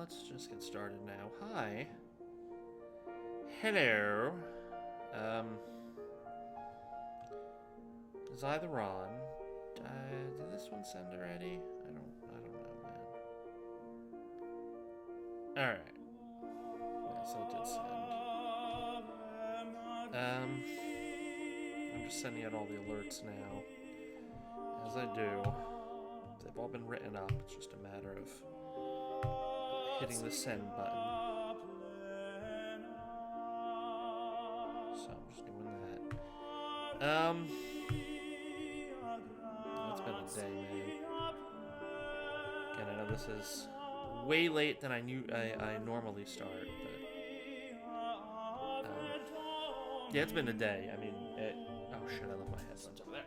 let's just get started now. Hi. Hello. Is either Ron? Did this one send already? I don't know, man. Alright. Yeah, so it did send. I'm just sending out all the alerts now. As I do. They've all been written up. It's just a matter of hitting the send button. So I'm just doing that. It's been a day, man. Again, I know this is way late than I normally start, but yeah, it's been a day. I mean, oh shit, I left my headphones over there.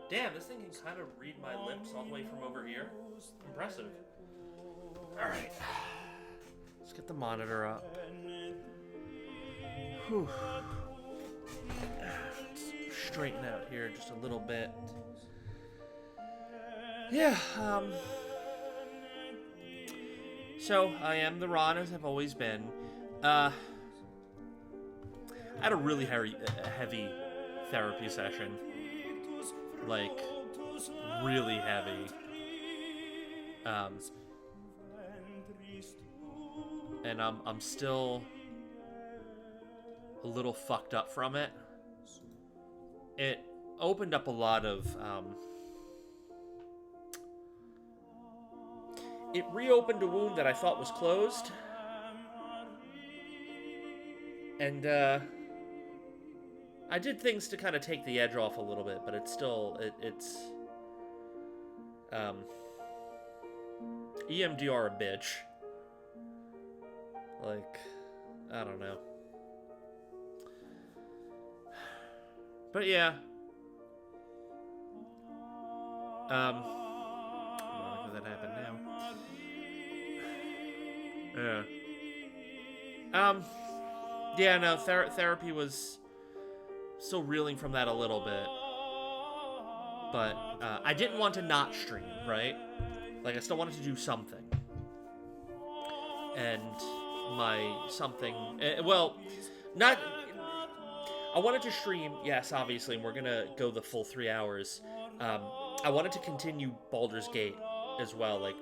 Damn, this thing can kind of read my lips all the way from over here. Impressive. Alright. Let's get the monitor up. Whew. Let's straighten out here just a little bit. Yeah, so, I am the Ron as I've always been. I had a really heavy therapy session. Like, really heavy. And I'm still a little fucked up from it. It opened up a lot of, it reopened a wound that I thought was closed. And, I did things to kind of take the edge off a little bit, but it's still, it's EMDR a bitch. Like, I don't know. But yeah. I don't know how that happened now. Yeah. Yeah, no, therapy was still reeling from that a little bit. But I didn't want to not stream, right? Like, I still wanted to do something. And my something... well, not... I wanted to stream, yes, obviously, and we're gonna go the full 3 hours. I wanted to continue Baldur's Gate as well, like,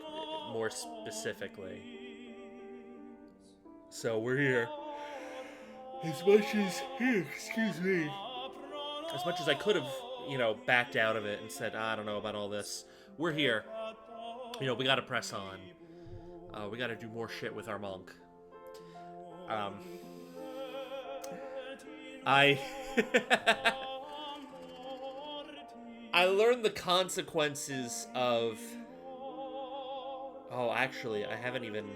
more specifically. So, we're here. As much as... excuse me. As much as I could have, you know, backed out of it and said, I don't know about all this. We're here. You know, we gotta press on. We gotta do more shit with our monk. I learned the consequences of... Oh, actually, I haven't even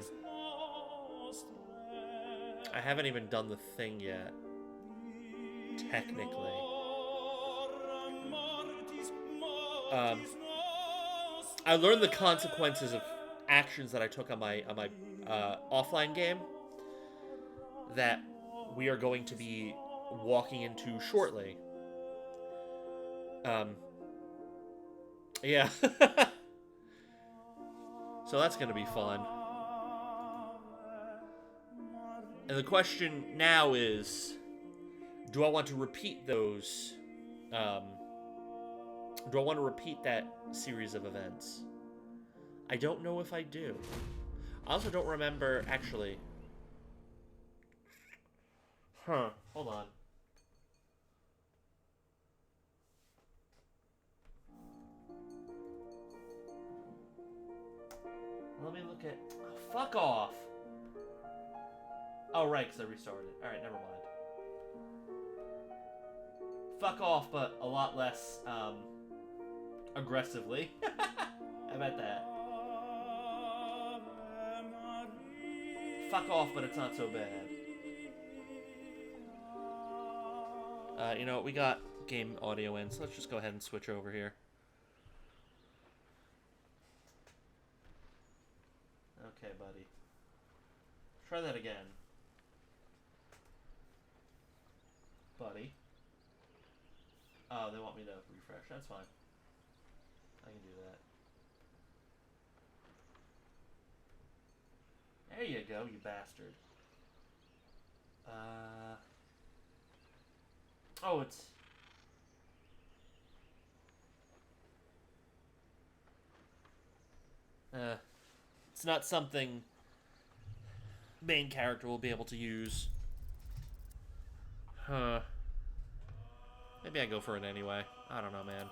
done the thing yet. Technically. I learned the consequences of actions that I took on my offline game that we are going to be walking into shortly. Yeah. So that's gonna be fun. And the question now is, do I want to repeat those? Do I want to repeat that series of events? I don't know if I do. I also don't remember, actually. Hold on. Let me look at... Oh, fuck off! Oh, right, because I restarted. Alright, never mind. Fuck off, but a lot less, aggressively. How about that? Fuck off, but it's not so bad. You know, we got game audio in, so let's just go ahead and switch over here. Okay, buddy. Try that again. Buddy. Oh, they want me to refresh. That's fine. I can do that. There you go, you bastard. Oh, it's... It's not something main character will be able to use. Huh. Maybe I go for it anyway. I don't know, man.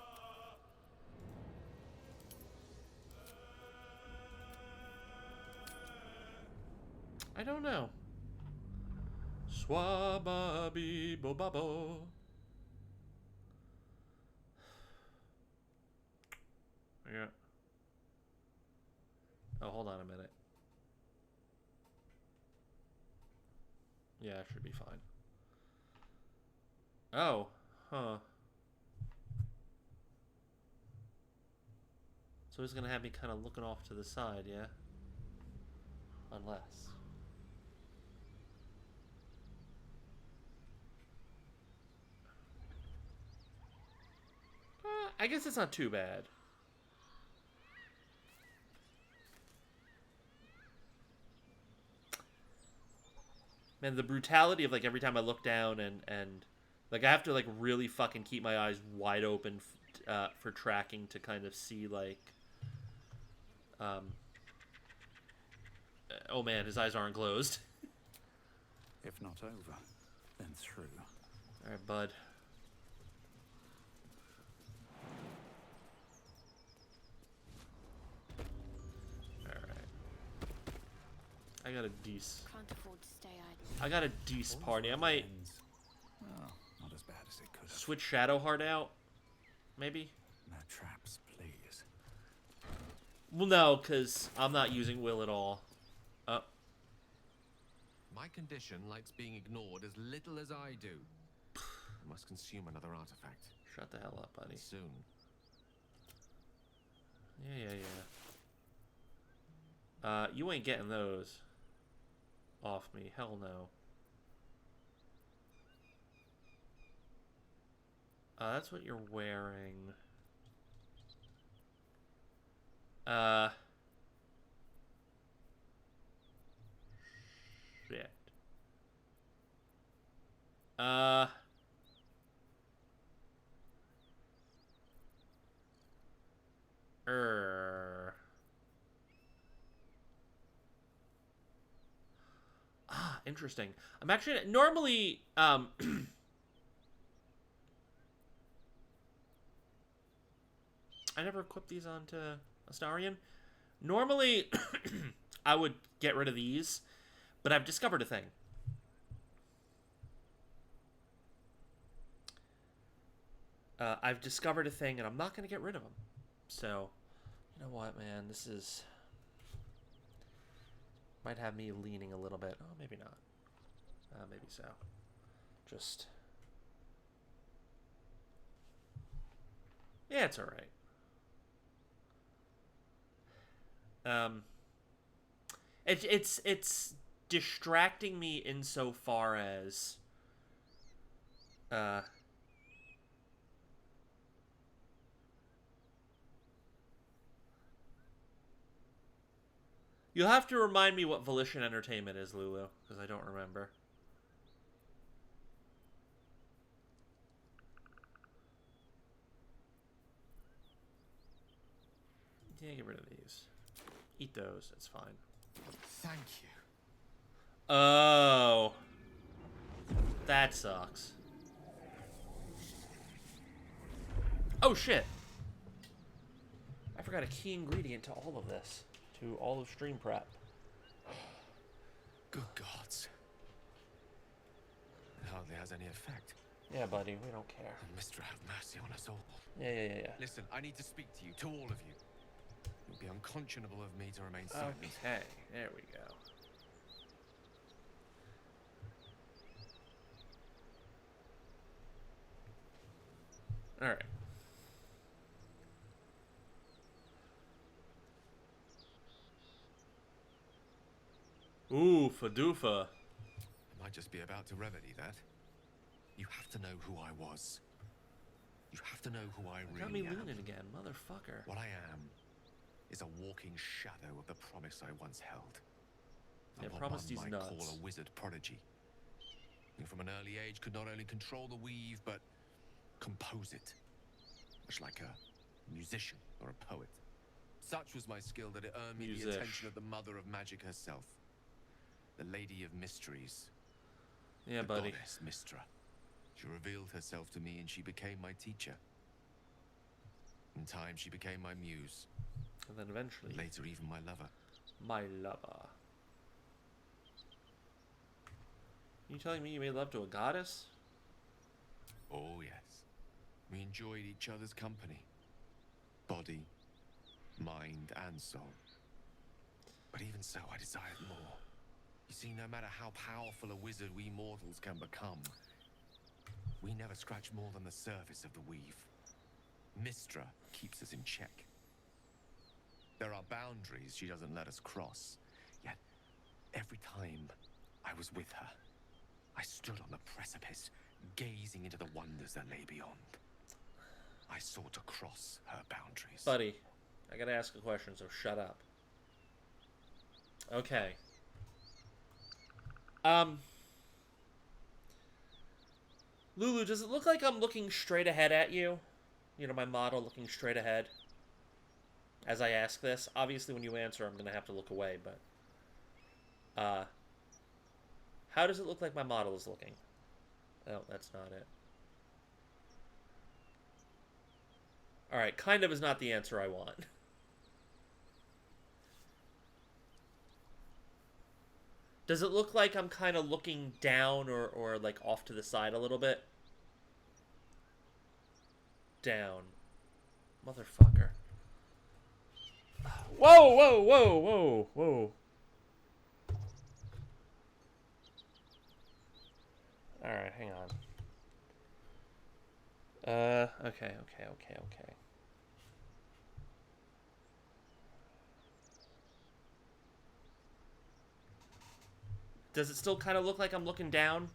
I don't know. Swababi bobabo. Yeah. Oh, hold on a minute. Yeah, it should be fine. Oh, huh. So he's gonna have me kind of looking off to the side, yeah? Unless. I guess it's not too bad. Man, the brutality of, like, every time I look down and like, I have to, like, really fucking keep my eyes wide open for tracking to kind of see, like, oh man, his eyes aren't closed. If not over, then through. Alright, bud. Alright. I got a decent... Can't afford to stay idle. I got a decent party. I might... Oh, not as bad as it could have. switch Shadowheart out. Maybe? No traps, please. Well, no, because I'm not using Will at all. My condition likes being ignored as little as I do. I must consume another artifact. Shut the hell up, buddy. Soon. Yeah. You ain't getting those off me. Hell no. That's what you're wearing. Shit. Interesting. I'm actually normally I never equipped these onto Astarion. Normally I would get rid of these, but I've discovered a thing. I've discovered a thing, and I'm not going to get rid of them. So, you know what, man? This is... might have me leaning a little bit. Oh, maybe not. Maybe so. Just... yeah, it's alright. It's distracting me insofar as... you'll have to remind me what Volition Entertainment is, Lulu, because I don't remember. Yeah, get rid of these. Eat those, it's fine. Thank you. Oh. That sucks. Oh, shit. I forgot a key ingredient to all of this. To all of stream prep. Good gods. It hardly has any effect. Yeah, buddy, we don't care. Mister, have mercy on us all. Yeah. Listen, I need to speak to you, to all of you. It would be unconscionable of me to remain silent. Okay, there we go. Alright. Ooh, Fadoofa. I might just be about to remedy that. You have to know who I was. You have to know who I Got me really am. leaning again, motherfucker. What I am is a walking shadow of the promise I once held. Yeah, Of what promise one these might nuts. call a wizard prodigy. Who from an early age could not only control the weave, but compose it. Much like a musician or a poet. Such was my skill that it earned me the attention of the mother of magic herself. The Lady of Mysteries. Yeah, the buddy. goddess Mystra. She revealed herself to me and she became my teacher. In time, she became my muse. And then eventually... Later, even my lover. My lover. You telling me you made love to a goddess? Oh, yes. We enjoyed each other's company. Body, mind, and soul. But even so, I desired more. You see, no matter how powerful a wizard we mortals can become, we never scratch more than the surface of the weave. Mystra keeps us in check. There are boundaries she doesn't let us cross. Yet, every time I was with her, I stood on the precipice, gazing into the wonders that lay beyond. I sought to cross her boundaries. Buddy, I gotta ask a question, so shut up. Okay. Lulu, does it look like I'm looking straight ahead at you? You know, my model looking straight ahead? As I ask this. Obviously, when you answer, I'm gonna have to look away, but... how does it look like my model is looking? Oh, that's not it. Alright, kind of is not the answer I want. Does it look like I'm kind of looking down or like off to the side a little bit? Down. Motherfucker. Whoa, whoa, whoa, whoa, whoa. Alright, hang on. Okay. Does it still kind of look like I'm looking down?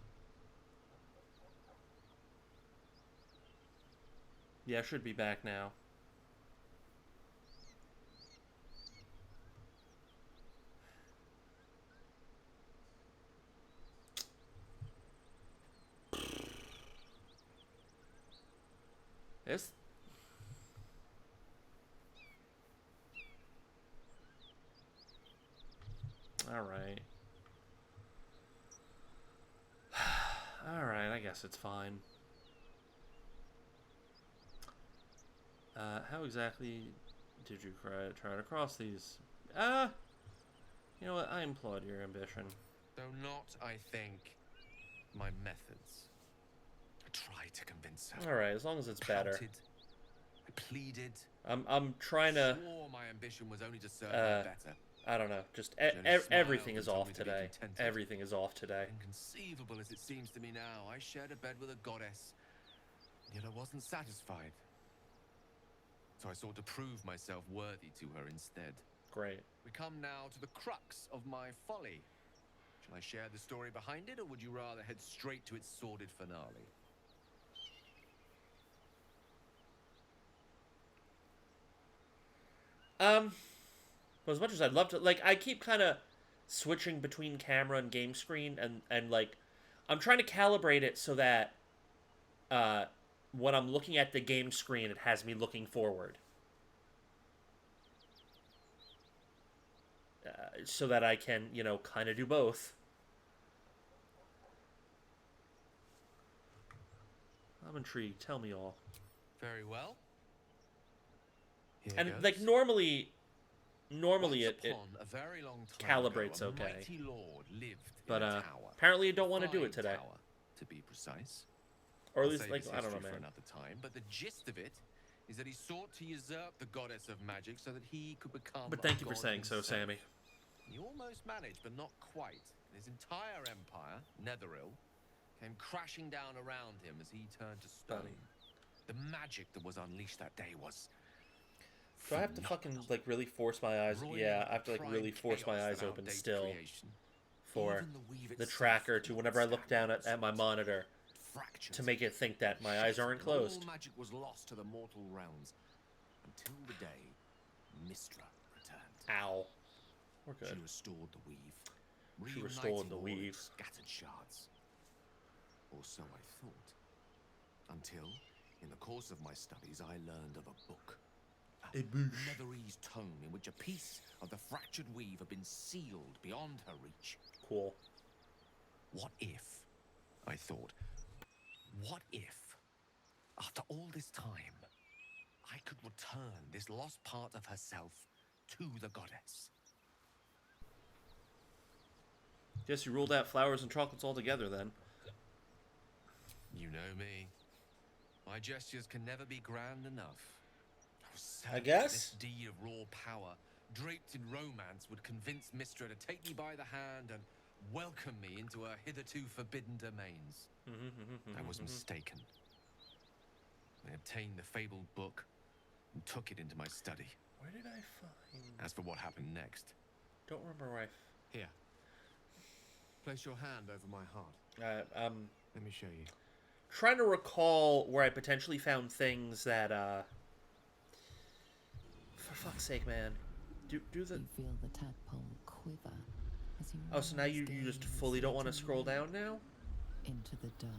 Yeah, I should be back now. This... Alright. Alright, I guess it's fine. How exactly did you try to cross these? You know what? I applaud your ambition. Though not, I think, my methods. I tried to convince her. Alright, as long as it's better. I pleaded. I'm trying to... swore my ambition was only to serve her better. I don't know. Just smiled everything and is told off me to be today. contented. Everything is off today. Inconceivable as it seems to me now, I shared a bed with a goddess, yet I wasn't satisfied. So I sought to prove myself worthy to her instead. Great. We come now to the crux of my folly. Shall I share the story behind it, or would you rather head straight to its sordid finale? Well, as much as I'd love to, like, I keep kind of switching between camera and game screen, and like, I'm trying to calibrate it so that, when I'm looking at the game screen, it has me looking forward. So that I can, you know, kind of do both. I'm intrigued. Tell me all. Very well. Here And, goes. like, normally Once it upon a very long time calibrates ago, a okay. mighty lord lived but, in a tower. apparently I don't want to do Fine it today. tower, to be precise. Or at I'll least, save like, this I don't know, history for man. another time, but the gist of it is that he sought to usurp the goddess of magic so that he could become But a thank you for god saying so, himself. Sammy. He almost managed, but not quite. His entire empire, Netheril, came crashing down around him as he turned to stone. Buddy. The magic that was unleashed that day was... Do I have to fucking, like, really force my eyes? Roiling Yeah, with I have to, like, prime really force my chaos eyes that open outdates still creation. for Even the weave the itself tracker could to not whenever I look stand down the at my onslaught. monitor fractured. to make it think that my eyes aren't Shattered, closed. All magic was lost to the mortal realms until the day Mistra returned. Ow. We're She good. restored the weave, She reuniting restored the all weave. its scattered shards. Or so I thought. Until, in the course of my studies, I learned of a book. A bush. Netherese tome in which a piece of the fractured weave had been sealed beyond her reach. Cool. What if, I thought, what if, after all this time, I could return this lost part of herself to the goddess? Guess you ruled out flowers and chocolates altogether then. You know me. My gestures can never be grand enough. I was certain I that guess. this deed of raw power, draped in romance, would convince Mistra to take me by the hand and welcome me into her hitherto forbidden domains. I was mistaken. I obtained the fabled book and took it into my study. Where did I find... As for what happened next, Don't remember where here. Place your hand over my heart. Let me show you. Trying to recall where I potentially found things that, for fuck's sake, man. Do the... You feel the tadpole quiver as you Oh, so now you gaze just fully don't want to scroll down now? into the dark.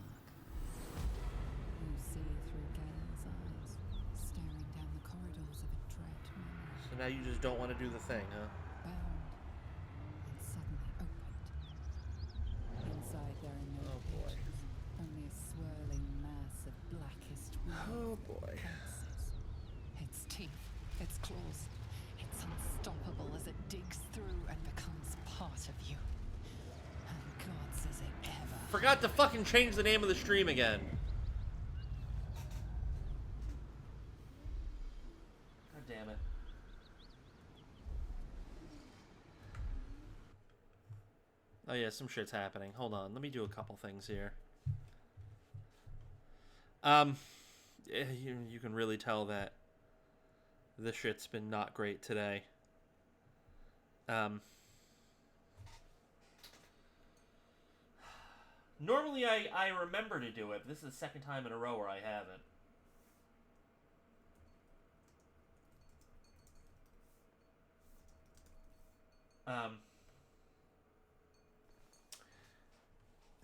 You see through Gale's eyes, staring down the corridors of a dread memory, So now you just don't want to do the thing, huh? bound and suddenly opened. Inside there are no Oh, boy. pages, only a swirling mass of blackest weave. Oh, boy. Pulses. Its teeth, its claws, it's unstoppable as it digs through and becomes part of you. And God says it ever. Forgot to fucking change the name of the stream again. God damn it. Oh yeah, some shit's happening. Hold on, let me do a couple things here. You can really tell that this shit's been not great today. Normally I remember to do it, but this is the second time in a row where I haven't.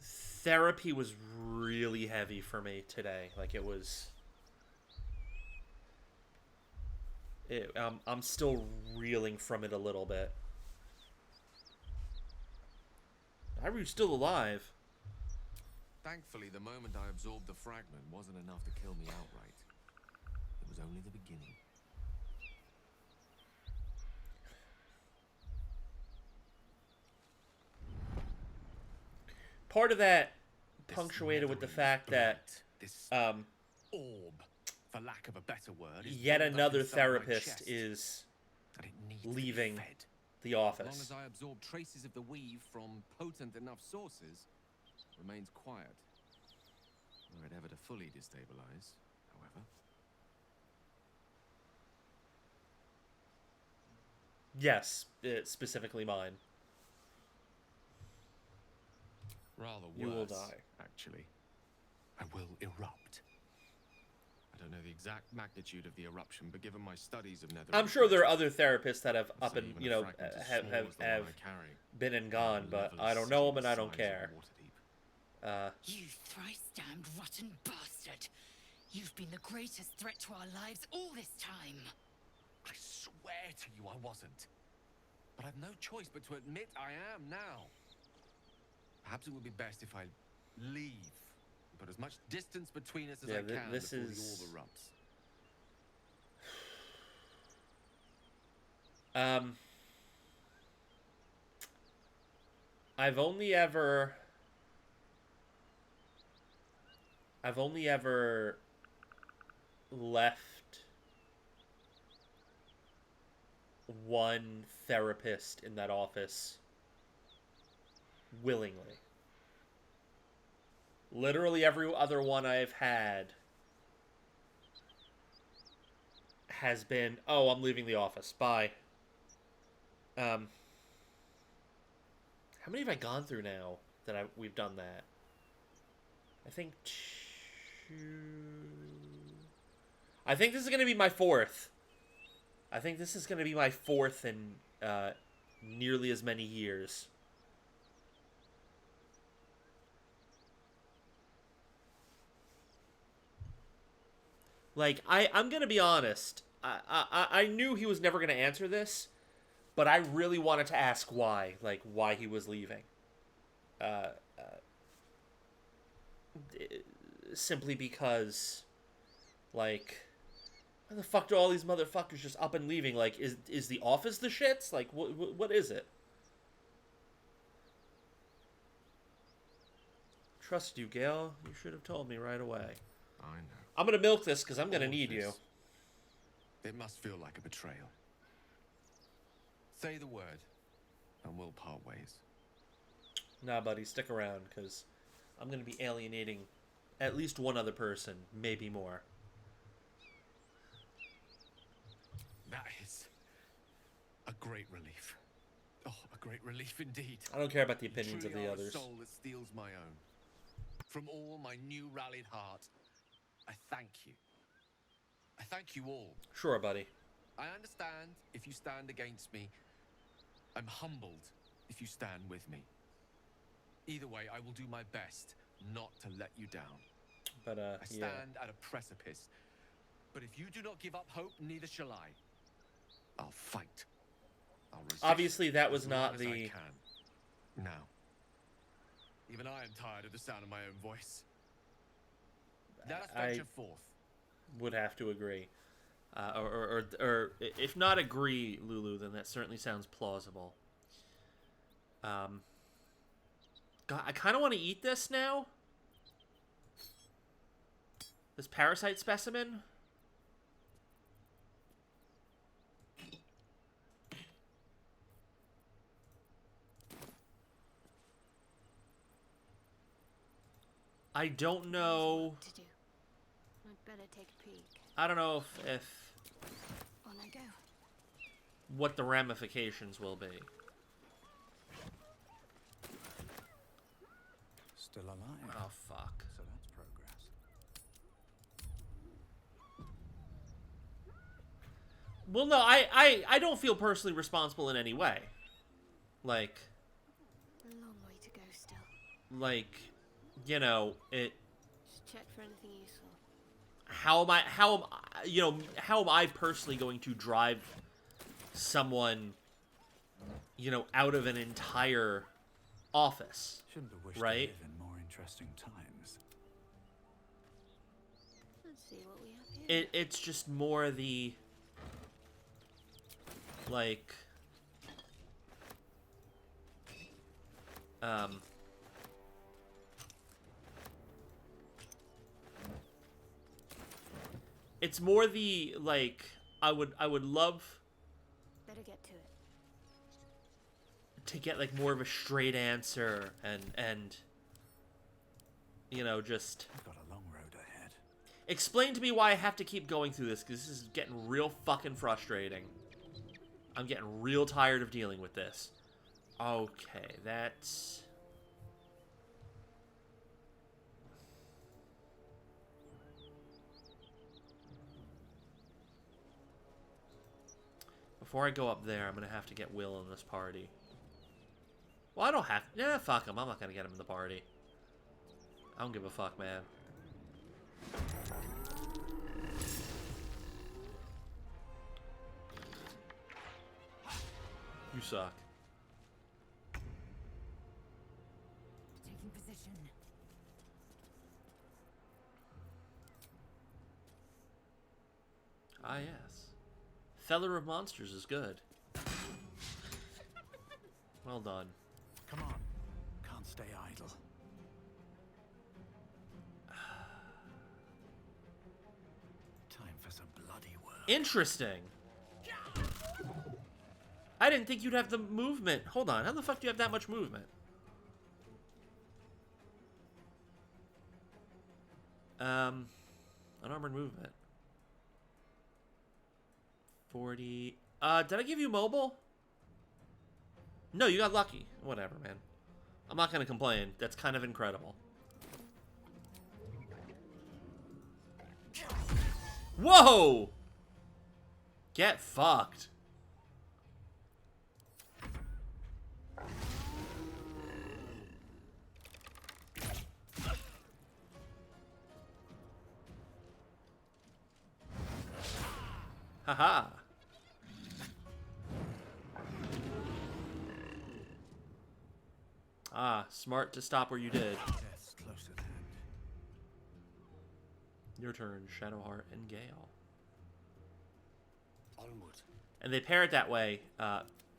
Therapy was really heavy for me today. Like, it was... I'm still reeling from it a little bit. Iru's still alive. Thankfully, the moment I absorbed the fragment wasn't enough to kill me outright. It was only the beginning. Part of that This punctuated with the Netherese fact that blight, this orb, for lack of a better word, is yet built up another inside my therapist chest, is and it needs to be leaving fed. the As long office. as I absorb traces of the weave from potent enough sources, remains quiet. Were it ever to fully destabilize, however. Yes, specifically mine. Rather worse, You will die. actually. I will erupt. I don't know the exact magnitude of the eruption, but given my studies of nether, I'm sure there are other therapists that have up say and, even you a know, fragment as have small have, as the one have I carry, been and gone, will but level I a don't know them and city I don't the size of care. Waterdeep. You thrice-damned rotten bastard! You've been the greatest threat to our lives all this time! I swear to you I wasn't. But I've no choice but to admit I am now. Perhaps it would be best if I leave. And put as much distance between us as Yeah, I can this before is- the orb erupts. I've only ever left one therapist in that office willingly. Literally every other one I've had has been, oh, I'm leaving the office. Bye. How many have I gone through now that we've done that? I think I think this is going to be my fourth. I think this is going to be my fourth in nearly as many years. Like, I'm going to be honest. I knew he was never going to answer this, but I really wanted to ask why. Like, why he was leaving. Simply because, like, why the fuck do all these motherfuckers just up and leaving? Like, is the office the shits? Like, what is it? Trust you, Gale. You should have told me right away. I know. I'm gonna milk this because I'm gonna All of need you. this, it must feel like a betrayal. Say the word, and we'll part ways. Nah, buddy, stick around because I'm gonna be alienating at least one other person, maybe more. That is a great relief. Oh, a great relief indeed. I don't care about the You opinions of truly the are others. A soul that steals my own. From all my new rallied heart, I thank you. I thank you all. Sure, buddy. I understand if you stand against me. I'm humbled if you stand with me. Either way, I will do my best not to let you down. But I stand at a precipice. But if you do not give up hope, neither shall I. I'll fight. I'll resist. Obviously, that was as long not as the. I can. Now, even I am tired of the sound of my own voice. Let us venture forth. Would have to agree, or if not agree, Lulu, then that certainly sounds plausible. God, I kind of want to eat this now. This parasite specimen. I don't know. What to do. I'd better take a peek. I don't know if On I go. what the ramifications will be. Still alive. Oh fuck. So that's progress. Well, no, I don't feel personally responsible in any way. Like, A long way to go still. you know, it. Just check for anything useful. How am I personally going to drive someone, out of an entire office? Shouldn't have wished Right? to live in more interesting times. Let's see what we have here. It's just more the, like, it's more the, like, I would love Better get to it. to get, like, more of a straight answer and just I've got a long road ahead. explain to me why I have to keep going through this, because this is getting real fucking frustrating. I'm getting real tired of dealing with this. Okay, that's... Before I go up there, I'm going to have to get Will in this party. Well, I don't have... Nah, fuck him. I'm not going to get him in the party. I don't give a fuck, man. You suck. Taking position. Ah, yes. Feller of Monsters is good. Well done. Come on. Can't stay idle. Time for some bloody work. Interesting. I didn't think you'd have the movement. Hold on. How the fuck do you have that much movement? Unarmored movement. 40. Did I give you mobile? No, you got lucky. Whatever, man. I'm not gonna complain. That's kind of incredible. Whoa! Get fucked. Haha. Ah, smart to stop where you did. Death's close at hand. Your turn, Shadowheart and Gale. Onward. And they pair it that way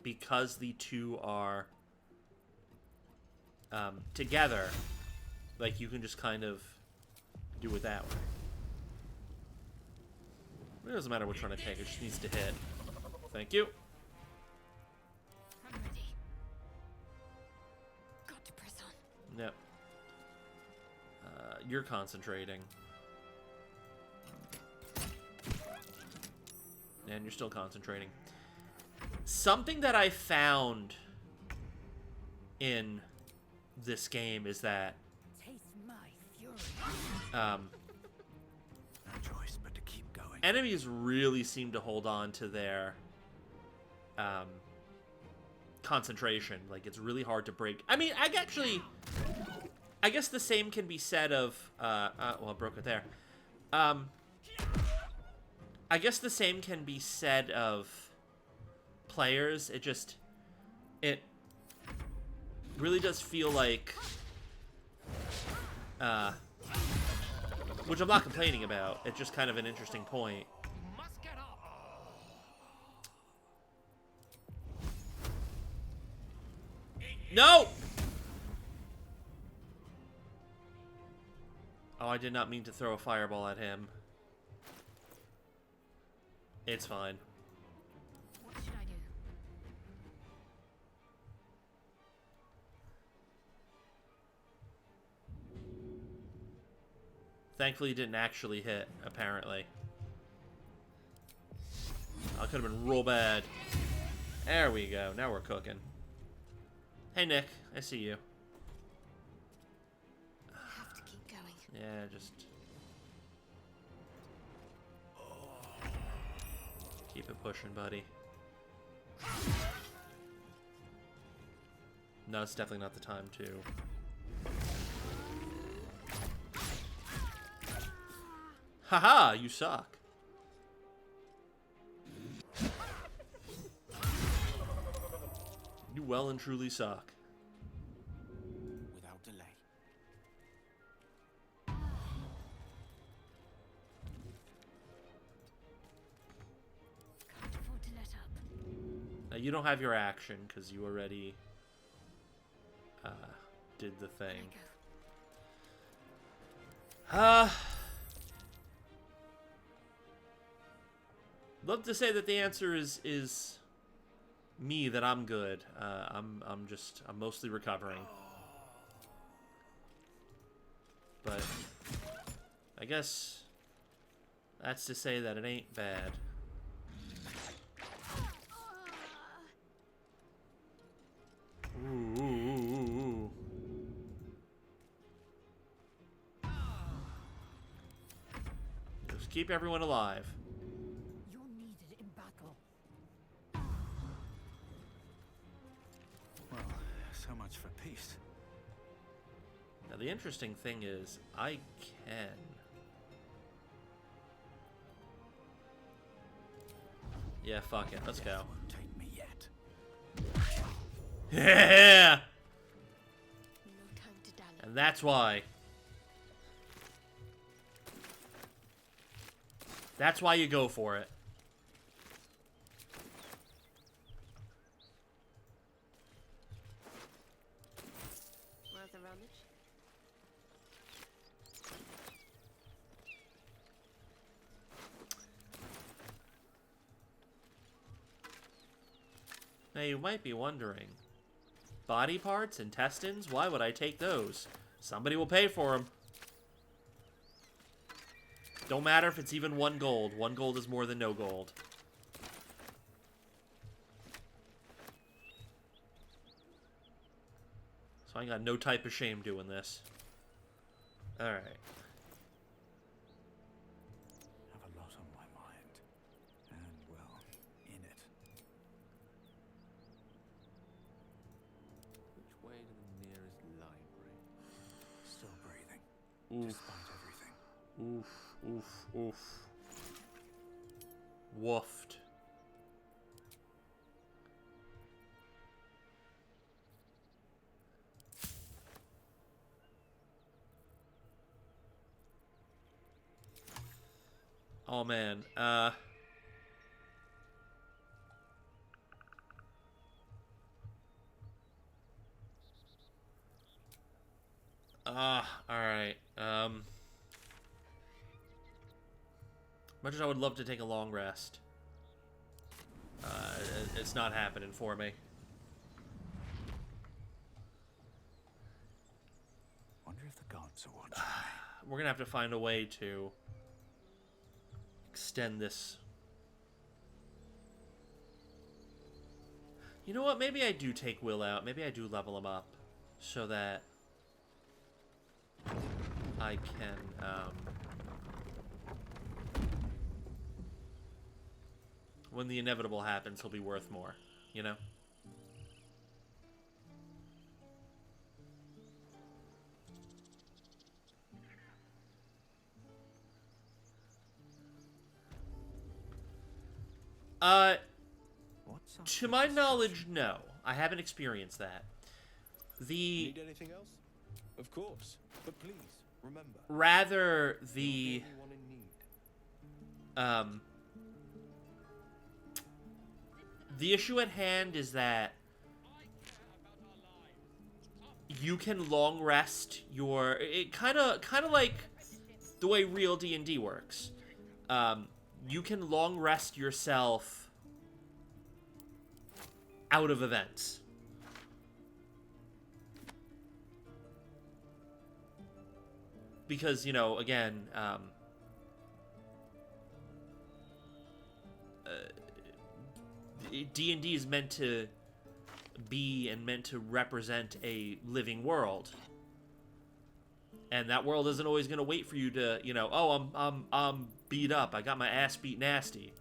because the two are together. Like, you can just kind of do it that way. It doesn't matter which one I take, it just needs to hit. Thank you. I'm ready. Got to press on. Yep. You're concentrating. And you're still concentrating. Something that I found in this game is that Taste my fury. No choice but to keep going. enemies really seem to hold on to their concentration. Like, it's really hard to break. I mean, I guess the same can be said of well, I broke it there. I guess the same can be said of players. It really does feel like which I'm not complaining about. It's just kind of an interesting point. Must get up. No! Oh, I did not mean to throw a fireball at him. It's fine. What should I do? Thankfully, it didn't actually hit, apparently. Oh, it could have been real bad. There we go. Now we're cooking. Hey, Nick. I see you. Have to keep going. Yeah, just... keep it pushing, buddy. No, it's definitely not the time to. Haha, you suck. You well and truly suck. Without delay. Can't afford to let up. Now, you don't have your action because you already did the thing. Let go. Love to say that the answer is me, that I'm good. I'm mostly recovering. But I guess that's to say that it ain't bad. Ooh, ooh, ooh, ooh, ooh. Just keep everyone alive. You're needed in battle. Well, so much for peace. Now, the interesting thing is, I can... Yeah, fuck it. Let's go. Won't take me yet. Yeah! No time to dally. And that's why. That's why you go for it. Worth the rummage. Now, you might be wondering, body parts, intestines, why would I take those? Somebody will pay for them. Don't matter if it's even 1 gold. 1 gold is more than no gold. So I got no type of shame doing this. Alright. Have a lot on despite everything. Oof. Woofed. Oh man, alright. Much as I would love to take a long rest, it's not happening for me. Wonder if the gods are watching. We're gonna have to find a way to extend this. You know what? Maybe I do take Will out. Maybe I do level him up so that I can, when the inevitable happens, he'll be worth more, you know? What's up To with my this knowledge, no. I haven't experienced that. The Need anything else? Of course. But please, remember. rather you're the only one in need. the issue at hand is that you can long rest your it kind of like the way real D&D works. You can long rest yourself out of events. Because, you know, again, D&D is meant to be and meant to represent a living world. And that world isn't always going to wait for you to, you know, oh, I'm beat up. I got my ass beat nasty.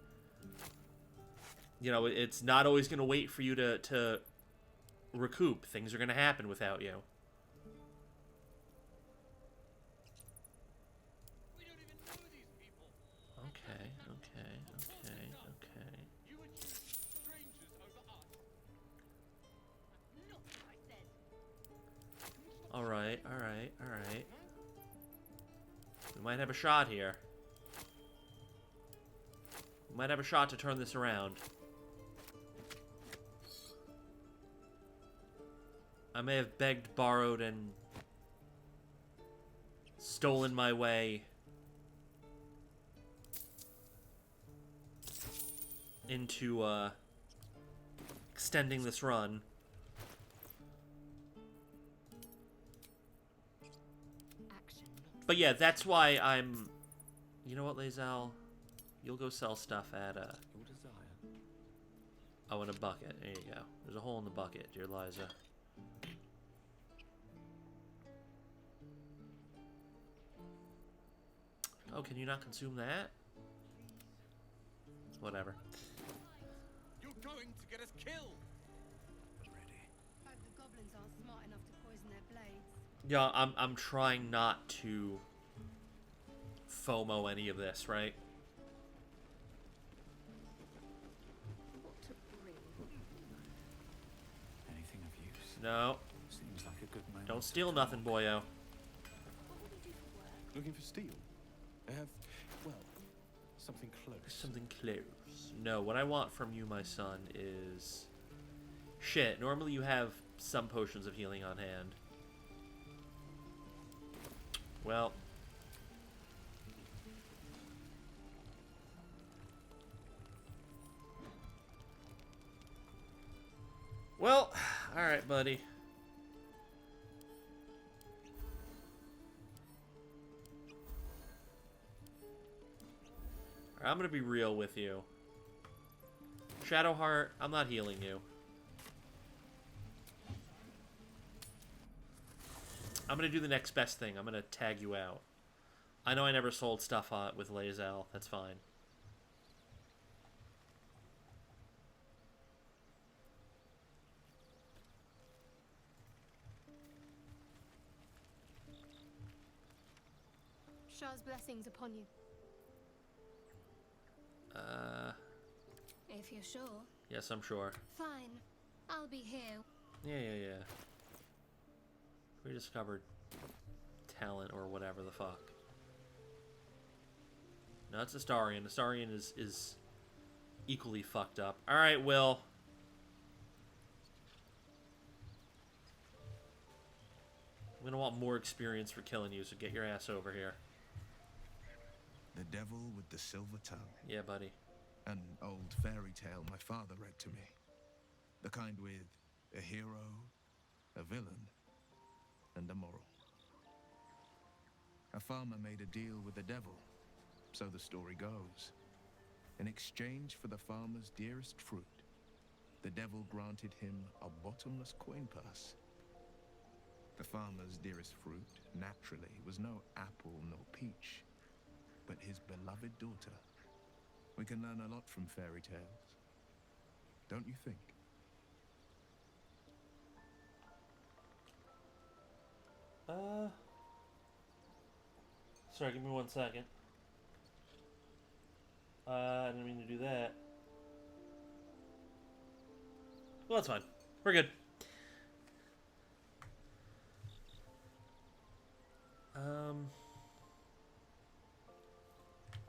You know, it's not always going to wait for you to recoup. Things are going to happen without you. Okay. Alright. We might have a shot here. We might have a shot to turn this around. I may have begged, borrowed, and stolen my way into, extending this run. But yeah, that's why I'm... You know what, Lae'zel? You'll go sell stuff at, Your desire. oh, in a bucket. There you go. There's a hole in the bucket, dear Liza. Oh, can you not consume that? Whatever. You're going to get us killed! Ready. Hope the goblins aren't smart enough to poison their blades. Yeah, I'm trying not to FOMO any of this, right? What to bring? Anything of use? No. Seems like a good moment. Don't to steal talk. nothing, boyo. What will we do for work? Looking for steel? I have, well, something close. Something close. No, what I want from you, my son, is... Shit, normally you have some potions of healing on hand. Well... Well, alright, buddy. I'm gonna be real with you. Shadowheart, I'm not healing you. I'm gonna do the next best thing. I'm gonna tag you out. I know I never sold stuff with Lae'zel. That's fine. Shah's blessings upon you. If you're sure. Yes, I'm sure. Fine. I'll be here. Yeah. We discovered talent or whatever the fuck. No, it's Astarion. Astarion is equally fucked up. Alright, Will. I'm gonna want more experience for killing you, so get your ass over here. The Devil with the Silver Tongue. Yeah, buddy. An old fairy tale my father read to me. The kind with a hero, a villain, and a moral. A farmer made a deal with the devil, so the story goes. In exchange for the farmer's dearest fruit, the devil granted him a bottomless coin purse. The farmer's dearest fruit, naturally, was no apple nor peach, but his beloved daughter. We can learn a lot from fairy tales, don't you think? Sorry, give me 1 second. I didn't mean to do that. Well, that's fine. We're good.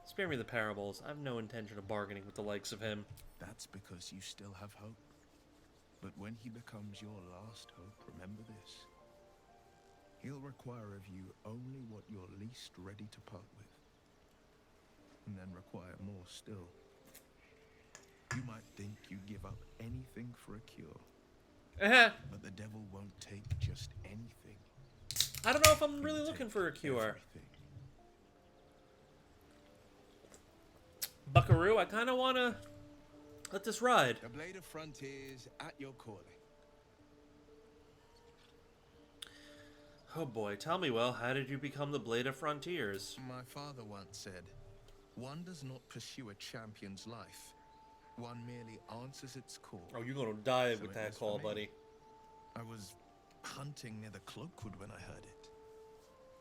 Spare me the parables. I have no intention of bargaining with the likes of him. That's because you still have hope. But when he becomes your last hope, remember this. He'll require of you only what you're least ready to part with. And then require more still. You might think you give up anything for a cure. But the devil won't take just anything. I don't know if I'm He'll really looking take for a cure. everything. Buckaroo, I kind of want to let this ride. The Blade of Frontiers at your calling. Oh boy, tell me, Will, how did you become the Blade of Frontiers? My father once said, one does not pursue a champion's life. One merely answers its call. Oh, you're going to die So with it that was call, for me. buddy. I was hunting near the Cloakwood when I heard it.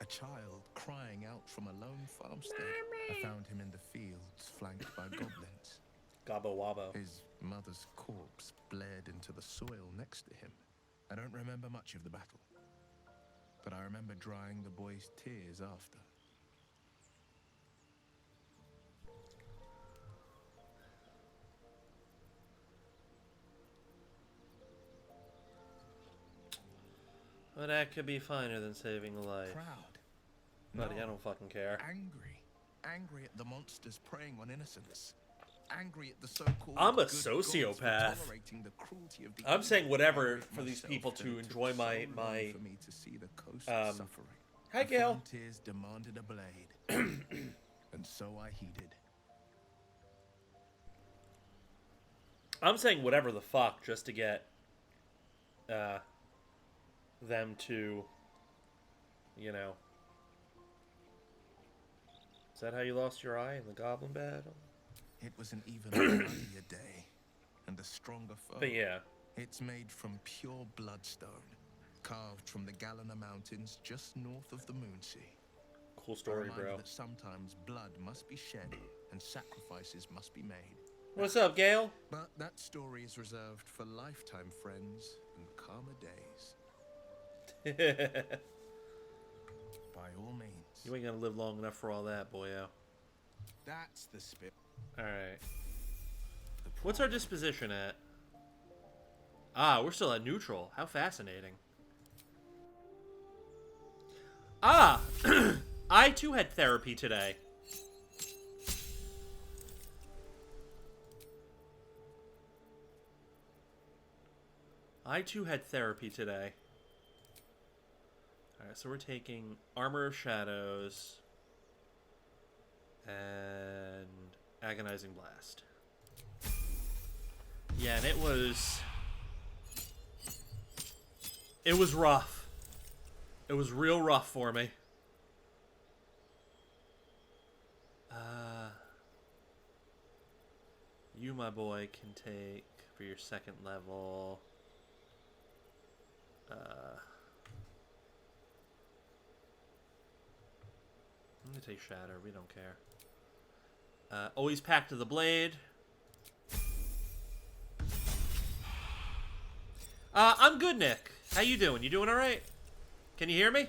A child crying out from a lone farmstead. I found him in the fields, flanked by goblins. Gobbo wobbo. His mother's corpse bled into the soil next to him. I don't remember much of the battle, but I remember drying the boy's tears after. Well, that could be finer than saving a life. Proud. Buddy, No. I don't fucking care. Angry. Angry at the monsters preying on innocence. Angry at the so-called I'm a good gods for sociopath. tolerating the cruelty of the I'm evil. saying whatever Angry at for these myself people that to it took enjoy so my long for me to see the coast suffering. Hi, The Gail. frontiers demanded a blade, and so I heeded. I'm saying whatever the fuck just to get them to, you know. Is that how you lost your eye in the goblin battle? It was an even bloodier day, and a stronger foe. But yeah. It's made from pure bloodstone, carved from the Galena Mountains just north of the Moonsea. Cool A story, reminder bro. that sometimes blood must be shed and sacrifices must be made. What's up, Gail? But that story is reserved for lifetime friends and calmer days. By all means. You ain't gonna live long enough for all that, boyo. That's the spirit. Alright. What's our disposition at? Ah, we're still at neutral. How fascinating. Ah! I too had therapy today. I too had therapy today. Alright, so we're taking Armor of Shadows and Agonizing Blast. Yeah, and it was rough. It was real rough for me. You, my boy, can take for your second level. I'm gonna take Shatter. We don't care. Always Pact of the Blade. I'm good, Nick. How you doing? You doing all right? Can you hear me?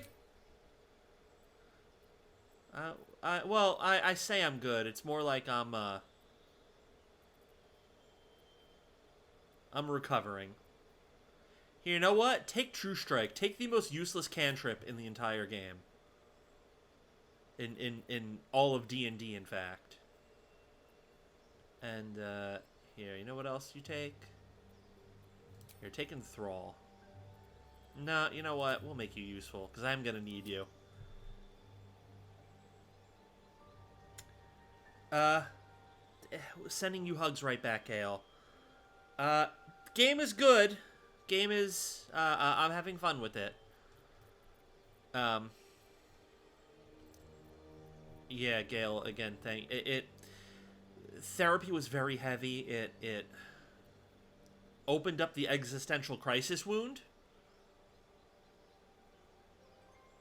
Well, I say I'm good. It's more like I'm recovering. Here, you know what? Take True Strike. Take the most useless cantrip in the entire game. In all of D&D, in fact. And, here, you know what else you take? You're taking Thrall. No, you know what? We'll make you useful, because I'm gonna need you. Sending you hugs right back, Kale. Game is good. Game is, I'm having fun with it. Yeah, Gale, again, therapy was very heavy. It opened up the existential crisis wound.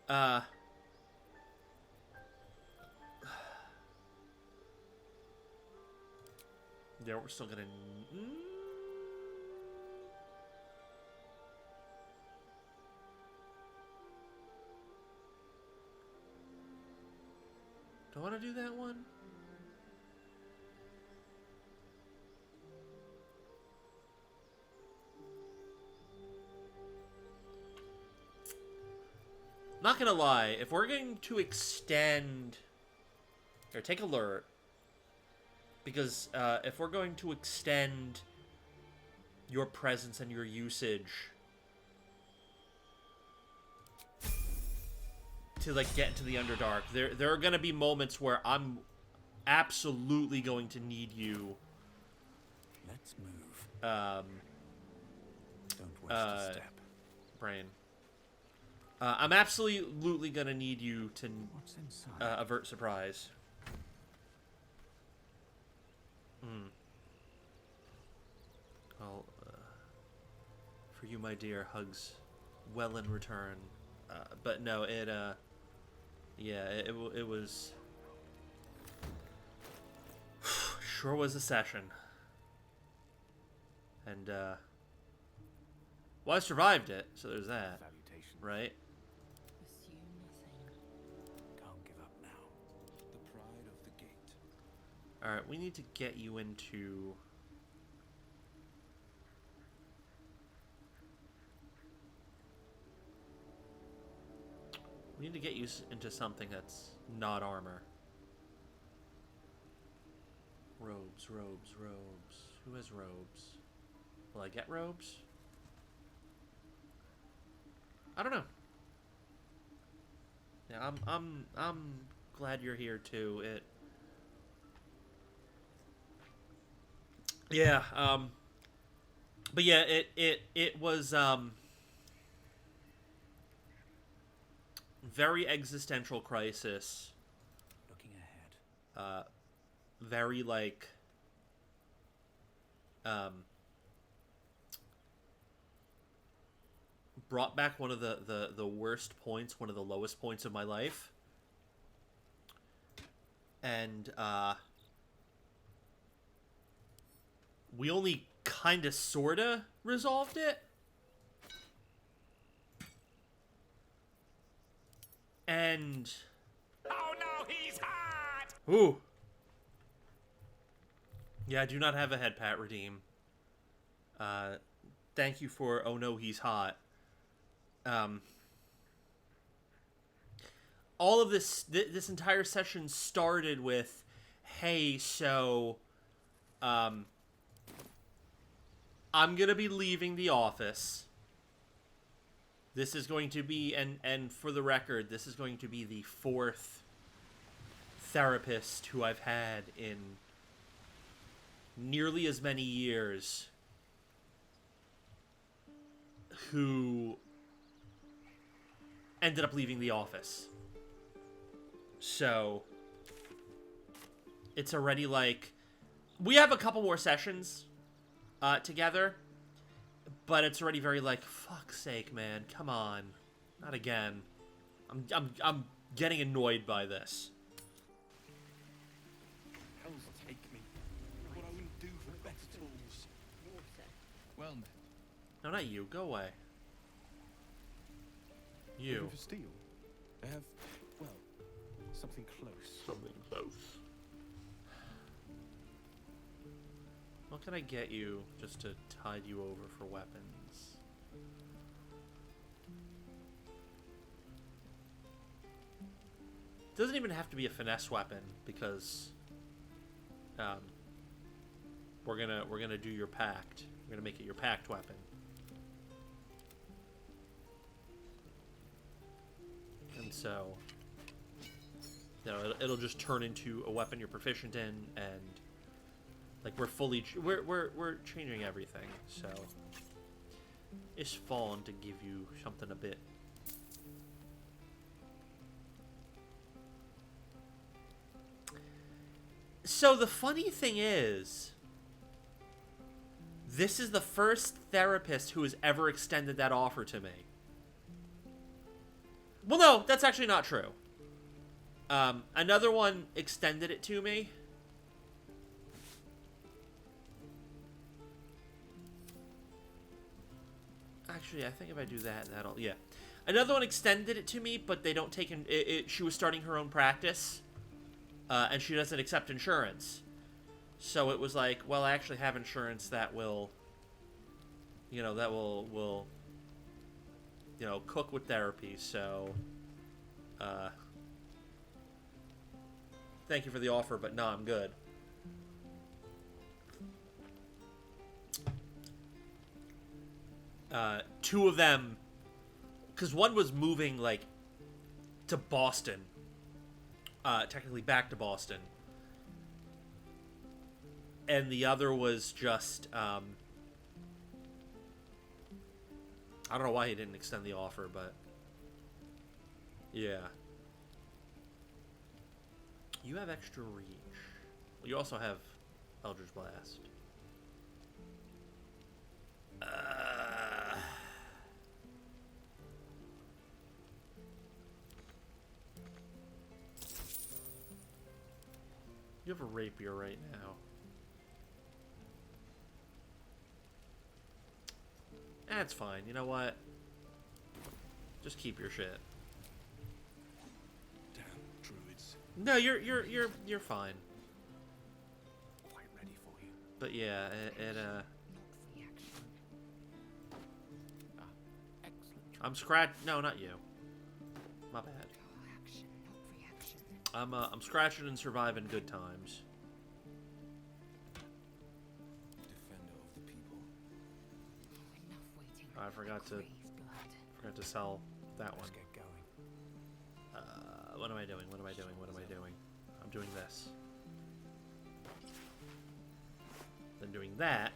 Yeah, we're still gonna... Do I want to do that one? Not gonna lie, if we're going to extend... Here, take Alert. Because if we're going to extend your presence and your usage to, like, get into the Underdark, there are gonna be moments where I'm absolutely going to need you. Let's move. Don't waste a step. Brain. I'm absolutely gonna need you to What's inside? avert surprise. Well, for you, my dear, hugs well in return. But no, yeah, it was... sure was a session. And, well, I survived it, so there's that. Salutation. Right? Assume nothing. Can't give up now. The pride of the gate. Alright, we need to get you into... We need to get you into something that's not armor. Robes, robes, robes. Who has robes? Will I get robes? I don't know. Yeah, I'm glad you're here too. Yeah, but yeah, it was very existential crisis. Looking ahead. Very like brought back one of the worst points, one of the lowest points of my life. And we only kind of sorta resolved it. And Oh no, he's hot! ooh. Yeah, I do not have a head pat redeem. Thank you for oh no, he's hot. All of this this entire session started with, hey, so I'm gonna be leaving the office. This is going to be, and for the record, this is going to be the 4th therapist who I've had in nearly as many years who ended up leaving the office. So it's already like, we have a couple more sessions together, but it's already very like, fuck's sake, man, come on, not again. I'm getting annoyed by this. Well met. No, not you. Go away. You. Looking for steel? I have, well, something close. Something close. What can I get you just to tide you over for weapons? Doesn't even have to be a finesse weapon because we're gonna do your pact. We're gonna make it your pact weapon. And so, you know, it'll just turn into a weapon you're proficient in, and like we're changing everything. So it's fun to give you something a bit. So the funny thing is, this is the first therapist who has ever extended that offer to me. Well, no, that's actually not true. Another one extended it to me. Actually, I think if I do that, that'll... Yeah. Another one extended it to me, but they don't take... she was starting her own practice, and she doesn't accept insurance. So it was like, well, I actually have insurance that will... You know, that will you know, cook with therapy, so... Thank you for the offer, but no, I'm good. Two of them, because one was moving like to Boston, technically back to Boston, and the other was just I don't know why he didn't extend the offer, but yeah. You have extra reach. You also have Eldritch Blast. You have a rapier right now. That's fine. You know what? Just keep your shit. Damn druids. No, you're fine. Quite ready for you. But yeah, Not reaction. Excellent. I'm scratch. No, not you. My bad. Action, not reaction. I'm scratching and surviving good times. Defender of the people. Oh, enough waiting. I forgot to Crave blood. sell that one. Let's get going. What am I doing? What am I doing? What am I doing? I'm doing this. Then doing that,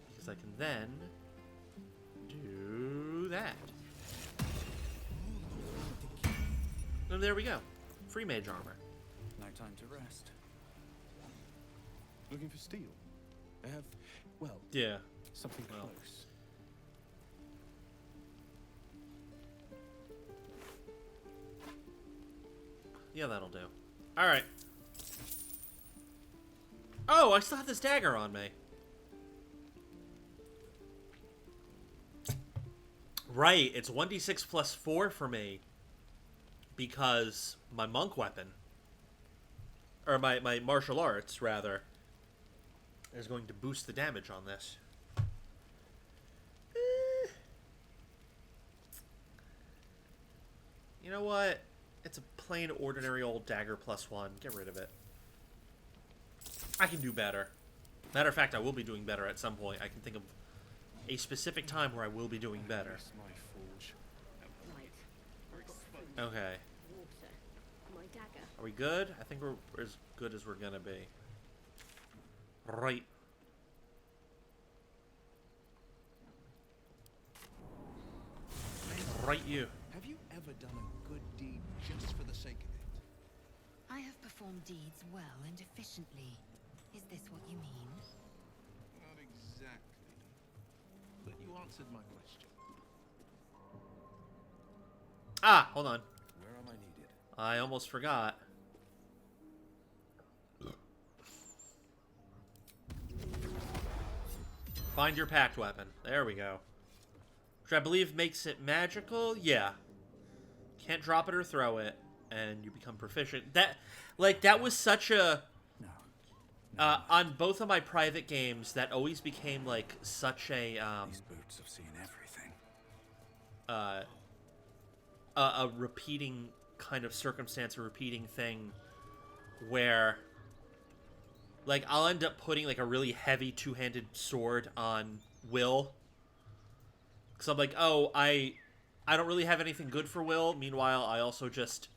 because I can then do that. And there we go. Free mage armor. No time to rest. Looking for steel? I have, well, Yeah. something Well. close. Yeah, that'll do. Alright. Oh, I still have this dagger on me. Right, it's 1d6 plus 4 for me. Because my monk weapon, or my martial arts, rather, is going to boost the damage on this. You know what? It's a plain, ordinary old dagger plus 1. Get rid of it. I can do better. Matter of fact, I will be doing better at some point. I can think of a specific time where I will be doing better. Miss my forge. Okay. Water. My dagger. Are we good? I think we're as good as we're gonna be. Right. Right, you. Have you ever done a good deed just for the sake of it? I have performed deeds well and efficiently. Is this what you mean? Not exactly. But you answered my question. Ah, hold on. Where am I needed? I almost forgot. Find your packed weapon. There we go. Which I believe makes it magical. Yeah. Can't drop it or throw it, and you become proficient. That was such a... on both of my private games, that always became, like, such a, These boots have seen everything. a repeating kind of circumstance, a repeating thing, where, like, I'll end up putting, like, a really heavy two-handed sword on Will. Because I'm like, oh, I don't really have anything good for Will. Meanwhile, I also just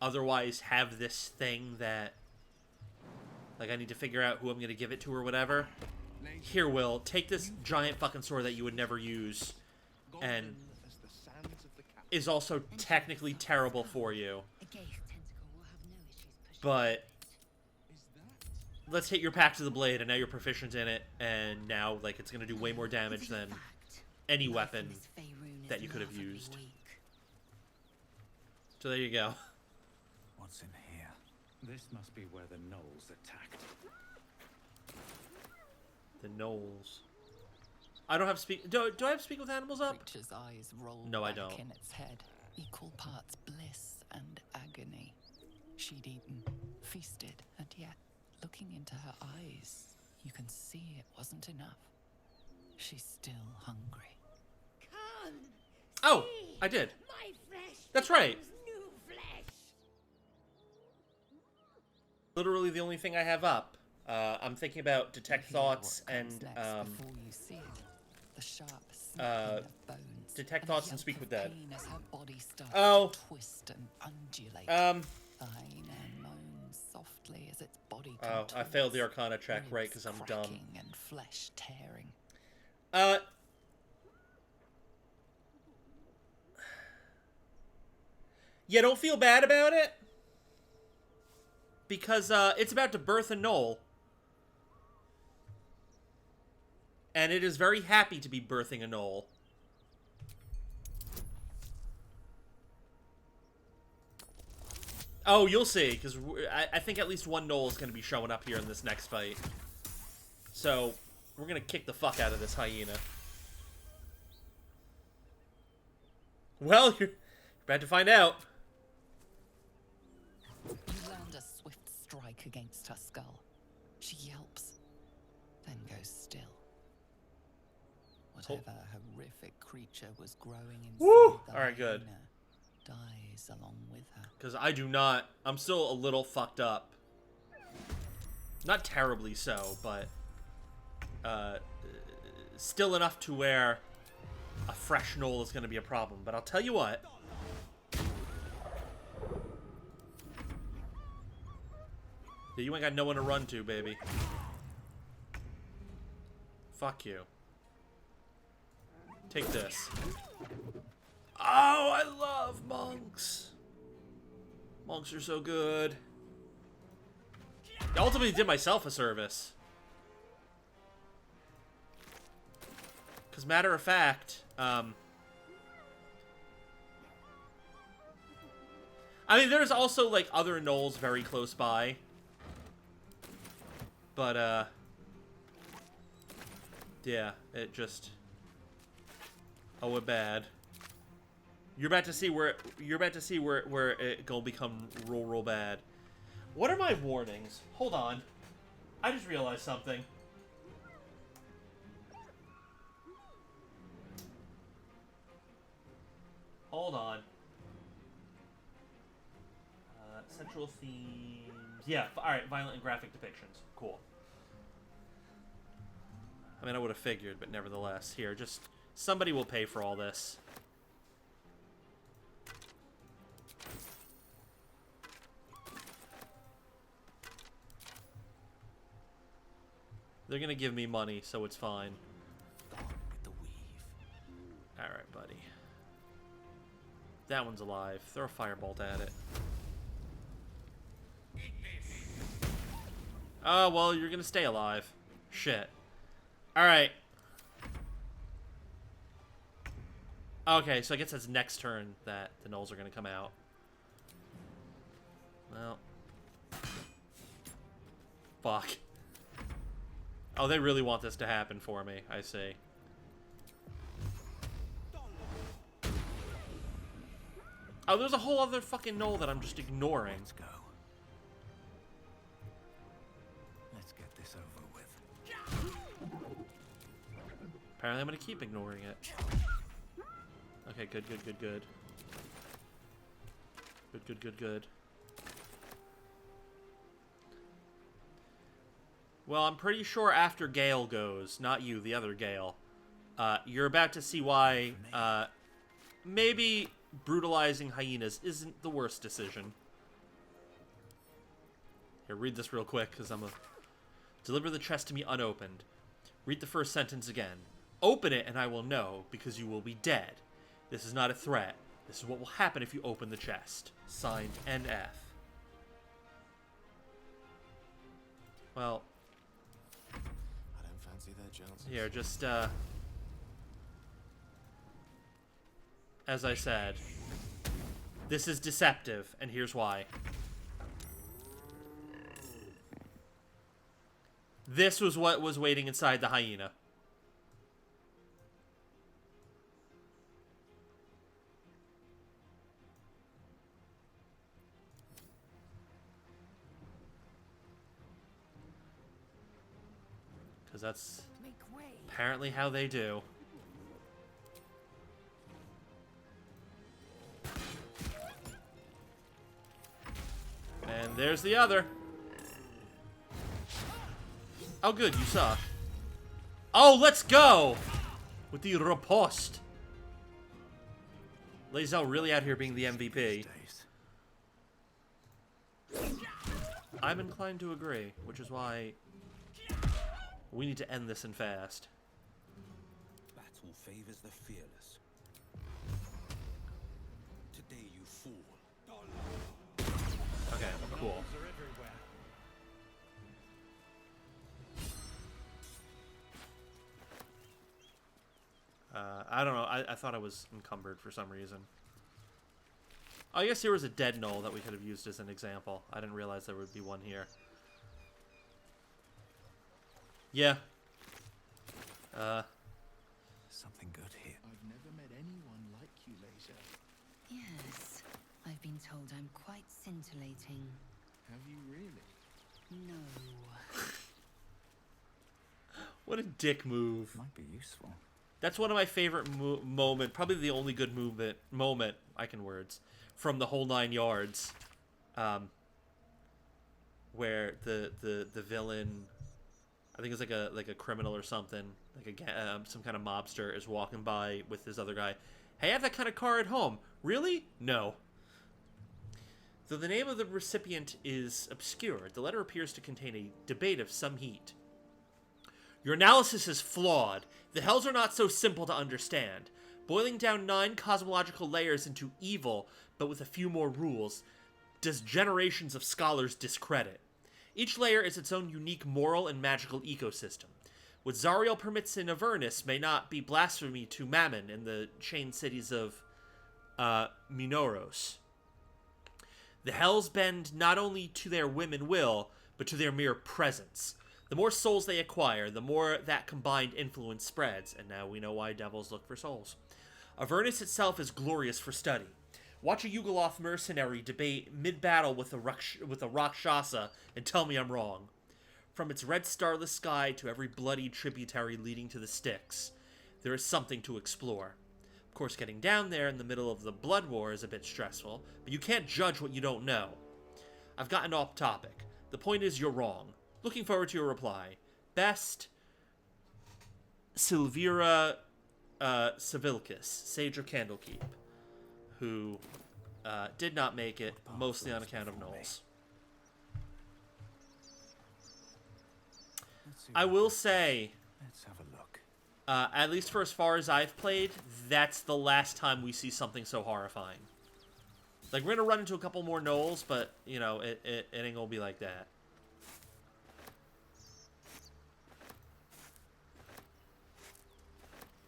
otherwise have this thing that, like, I need to figure out who I'm going to give it to or whatever. Here, Will, take this giant fucking sword that you would never use and is also technically terrible for you. But let's hit your pack to the blade, and now you're proficient in it, and now, like, it's going to do way more damage than any weapon that you could have used. So there you go. What's in here? This must be where the gnolls attacked. The gnolls. I don't have speak. Do I have speak with animals up? Creature's eyes rolled No, I back don't. in its head, equal parts bliss and agony. She'd eaten, feasted, and yet, looking into her eyes, you can see it wasn't enough. She's still hungry. Come. Oh, see, I did. My flesh. That's right. becomes New flesh. Literally the only thing I have up. I'm thinking about detect You hear thoughts what comes and next before you see it. The sharp snapping of bones. detect and a thoughts and yelp speak of with dead. pain as her body starts Oh. to twist and undulate. The hyena moans softly as its body Oh, I failed the contorts, Arcana check, right, because I'm ribs dumb. cracking and flesh tearing. Yeah, don't feel bad about it. Because, it's about to birth a gnoll. And it is very happy to be birthing a gnoll. Oh, you'll see, because I think at least one gnoll is going to be showing up here in this next fight. So, we're going to kick the fuck out of this hyena. Well, you're about to find out. You land a swift strike against her skull. She yelps, then goes still. Whatever horrific creature was growing inside Woo! the Alright, good. hyena dies along with her. Because I do not... I'm still a little fucked up. Not terribly so, but... still enough to where a fresh gnoll is going to be a problem. But I'll tell you what. You ain't got no one to run to, baby. Fuck you. Take this. Oh, I love monks. Monks are so good. I ultimately did myself a service. Because matter of fact, I mean, there's also, like, other gnolls very close by. But, yeah, it just... Oh, we're bad. You're about to see where it gonna become real bad. What are my warnings? Hold on. I just realized something. Hold on. Central themes. Yeah, alright, violent and graphic depictions. Cool. I mean, I would have figured, but nevertheless. Here, just... Somebody will pay for all this. They're gonna give me money, so it's fine. Gone with the weave. Alright, buddy. That one's alive. Throw a firebolt at it. Oh, well, you're gonna stay alive. Shit. Alright. Okay, so I guess that's next turn that the gnolls are gonna come out. Well. Fuck. Oh, they really want this to happen for me. I see. Oh, there's a whole other fucking knoll that I'm just ignoring. Let's go. Let's get this over with. Apparently I'm gonna keep ignoring it. Okay, good, good, good, good. Good, good, good, good. Well, I'm pretty sure after Gale goes, not you, the other Gale, you're about to see why, maybe brutalizing hyenas isn't the worst decision. Here, read this real quick, because I'm a... Deliver the chest to me unopened. Read the first sentence again. Open it and I will know, because you will be dead. This is not a threat. This is what will happen if you open the chest. Signed, NF. Well... I don't fancy their chances. Here, just, as I said, this is deceptive, and here's why. This was what was waiting inside the hyena. Because that's apparently how they do. And there's the other. Oh, good, you suck. Oh, let's go! With the riposte. Lae'zel really out here being the MVP. I'm inclined to agree, which is why we need to end this and fast. Battle favors the fearless. Today you fall. Okay, cool. I don't know. I thought I was encumbered for some reason. I guess here was a dead knoll that we could have used as an example. I didn't realize there would be one here. Yeah. Something good here. I've never met anyone like you, Lae'zel. Yes, I've been told I'm quite scintillating. Have you really? No. What a dick move. Might be useful. That's one of my favorite moment, probably the only good moment, I can words, from the whole 9 yards. Where the villain, I think it's like a criminal or something, like some kind of mobster is walking by with this other guy. Hey, I have that kind of car at home. Really? No. Though the name of the recipient is obscure, the letter appears to contain a debate of some heat. Your analysis is flawed. The hells are not so simple to understand. Boiling down 9 cosmological layers into evil, but with a few more rules, does generations of scholars discredit. Each layer is its own unique moral and magical ecosystem. What Zariel permits in Avernus may not be blasphemy to Mammon in the chained cities of Minoros. The hells bend not only to their whim and will, but to their mere presence. The more souls they acquire, the more that combined influence spreads, and now we know why devils look for souls. Avernus itself is glorious for study. Watch a Yugoloth mercenary debate mid-battle with a Rakshasa and tell me I'm wrong. From its red starless sky to every bloody tributary leading to the Styx, there is something to explore. Of course, getting down there in the middle of the blood war is a bit stressful, but you can't judge what you don't know. I've gotten off topic. The point is you're wrong. Looking forward to your reply. Best, Silvira Civilcus, Sage of Candlekeep, who did not make it, mostly on account of gnolls. I will say, Let's have a look. at least for as far as I've played, that's the last time we see something so horrifying. Like, we're gonna run into a couple more gnolls, but, you know, it ain't gonna be like that.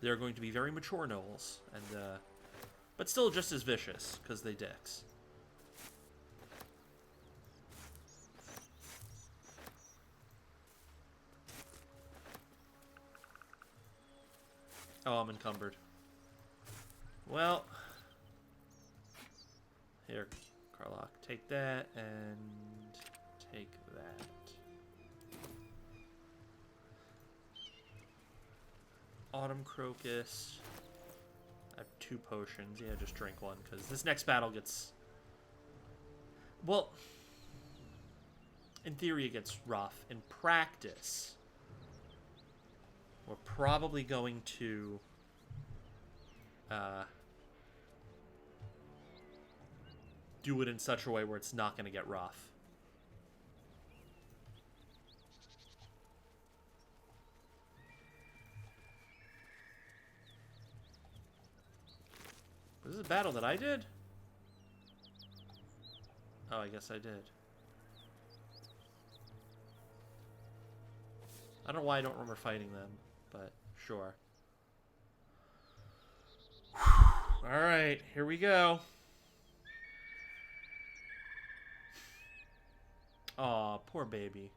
They're going to be very mature gnolls, and but still just as vicious, because they dicks. Oh, I'm encumbered. Well, here, Karlach, take that and take that. Autumn Crocus. I have 2 potions. Yeah, just drink one, because this next battle gets... Well, in theory it gets rough. In practice, we're probably going to... do it in such a way where it's not going to get rough. Was this a battle that I did? Oh, I guess I did. I don't know why I don't remember fighting them, but sure. Alright, here we go. Aw, poor baby.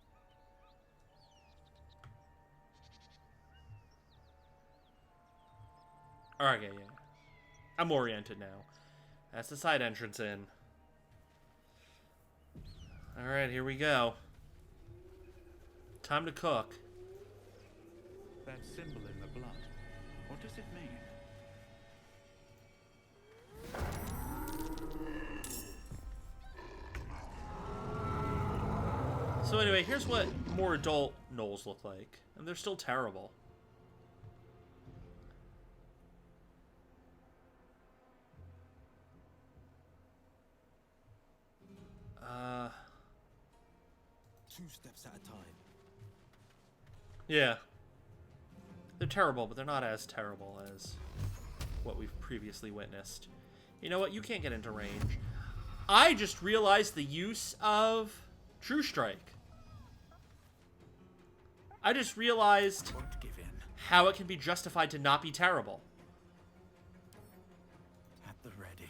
Okay, yeah. I'm oriented now. That's the side entrance in. Alright, here we go. Time to cook. That symbol in the blood, what does it mean? So anyway, here's what more adult gnolls look like. And they're still terrible. Two steps at a time. Yeah. They're terrible, but they're not as terrible as what we've previously witnessed. You know what? You can't get into range. I just realized the use of True Strike. I just realized Won't give in. how it can be justified to not be terrible. At the ready.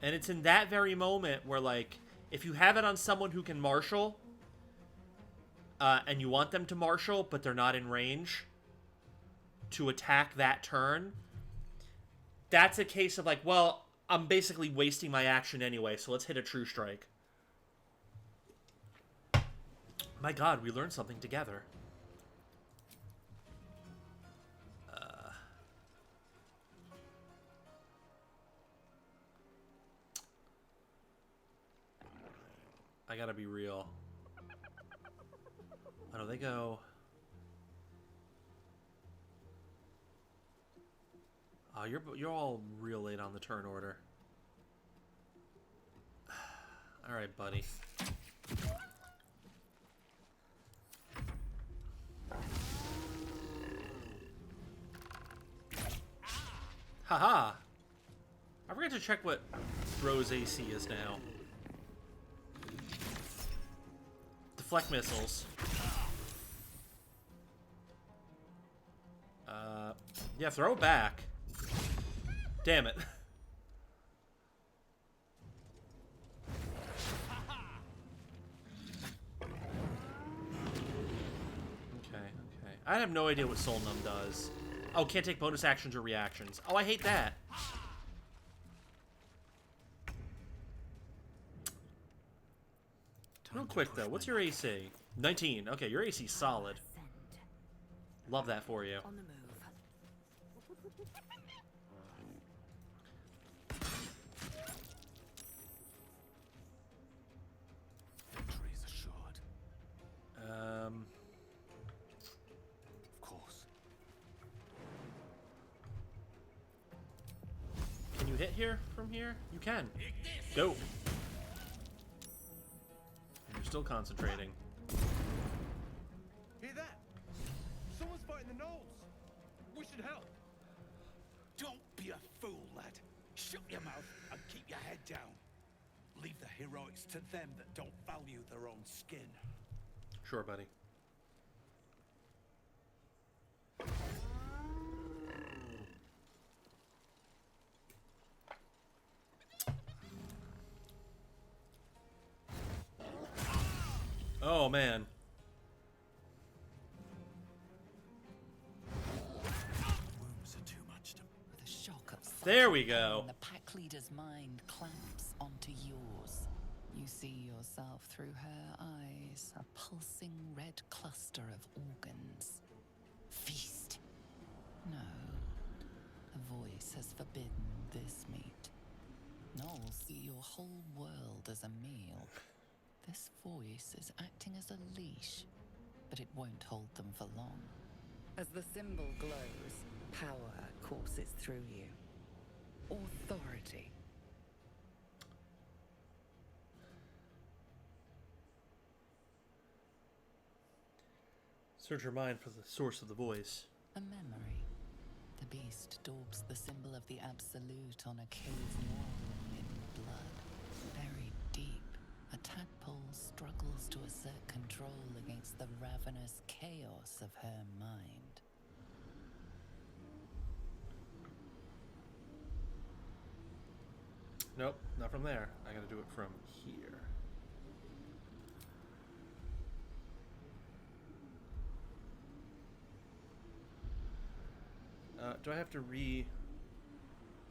And it's in that very moment where, like, if you have it on someone who can marshal, and you want them to marshal, but they're not in range to attack that turn, that's a case of, like, well, I'm basically wasting my action anyway, so let's hit a True Strike. My god, we learned something together. I gotta be real. I know they go. Oh, you're all real late on the turn order. All right, buddy. Haha. I forgot to check what Bro's AC is now. Deflect missiles. Yeah, throw it back. Damn it. Okay. I have no idea what Soul Numb does. Oh, can't take bonus actions or reactions. Oh, I hate that. Real quick, though, what's your AC? 19. Okay, your AC's solid. Love that for you. On the move. Victory's assured. Of course. Can you hit here from here? You can. Go. And you're still concentrating. Hear that? Someone's fighting the gnolls. We should help. Don't be a fool, lad. Shut your mouth and keep your head down. Leave the heroics to them that don't value their own skin. Sure, buddy. Oh, man. Wounds are too much to... With a shock of There we sudden go. pain, the pack leader's mind clamps onto yours. You see yourself through her eyes, a pulsing red cluster of organs. Feast. No. The voice has forbidden this meat. Gnolls see your whole world as a meal. This voice is acting as a leash, but it won't hold them for long. As the symbol glows, power courses through you. Authority. Search your mind for the source of the voice. A memory. The beast daubs the symbol of the Absolute on a cave wall in blood. Buried deep, a tadpole struggles to assert control against the ravenous chaos of her mind. Nope, not from there. I gotta do it from here. Do I have to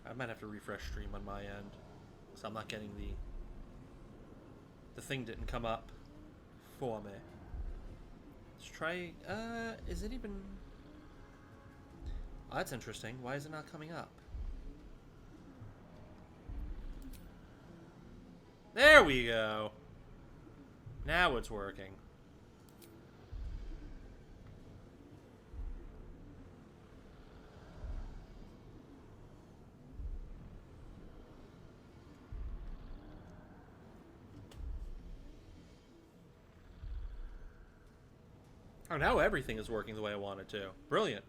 I might have to refresh stream on my end, so I'm not getting the thing didn't come up for me. Let's try, is it even... Oh, that's interesting. Why is it not coming up? There we go. Now it's working. Oh, now everything is working the way I want it to. Brilliant.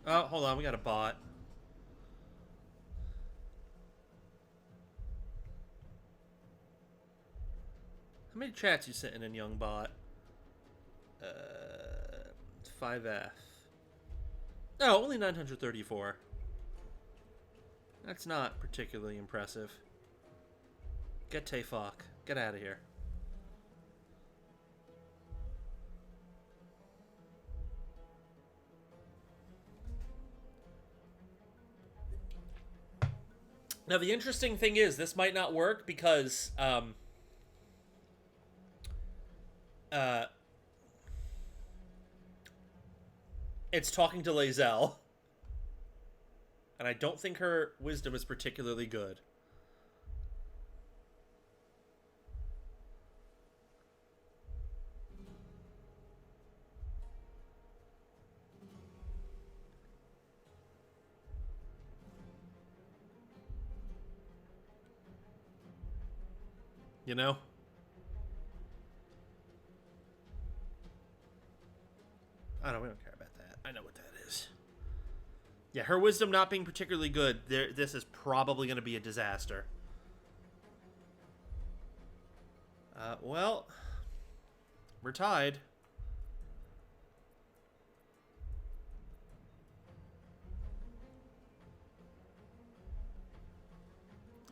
Oh, hold on. We got a bot. How many chats you sitting in, young bot? 5F. Oh, only 934. That's not particularly impressive. Get fuck. Get out of here. Now, the interesting thing is, this might not work because, it's talking to Lae'zel. And I don't think her wisdom is particularly good. You know? I don't. We don't care about that. I know what that is. Yeah, her wisdom not being particularly good. This is probably going to be a disaster. Well, we're tied.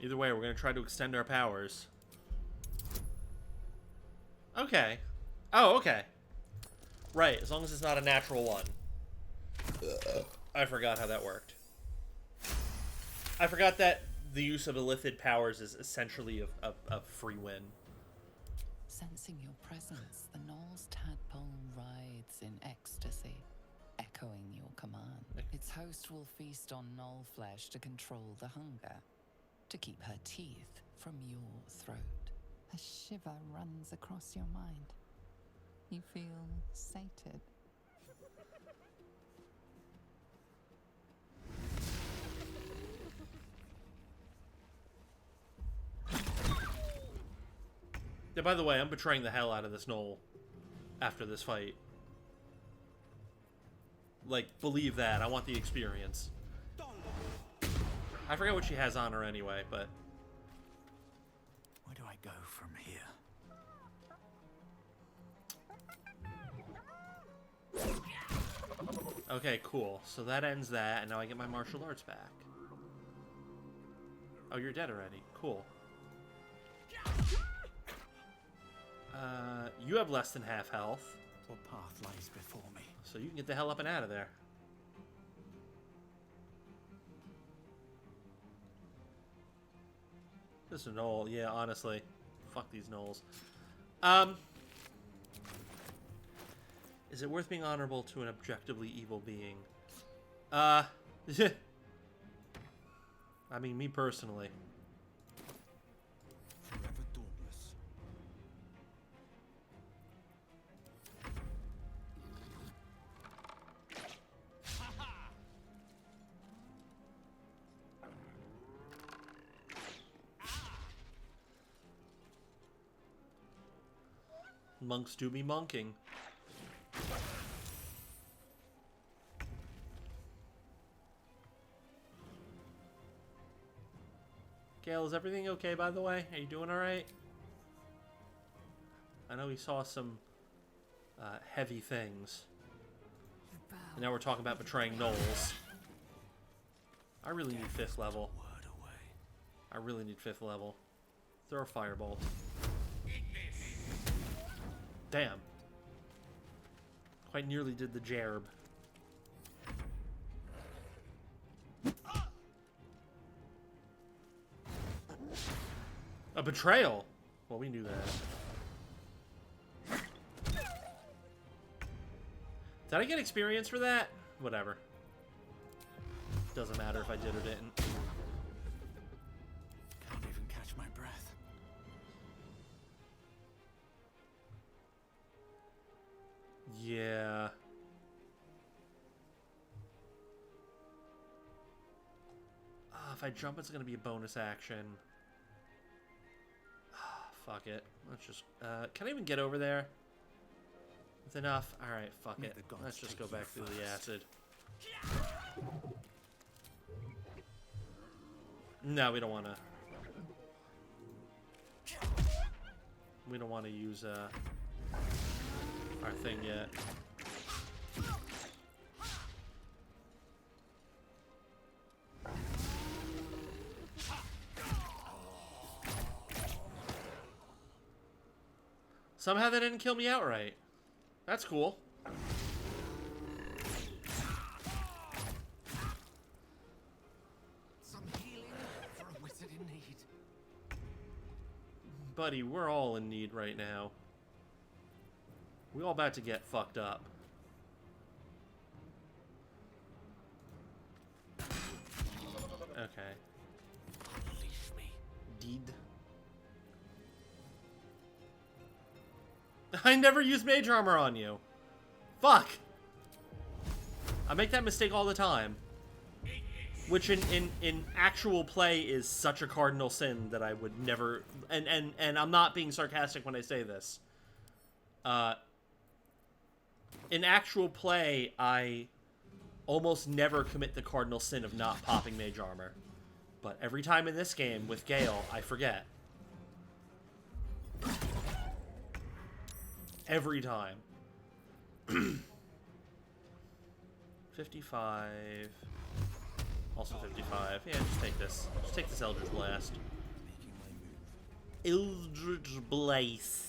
Either way, we're going to try to extend our powers. Okay. Oh, okay. Right, as long as it's not a natural one. I forgot how that worked. I forgot that the use of illithid powers is essentially a free win. Sensing your presence, the Gnoll's tadpole writhes in ecstasy, echoing your command. Its host will feast on Gnoll flesh to control the hunger, to keep her teeth from your throat. A shiver runs across your mind. You feel sated. Yeah, by the way, I'm betraying the hell out of this Gnoll after this fight. Like, believe that. I want the experience. I forget what she has on her anyway, but... Where do I go from here? Okay, cool. So that ends that, and now I get my martial arts back. Oh, you're dead already. Cool. You have less than half health, What path lies before me? so you can get the hell up and out of there. This is a knoll, yeah, honestly. Fuck these knolls. Is it worth being honorable to an objectively evil being? I mean, me personally. Forever dauntless. Monks do be monking. Gale, is everything okay, by the way? Are you doing alright? I know we saw some heavy things. And now we're talking about betraying gnolls. I really need 5th level. Word away. I really need 5th level. Throw a firebolt. Damn. Quite nearly did the gerb. A betrayal? Well, we knew that. Did I get experience for that? Whatever. Doesn't matter if I did or didn't. Can't even catch my breath. Yeah. If I jump, it's going to be a bonus action. Fuck it. Let's just... can I even get over there? It's enough. Alright, fuck May it. the gods Let's just take go you back through the first. acid. No, we don't want to... We don't want to use our thing yet. Somehow that didn't kill me outright. That's cool. Some healing for a wizard in need. Buddy, we're all in need right now. We all about to get fucked up. Okay. Unleash me. Deed. I never used mage armor on you. Fuck. I make that mistake all the time. Which in actual play is such a cardinal sin that I would never... And I'm not being sarcastic when I say this. In actual play, I almost never commit the cardinal sin of not popping mage armor. But every time in this game with Gale, I forget. Every time. 55. Also 55. Yeah, just take this. Just take this Eldritch Blast. Making my move. Eldritch Blast.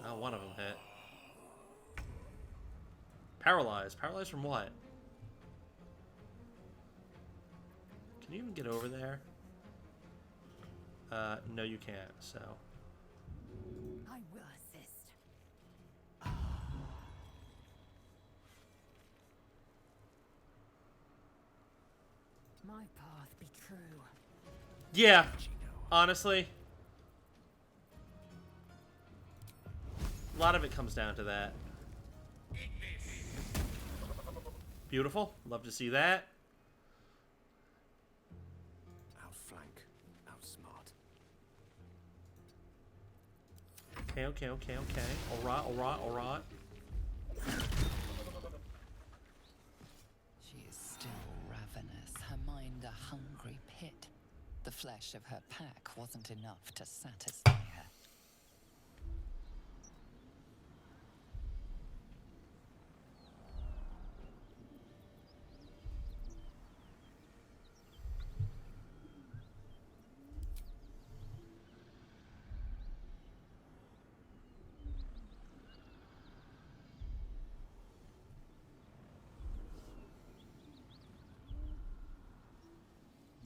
Oh, one of them hit. Paralyzed. Paralyzed from what? Can you even get over there? No, you can't, so... I will assist. My path be true. Yeah, honestly. A lot of it comes down to that. Beautiful. Love to see that. Outflank. Outsmart. Okay. Alright. She is still ravenous, her mind a hungry pit. The flesh of her pack wasn't enough to satisfy her.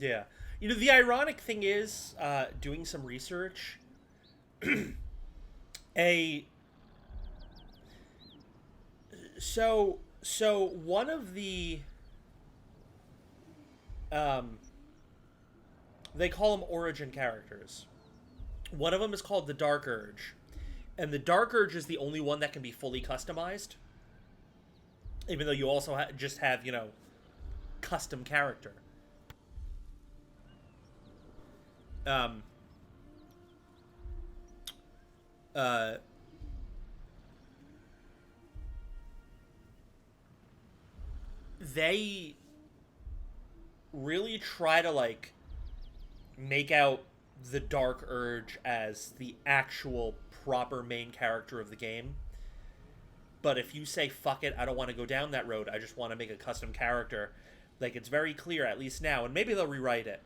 Yeah. You know, the ironic thing is, doing some research, a so one of the they call them origin characters. One of them is called the Dark Urge, and the Dark Urge is the only one that can be fully customized. Even though you also just have, you know, custom character. Um. They really try to, like, make out the Dark Urge as the actual proper main character of the game. But if you say, fuck it, I don't want to go down that road, I just want to make a custom character, like, it's very clear, at least now, and maybe they'll rewrite it,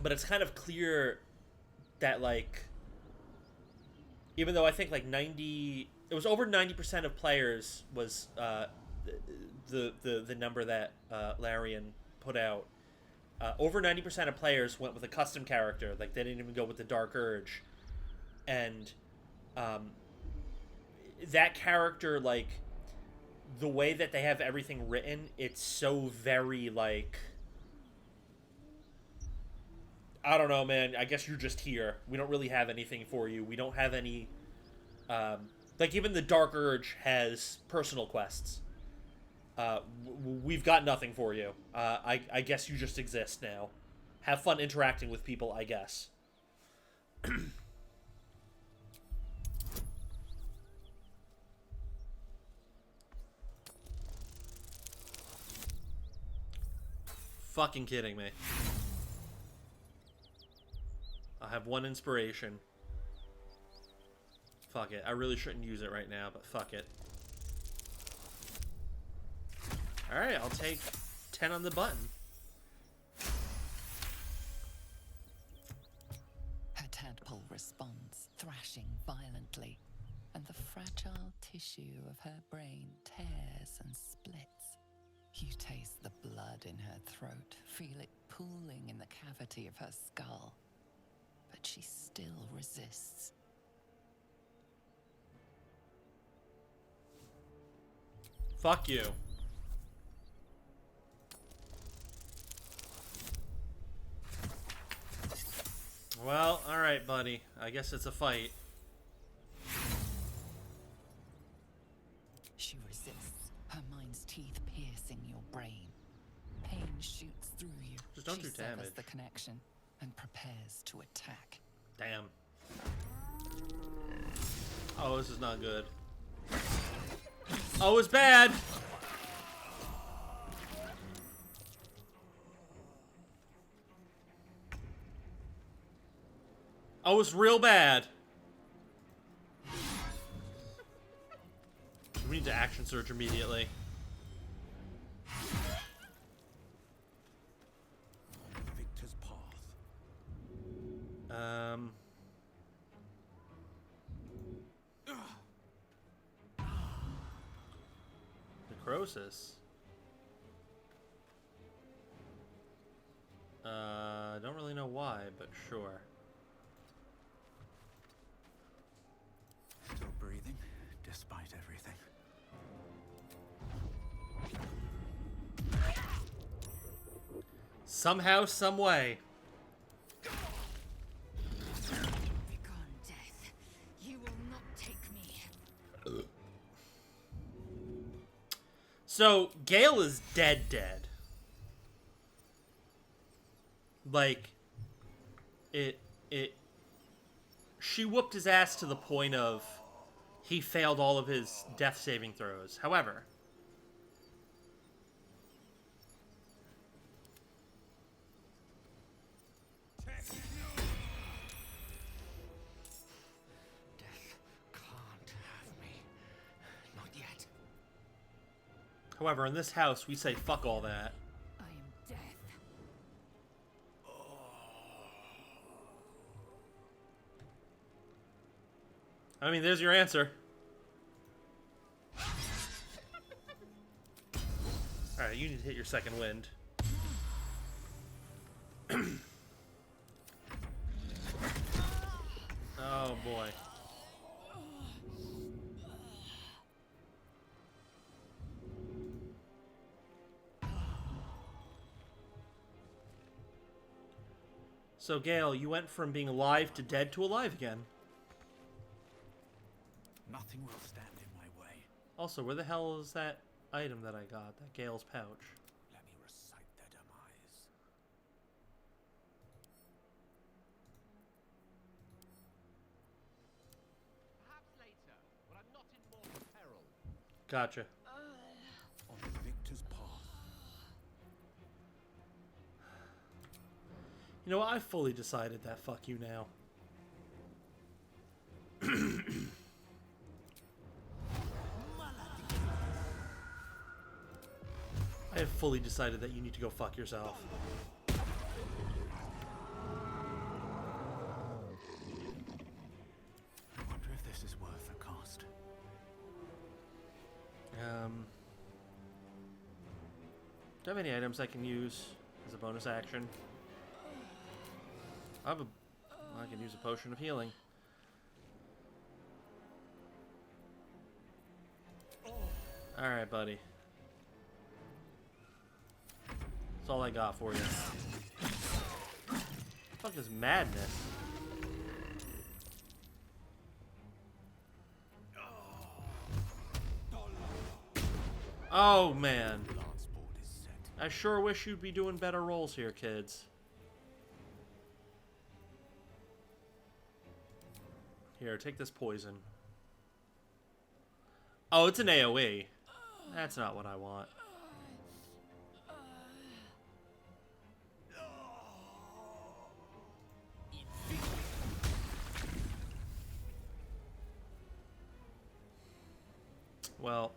but it's kind of clear that, like, even though I think, like, it was over 90% of players was, the number that, Larian put out. Over 90% of players went with a custom character, like, they didn't even go with the Dark Urge, and, that character, like, the way that they have everything written, it's so very, like, I don't know, man, I guess you're just here. We don't really have anything for you. We don't have any, like, even the Dark Urge has personal quests. We've got nothing for you. I guess you just exist now. Have fun interacting with people, I guess. Fucking kidding me. I have one inspiration. Fuck it. I really shouldn't use it right now, but fuck it. Alright, I'll take 10 on the button. Her tadpole responds, thrashing violently, and the fragile tissue of her brain tears and splits. You taste the blood in her throat, feel it pooling in the cavity of her skull. But she still resists. Fuck you. Well, alright, buddy. I guess it's a fight. She resists, her mind's teeth piercing your brain. Pain shoots through you. Just don't She do severs damage. the connection and prepares to attack. Damn. Oh, this is not good. Oh, it's bad! Oh, it's real bad. We need to action surge immediately. Victor's path. Necrosis. I don't really know why, but sure. Still breathing, despite everything. Somehow, some way. Begone, death. You will not take me. So, Gale is dead. Like, she whooped his ass to the point of he failed all of his death saving throws. However, Death can't have me. Not yet. however, in this house, we say fuck all that. I am death. I mean, there's your answer. Alright, you need to hit your second wind. Oh boy. So, Gale, you went from being alive to dead to alive again. Nothing will stand in my way. Also, where the hell is that item that I got? That Gale's pouch. Let me recite their demise. Perhaps later, when I'm not in mortal peril. Gotcha. On the victor's path. You know what? I fully decided that fuck you now. I have fully decided that you need to go fuck yourself. I wonder if this is worth the cost. Do I have any items I can use as a bonus action? I can use a potion of healing. Alright, buddy. That's all I got for you. What the fuck is madness? Oh, man. Lance board is set. I sure wish you'd be doing better rolls here, kids. Here, take this poison. Oh, it's an AoE. That's not what I want. Well.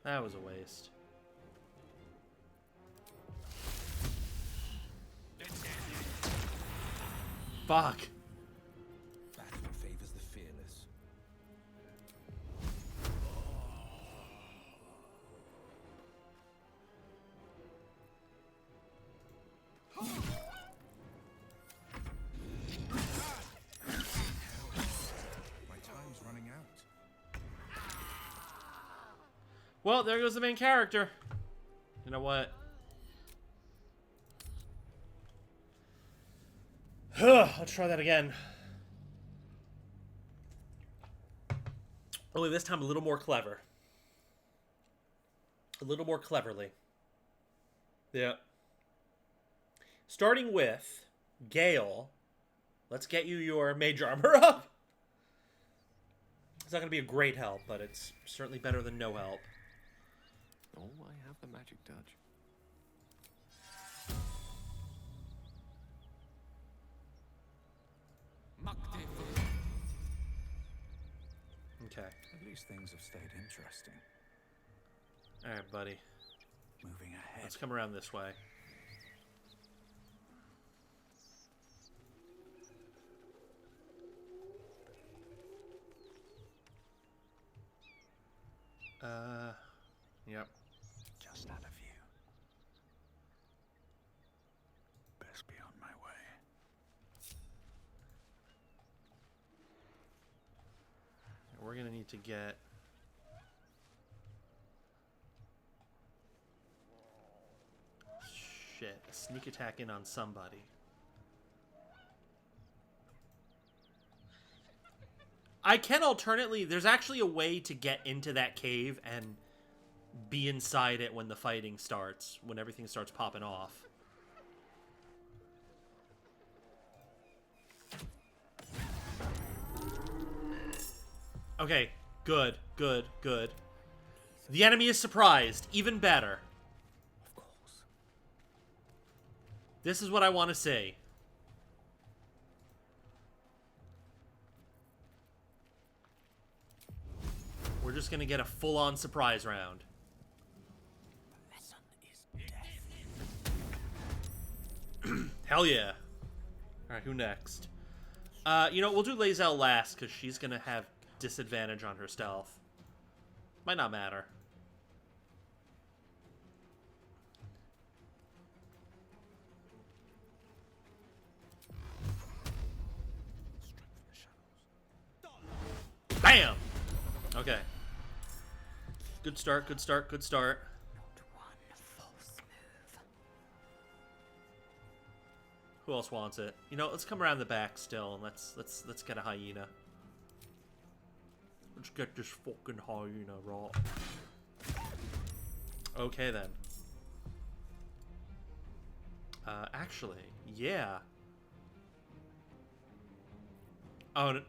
That was a waste. Fuck. Battle favors the fearless. My time's running out. Well, there goes the main character. You know what? Let's try that again. Only this time a little more clever. A little more cleverly. Yeah. Starting with Gale. Let's get you your mage armor up. It's not going to be a great help, but it's certainly better than no help. Oh, I have the magic touch. Okay. At least things have stayed interesting. Alright, buddy. Moving ahead. Let's come around this way. Yep. Just out of view. Best be on my way. We're gonna need to get... Shit. A sneak attack in on somebody. I can alternately... There's actually a way to get into that cave and be inside it when the fighting starts. When everything starts popping off. Okay. Good. Good. Good. The enemy is surprised. Even better. Of course. This is what I want to see. We're just gonna get a full-on surprise round. The lesson is death. Hell yeah. Alright, who next? You know, we'll do Lae'zel last, because she's gonna have... disadvantage on her stealth. Might not matter. Bam! Okay. Good start, good start, good start. Not one false move. Who else wants it? You know, let's come around the back still and let's get a hyena. Let's get this fucking hyena raw. Okay then. Actually, yeah. Oh,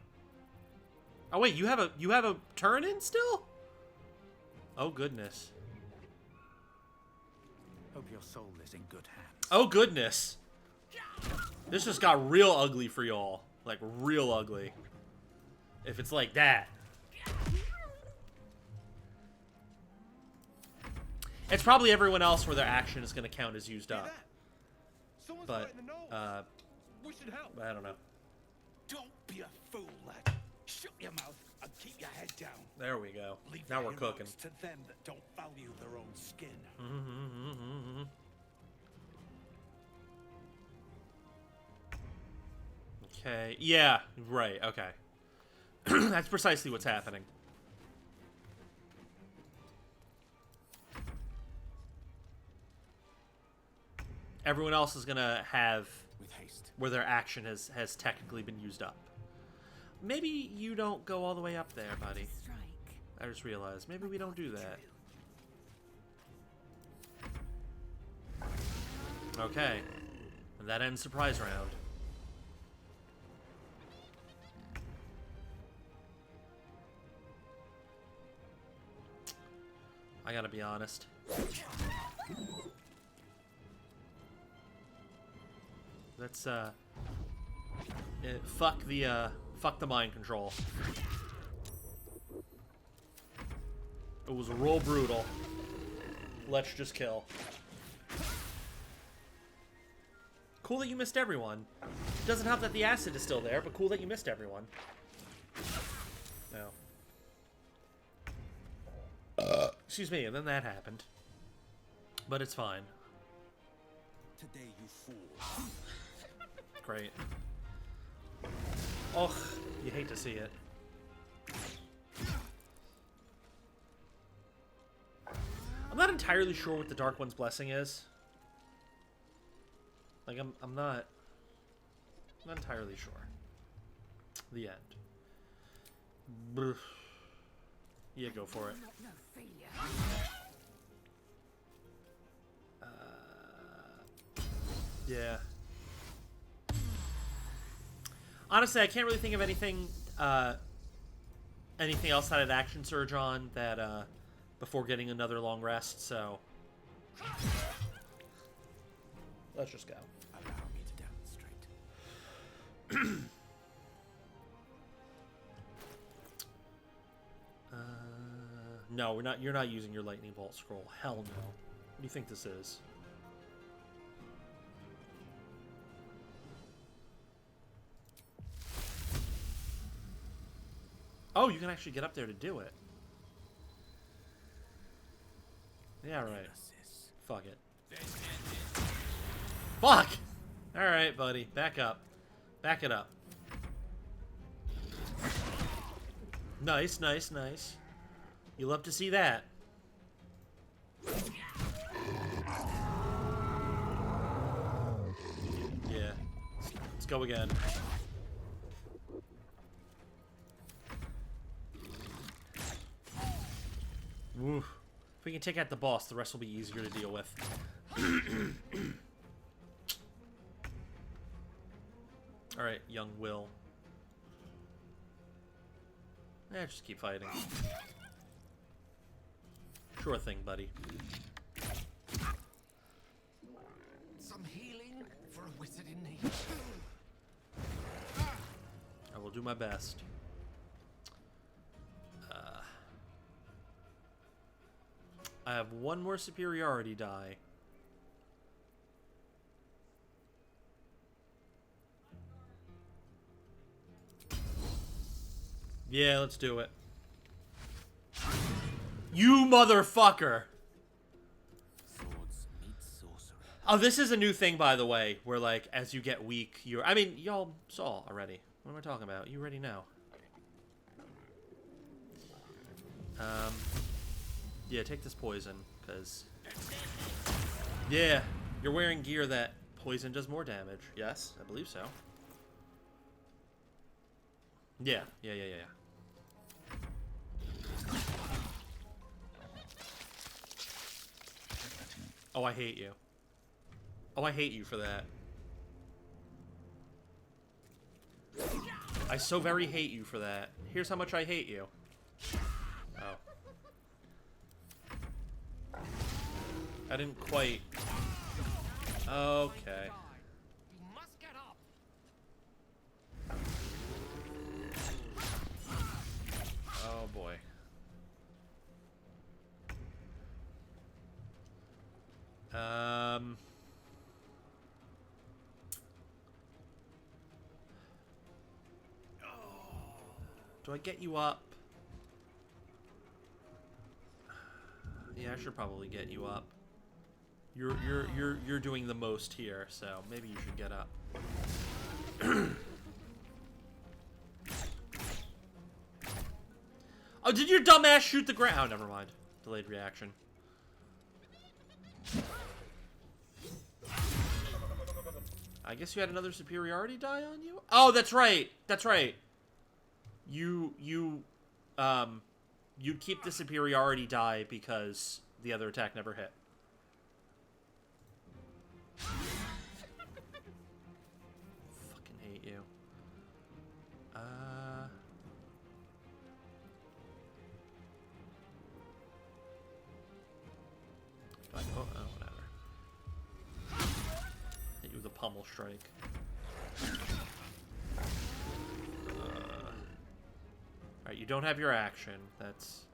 oh wait, you have a turn in still? Oh goodness. Hope your soul is in good hands. Oh goodness. This just got real ugly for y'all. Like real ugly. If it's like that. It's probably everyone else where their action is going to count as used up. But, We should help. I don't know. Don't be a fool, lad. Shut your mouth and keep your head down. There we go. Leave Now the we're heroes cooking. to them that don't value their own skin. Okay. Yeah, right. Okay. That's precisely what's happening. Everyone else is going to have With haste. where their action has technically been used up. Maybe you don't go all the way up there, buddy. Strike. I just realized. Maybe we don't do that. Okay. And that ends surprise round. I gotta be honest. Let's fuck the mind control. It was real brutal. Let's just kill. Cool that you missed everyone. Doesn't help that the acid is still there, but cool that you missed everyone. No. Excuse me, and then that happened. But it's fine. Today, you fool. Great. Ugh, you hate to see it. I'm not entirely sure what the Dark One's blessing is. Like, I'm not entirely sure. The end. Brr. Yeah, go for it. No failure. Yeah. Honestly, I can't really think of anything anything else that I'd action surge on that before getting another long rest, so let's just go. Allow me to demonstrate. No, we're not. You're not using your lightning bolt scroll. Hell no. What do you think this is? Oh, you can actually get up there to do it. Yeah, right. Fuck it. Fuck! Alright, buddy. Back up. Back it up. Nice, nice, nice. You love to see that. Yeah. Let's go again. Woo. If we can take out the boss, the rest will be easier to deal with. Alright, young Will. Just keep fighting. Sure thing, buddy. Some healing for a wizard in need. I will do my best. I have one more superiority die. Yeah, let's do it. You motherfucker! Swords meet sorcery. Oh, this is a new thing, by the way, where, like, as you get weak, you're... I mean, y'all saw already. What am I talking about? You already know. Yeah, take this poison, because... Yeah, you're wearing gear that poison does more damage. Yes, I believe so. Yeah. Oh, I hate you. Oh, I hate you for that. I so very hate you for that. Here's how much I hate you. Oh. I didn't quite... Okay. You must get up. Oh, boy. Do I get you up? Yeah, I should probably get you up. You're doing the most here, so maybe you should get up. Oh, did your dumbass shoot the ground? Oh, never mind. Delayed reaction. I guess you had another superiority die on you? Oh, that's right. That's right. You'd keep the superiority die because the other attack never hit. Fucking hate you. Oh, whatever. Hit you with a pummel strike. Alright, you don't have your action. That's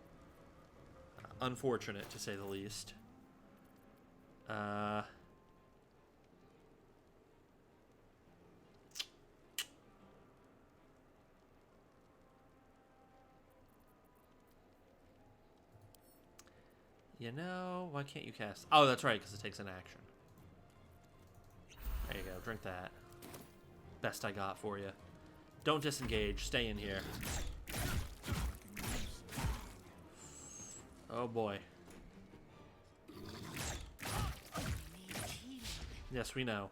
unfortunate, to say the least. You know, why can't you cast... Oh, that's right, because it takes an action. There you go, drink that. Best I got for you. Don't disengage, stay in here. Oh boy. Yes, we know.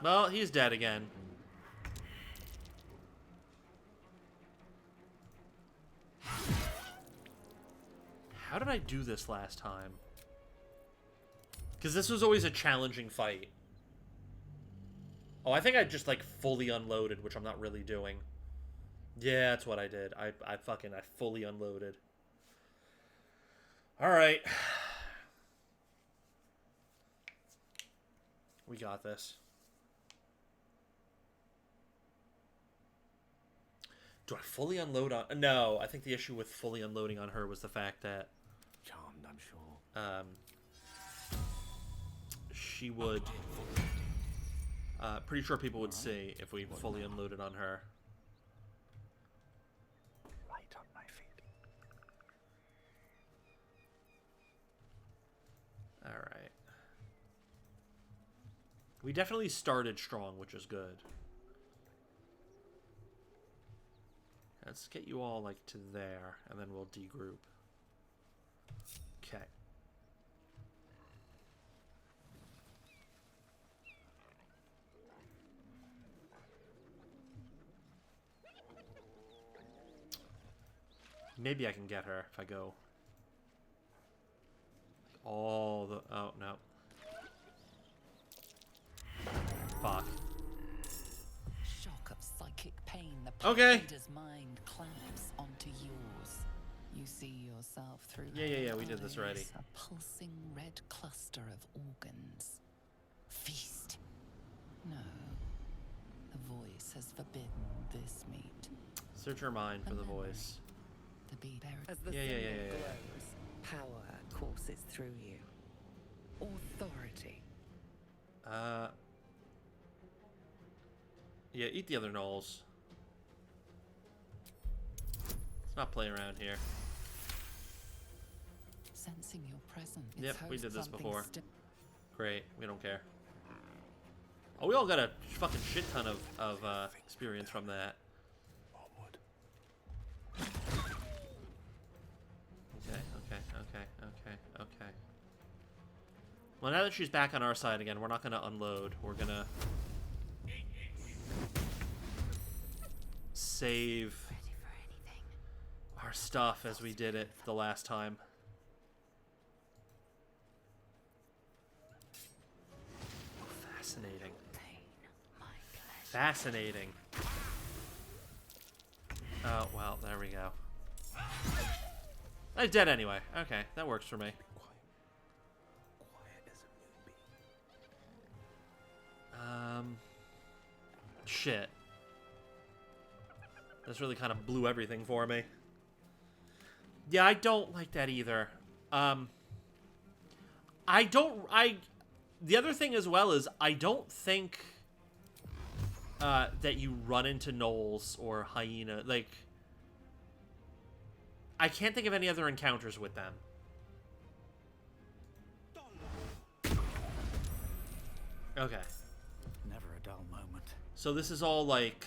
Well, he's dead again. How did I do this last time? Because this was always a challenging fight. Oh, I think I just, like, fully unloaded, which I'm not really doing. Yeah, that's what I did. I fully unloaded. Alright. We got this. Do I fully unload on... No, I think the issue with fully unloading on her was the fact that... Charmed, I'm sure. She would... pretty sure people would see if we fully unloaded on her. Right on my feet. Alright. We definitely started strong, which is good. Let's get you all, like, to there, and then we'll degroup. Okay. Maybe I can get her if I go all the... Oh, no. Fuck. Shock of psychic pain. The Okay. leader's mind clamps onto yours. You see yourself through Yeah, her we did this eyes, already. A pulsing red cluster of organs. Feast. No. The voice has forbidden this meat. Search your mind for the voice. The beat As the Yeah. symbol glows, power courses through you. Authority. Yeah, eat the other gnolls. Let's not play around here. Sensing your presence. Yep, we hosts did this something before. sti- Great, we don't care. Oh, we all got a fucking shit ton of experience from that. Onward. Okay. Well, now that she's back on our side again, we're not gonna unload. We're gonna save Ready for anything. our stuff as we did it the last time. Fascinating. Pain, my pleasure. Fascinating. Oh, well, there we go. I'm dead anyway. Okay, that works for me. Quiet as a moonbeam. Shit. This really kind of blew everything for me. Yeah, I don't like that either. The other thing as well is I don't think that you run into gnolls or hyena. Like, I can't think of any other encounters with them. Okay. Never a dull moment. So this is all like,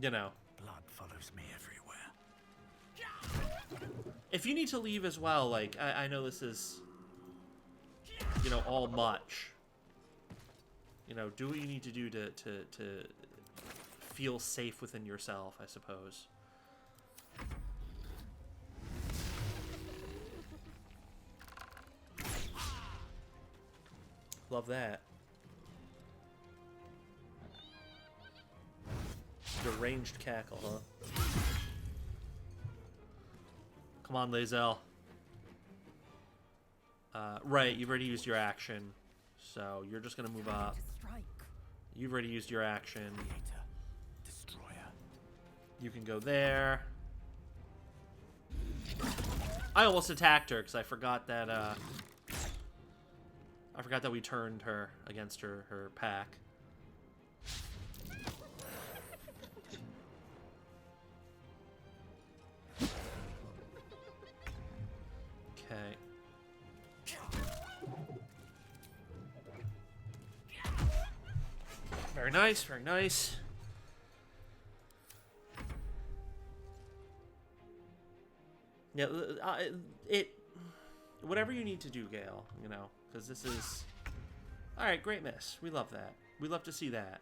you know. Blood follows me everywhere. If you need to leave as well, like, I know this is, you know, all much. You know, do what you need to do to feel safe within yourself, I suppose. Love that. Deranged cackle, huh? Come on, Lae'zel. Right, you've already used your action, so you're just gonna move up. You've already used your action. Creator, destroyer. You can go there. I almost attacked her because I forgot that. I forgot that we turned her against her pack. Okay. Very nice, very nice. Yeah, whatever you need to do, Gale, you know, because this is... Alright, great miss. We love that. We love to see that.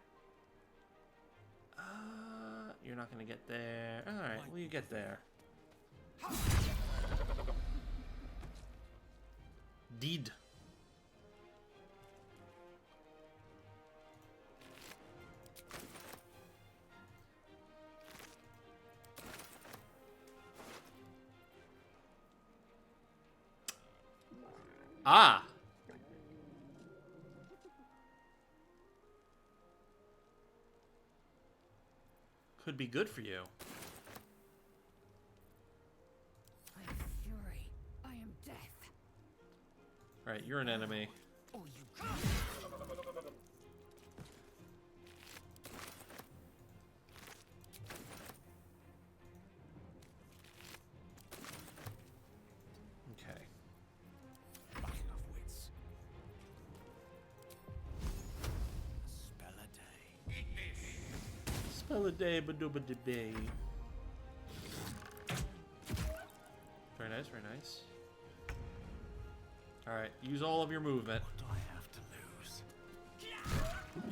You're not going to get there. Alright, well, you get there. Did. Ah! Could be good for you. I am fury. I am death. Right, you're an enemy. Or you Okay. Battle of wits. Spell a day. Spell a day, ba-dooba day. Very nice, very nice. Alright, use all of your movement. What do I have to lose?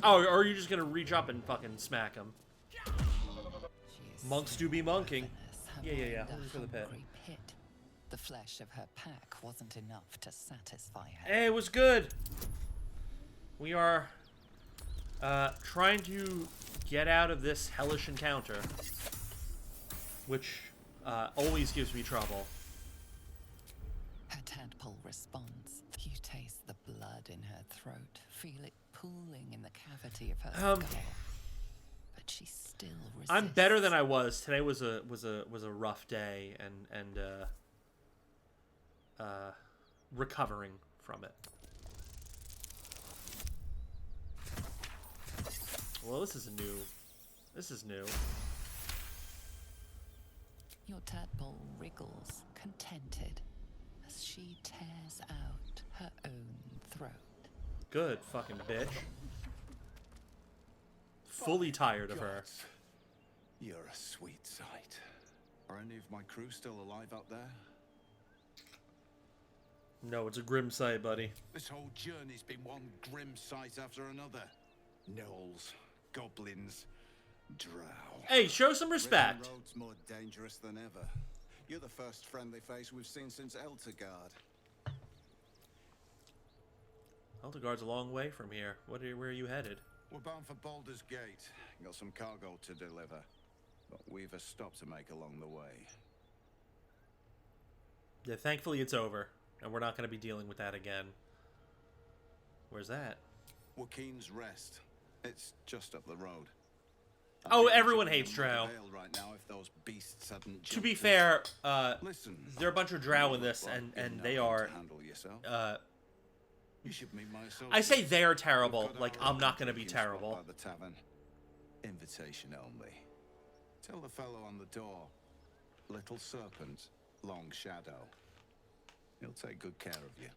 Oh, or are you just gonna reach up and fucking smack him? She is Monks so do be monking. ravenous, her Yeah, yeah, yeah. mind a Looking for the pit. hungry pit. The flesh of her pack wasn't enough to satisfy her. Hey, it was good. We are trying to get out of this hellish encounter, which always gives me trouble. Her tadpole responds. You taste the blood in her throat, feel it pooling in the cavity of her skull. But she still resists. I'm better than I was. Today was a rough day, and recovering from it. Well, this is new. This is new. Your tadpole wriggles, contented, as she tears out her own throat. Good fucking bitch. Fully tired of her. Gods, you're a sweet sight. Are any of my crew still alive out there? No, it's a grim sight, buddy. This whole journey's been one grim sight after another. Gnolls, goblins, drow. Hey, show some respect. Ridden road's more dangerous than ever. You're the first friendly face we've seen since Eltergard. Eldergard's a long way from here. Where are you headed? We're bound for Baldur's Gate. Got some cargo to deliver. But we've a stop to make along the way. Yeah, thankfully it's over. And we're not going to be dealing with that again. Where's that? Joaquin's Rest. It's just up the road. Oh, everyone hates drow. Right now if those beasts hadn't To be jumped fair, Listen, there are a bunch of drow in you this, look like and you they know how are... to handle yourself. You should meet my I say associates. they're terrible. We've got Like, our I'm not going to be drinking spot terrible. by the tavern. Invitation only. Tell the fellow on the door. Little serpent, long shadow. He'll take good care of you.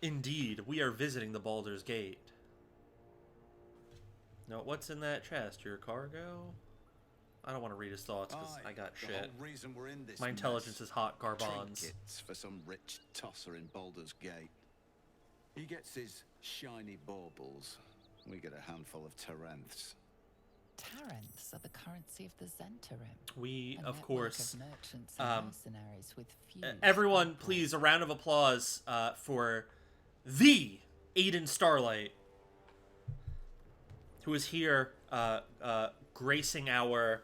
Indeed, we are visiting the Baldur's Gate. No, what's in that chest? Your cargo? I don't want to read his thoughts because I got the shit. whole reason we're in this My intelligence mess. is hot garbons. Trinkets for some rich tosser in Baldur's Gate. He gets his shiny baubles. We get a handful of Taranths. Taranths are the currency of the Zentarim. We, A of network course... of merchants and mercenaries with few everyone, people. please, a round of applause for the Aiden Starlight, who is here gracing our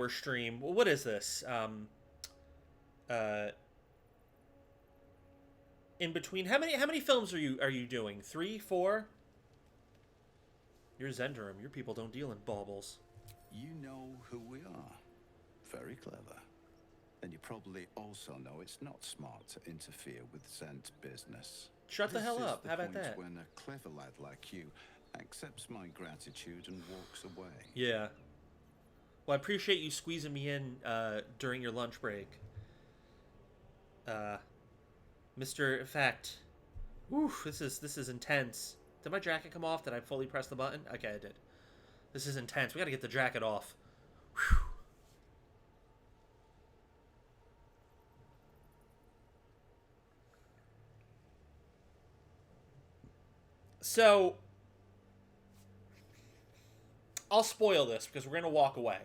stream. Well, what is this? In between, how many films are you doing? 3, 4? You're Zendrum. Your people don't deal in baubles. You know who we are. Very clever. And you probably also know it's not smart to interfere with Zent business. Shut the hell This is up. the How about point that? when a clever lad like you accepts my gratitude and walks away. Yeah. Well, I appreciate you squeezing me in during your lunch break. Mr. Fact. Oof, this is intense. Did my jacket come off? Did I fully press the button? Okay, I did. This is intense. We gotta get the jacket off. Whew. So, I'll spoil this because we're gonna walk away.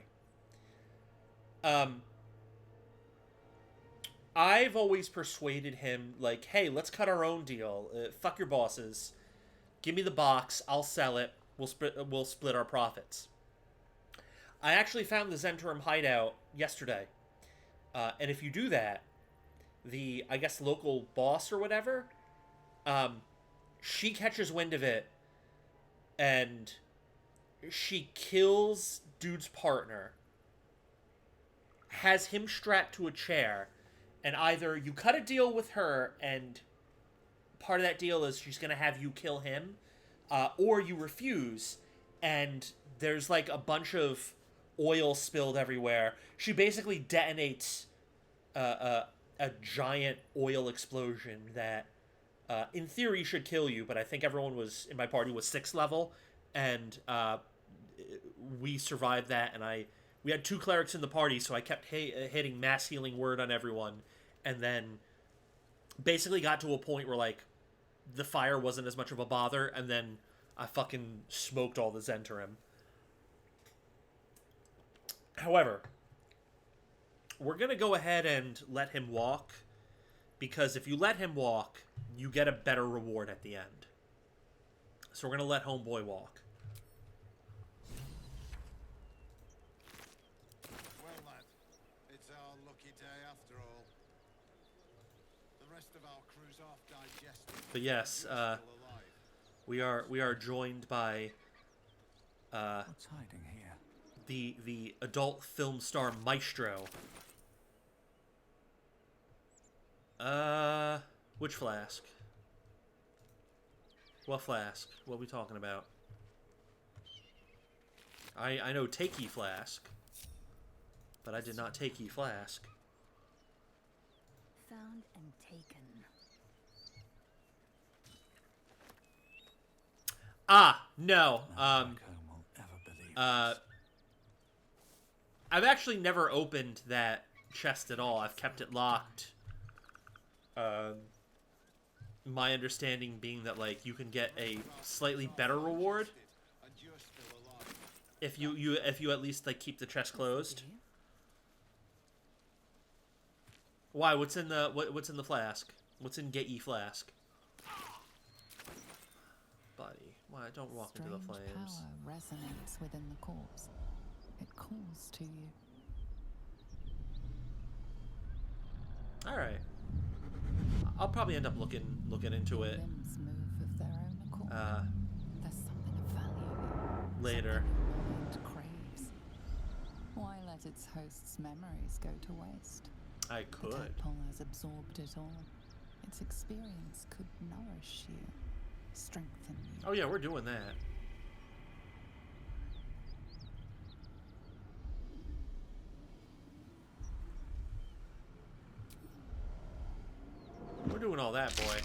I've always persuaded him, like, hey, let's cut our own deal. Fuck your bosses. Give me the box. I'll sell it. We'll split our profits. I actually found the Zentarum hideout yesterday. And if you do that, the, I guess, local boss or whatever, she catches wind of it, and she kills dude's partner, has him strapped to a chair, and either you cut a deal with her, and part of that deal is she's going to have you kill him, or you refuse, and there's like a bunch of oil spilled everywhere. She basically detonates a giant oil explosion that, in theory, should kill you, but I think everyone was in my party was 6th level, and we survived that, and we had 2 clerics in the party, so I kept hitting mass healing word on everyone, and then basically got to a point where, like, the fire wasn't as much of a bother, and then I fucking smoked all the Zentarim. However, we're going to go ahead and let him walk, because if you let him walk, you get a better reward at the end. So we're going to let Homeboy walk. Well, lad, it's our lucky day after all. The rest of our crew's off digesting. But yes, You're still alive. we are joined by What's hiding here? the adult film star Maestro. Which flask? What flask? What are we talking about? I know takey flask, but I did not takey flask. Found and taken. Ah, no. Home will ever believe I've actually never opened that chest at all. I've kept it locked. My understanding being that, like, you can get a slightly better reward if you at least, like, keep the chest closed. Why? What's in the flask? What's in Get Ye flask? Buddy, why don't walk into the Strange flames? power resonates within the corpse. It calls to you. All right. I'll probably end up looking into it Limbs move of their own accord. There's something of value. later. Something your mind craves. Why let its host's memories go to waste? I The could. tadpole has absorbed it all. Its experience could nourish you, strengthen you. Oh yeah, we're doing that. We're doing all that, boy.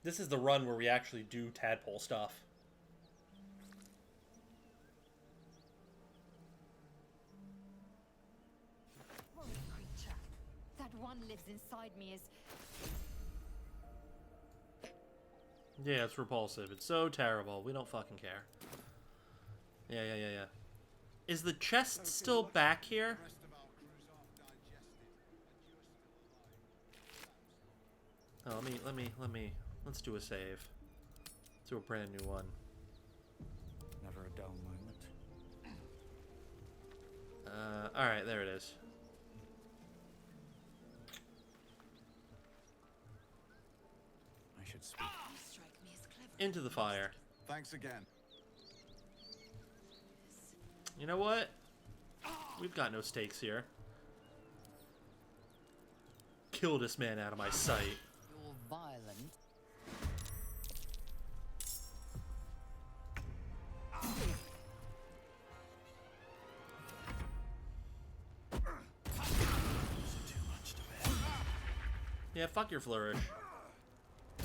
This is the run where we actually do tadpole stuff. Horrid creature. That one lives inside me as... Yeah, it's repulsive. It's so terrible. We don't fucking care. Yeah. Is the chest still back here? Oh, let's do a save. Let's do a brand new one. Never a dull moment. Alright, there it is. I should speak. You strike me as clever. Into the fire. Thanks again. You know what? We've got no stakes here. Kill this man out of my sight. You're violent. Too much to bear. Yeah, fuck your flourish. I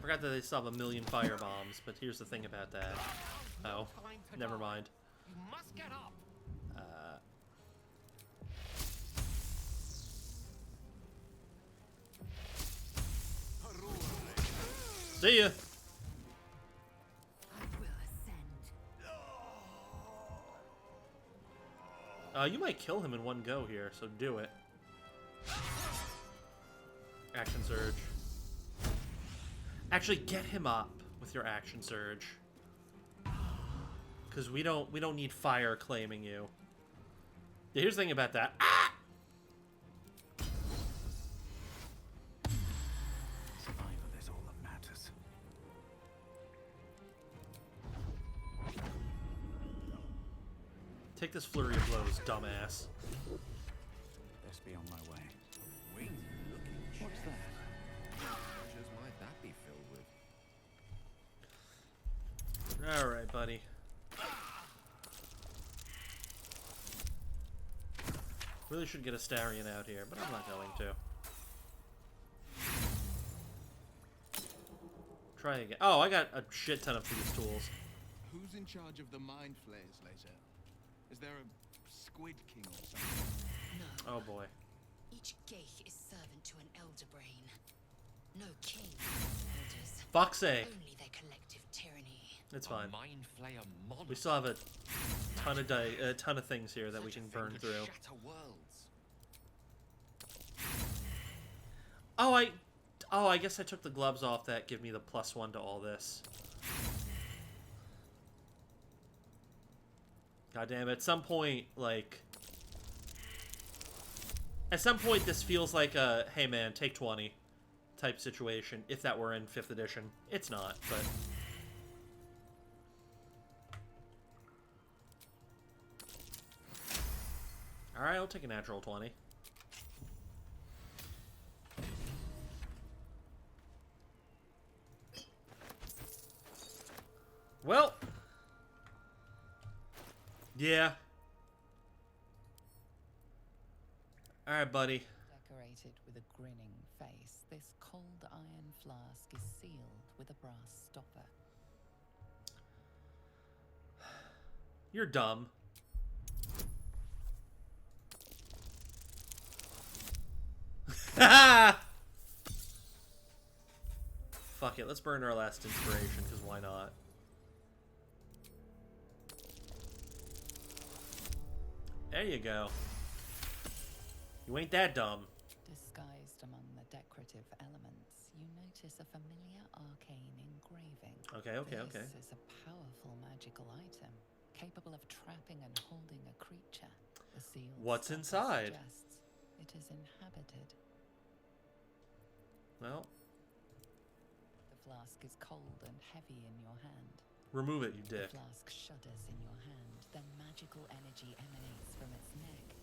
forgot that they still have a million fire bombs, but here's the thing about that. Oh, never mind. You must get up. See ya! I will ascend. You might kill him in one go here, so do it. Action surge. Actually, get him up with your action surge. Because we don't need fire claiming you. Yeah, here's the thing about that. Ah! Survival is all that matters. Take this flurry of blows, dumbass. Best be on my way. Wings-looking What's that? treasures might that be filled with? Alright, buddy. Really should get a Starion out here, but I'm not going to. Try again. Oh, I got a shit ton of these tools. Who's in charge of the mind flayers, Laser? Is there a squid king or something? No. Oh boy. Each geich is servant to an elder brain. No king. Elders. Fuck's sake. Only their collective tyranny. It's fine. A mind flayer monster. We still have a ton of things here that we can burn Could through. shatter worlds. Oh, I guess I took the gloves off that give me the +1 to all this. God damn it. At some point, this feels like a, hey man, take 20 type situation, if that were in 5th edition. It's not, but... Alright, I'll take a natural 20. Yeah. Alright, buddy. Decorated with a grinning face, this cold iron flask is sealed with a brass stopper. You're dumb. Fuck it, let's burn our last inspiration, because why not? There you go. You ain't that dumb. Disguised among the decorative elements, you notice a familiar arcane engraving. Okay. This is a powerful magical item, capable of trapping and holding a creature. The sealed What's stopper inside? suggests it is inhabited. Well, The flask is cold and heavy in your hand. remove it, you dick. The flask shudders in your hand, then magical energy emanates from its neck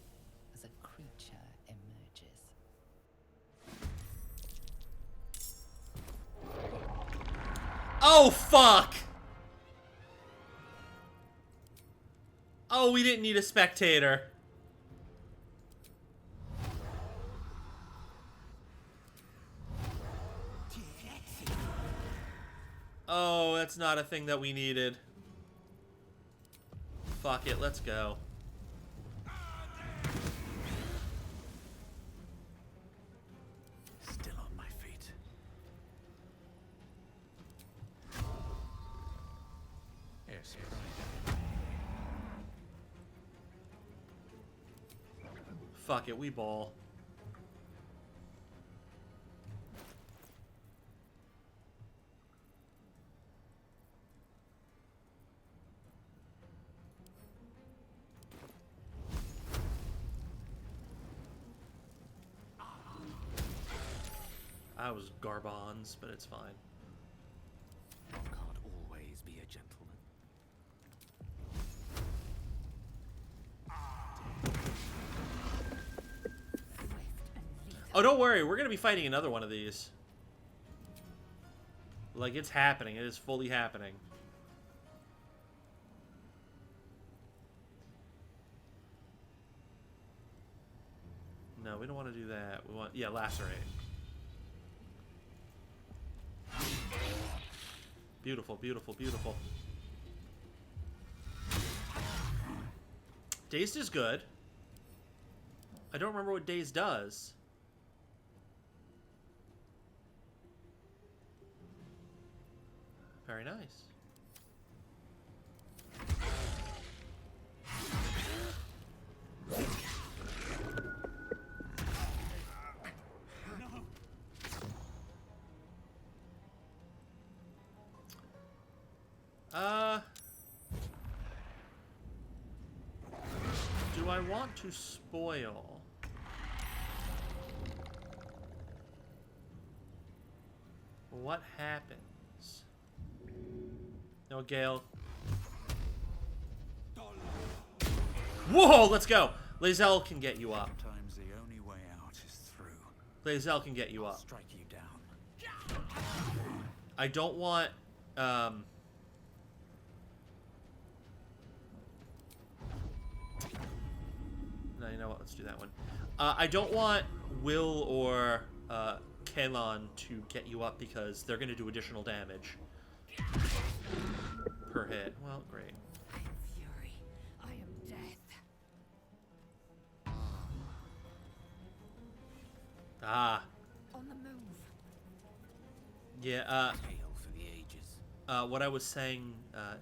as a creature emerges. Oh, fuck! Oh, we didn't need a spectator. Oh, that's not a thing that we needed. Fuck it, let's go. Still on my feet. Yes, Fuck it, we ball. I was Garbons, but it's fine. One can't always be a gentleman. Oh, don't worry, we're gonna be fighting another one of these. Like, it's happening. It is fully happening. No, we don't want to do that. We want... Yeah, lacerate. Beautiful, beautiful, beautiful. Dazed is good. I don't remember what Dazed does. Very nice. Do I want to spoil? What happens? No, Gale. Whoa, let's go. Lae'zel can get you up. Sometimes the only way out is through. Lae'zel can get you up. Strike you down. I don't want, no, you know what? Let's do that one. I don't want Will or Kalon to get you up because they're going to do additional damage per hit. Well, great. I am fury. I am death. Ah, On the move. yeah. Hail for the ages. What I was saying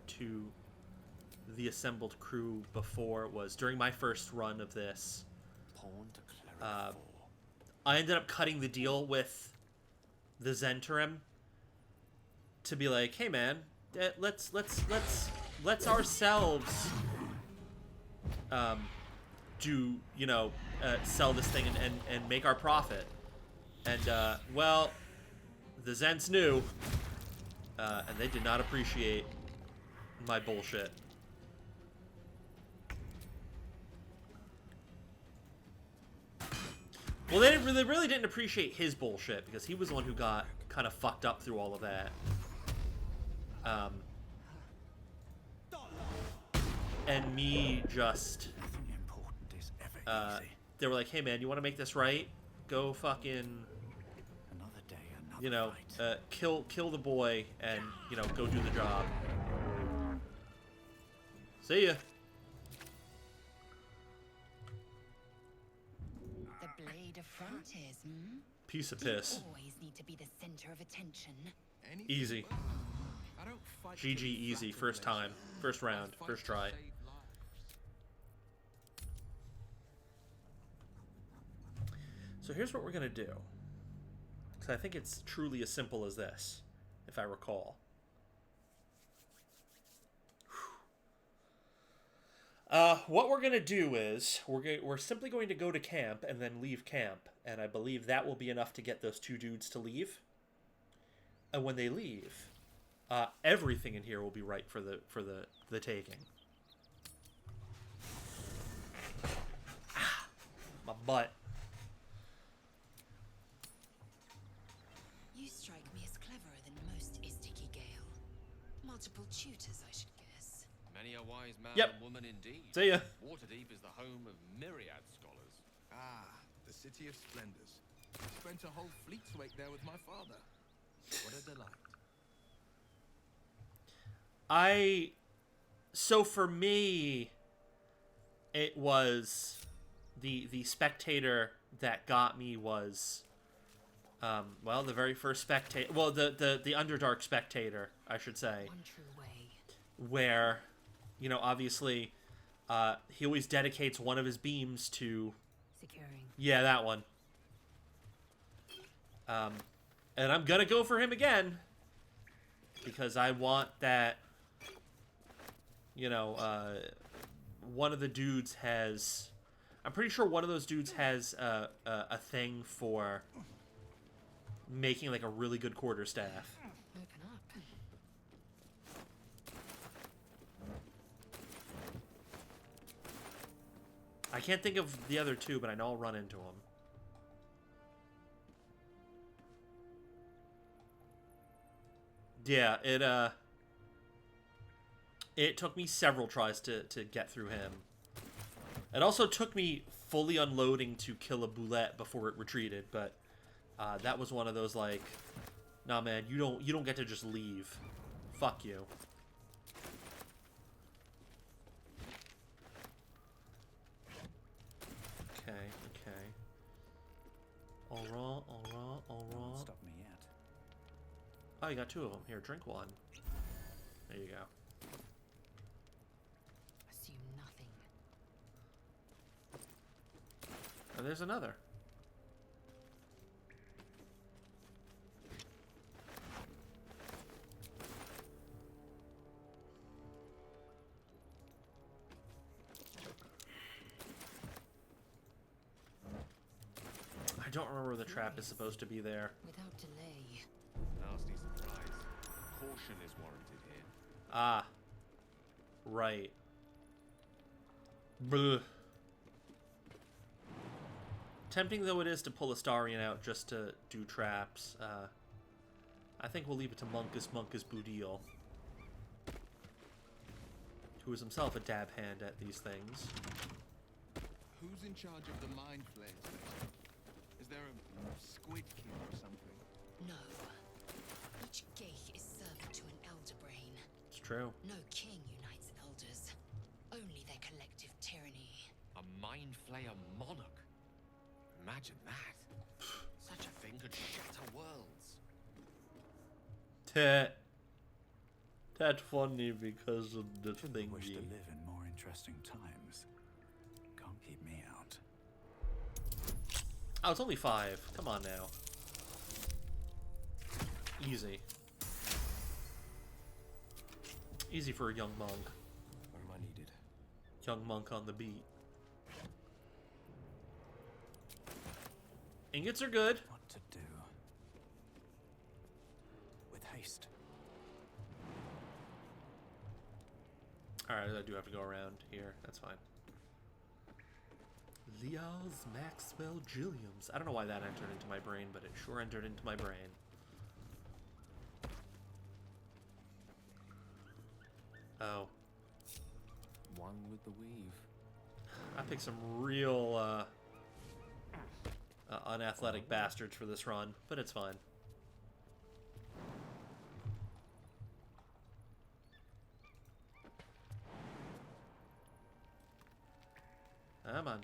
to the assembled crew before was during my first run of this, Pawn to cleric 4. I ended up cutting the deal with the Zentarim to be like, hey man, let's ourselves do, you know, sell this thing and make our profit. And well, the Zents knew, and they did not appreciate my bullshit. Well, they really didn't appreciate his bullshit because he was the one who got kind of fucked up through all of that. and me just, Nothing important is ever easy. they were like, hey man, you want to make this right? Go fucking, Another day, another you know, fight. kill the boy and, you know, go do the job. See ya. The blade of frontiers, hmm? Piece of Do you piss. always need to be the center of attention? Anything Easy. but- I don't fight to GG be easy. flattered, First Leisure. time. First I round. fight First to try. save lives. So here's what we're going to do. Because I think it's truly as simple as this, if I recall. What we're going to do is, we're simply going to go to camp and then leave camp. And I believe that will be enough to get those two dudes to leave. And when they leave, everything in here will be right for the taking. Ah, my butt. You strike me as cleverer than most Istiki Gale. Multiple tutors, I should guess. Many a wise man Yep. and woman indeed. See ya. Waterdeep is the home of myriad scholars. Ah, the City of Splendors. Spent a whole fleet's wake there with my father. What a delight. So for me, it was the spectator that got me was, well, the very first spectator, well, the Underdark spectator, I should say, One true way. where, you know, obviously, he always dedicates one of his beams to, Securing. yeah, that one. And I'm gonna go for him again, because I want that, you know, one of the dudes has, I'm pretty sure one of those dudes has a thing for making like a really good quarterstaff. Open up. I can't think of the other two, but I know I'll run into them. Yeah, it took me several tries to get through him. It also took me fully unloading to kill a boulette before it retreated, but that was one of those like, nah man, you don't get to just leave. Fuck you. Okay, okay. Alright, alright, alright. Stop me yet. Oh, you got two of them. Here, drink one. There you go. Assume nothing. And there's another. I don't remember the trap is supposed to be there. Without delay. Nasty surprise. Caution is warranted here. Ah. Right. Bleh. Tempting though it is to pull Astarion out just to do traps, I think we'll leave it to Monkus Boudil, who is himself a dab hand at these things. Who's in charge of the mind flayers? Is there a squid king or something? No. Each gate is servant to an elder brain. It's true. No king unites elders. Only their collective tyranny. A mind flayer monarch. Imagine that. Such a thing could shatter worlds. That's funny because of the Shouldn't wish to thingy. live in more interesting times. Can't keep me out. Oh, it's only 5. Come on now. Easy. Easy for a young monk. Where am I needed? Young monk on the beat. Ingots are good. What to do? With haste. Alright, I do have to go around here. That's fine. Leo's Maxwell Gilliams. I don't know why that entered into my brain, but it sure entered into my brain. Oh. One one with the weave. I picked some real unathletic bastards for this run, but it's fine. Come on.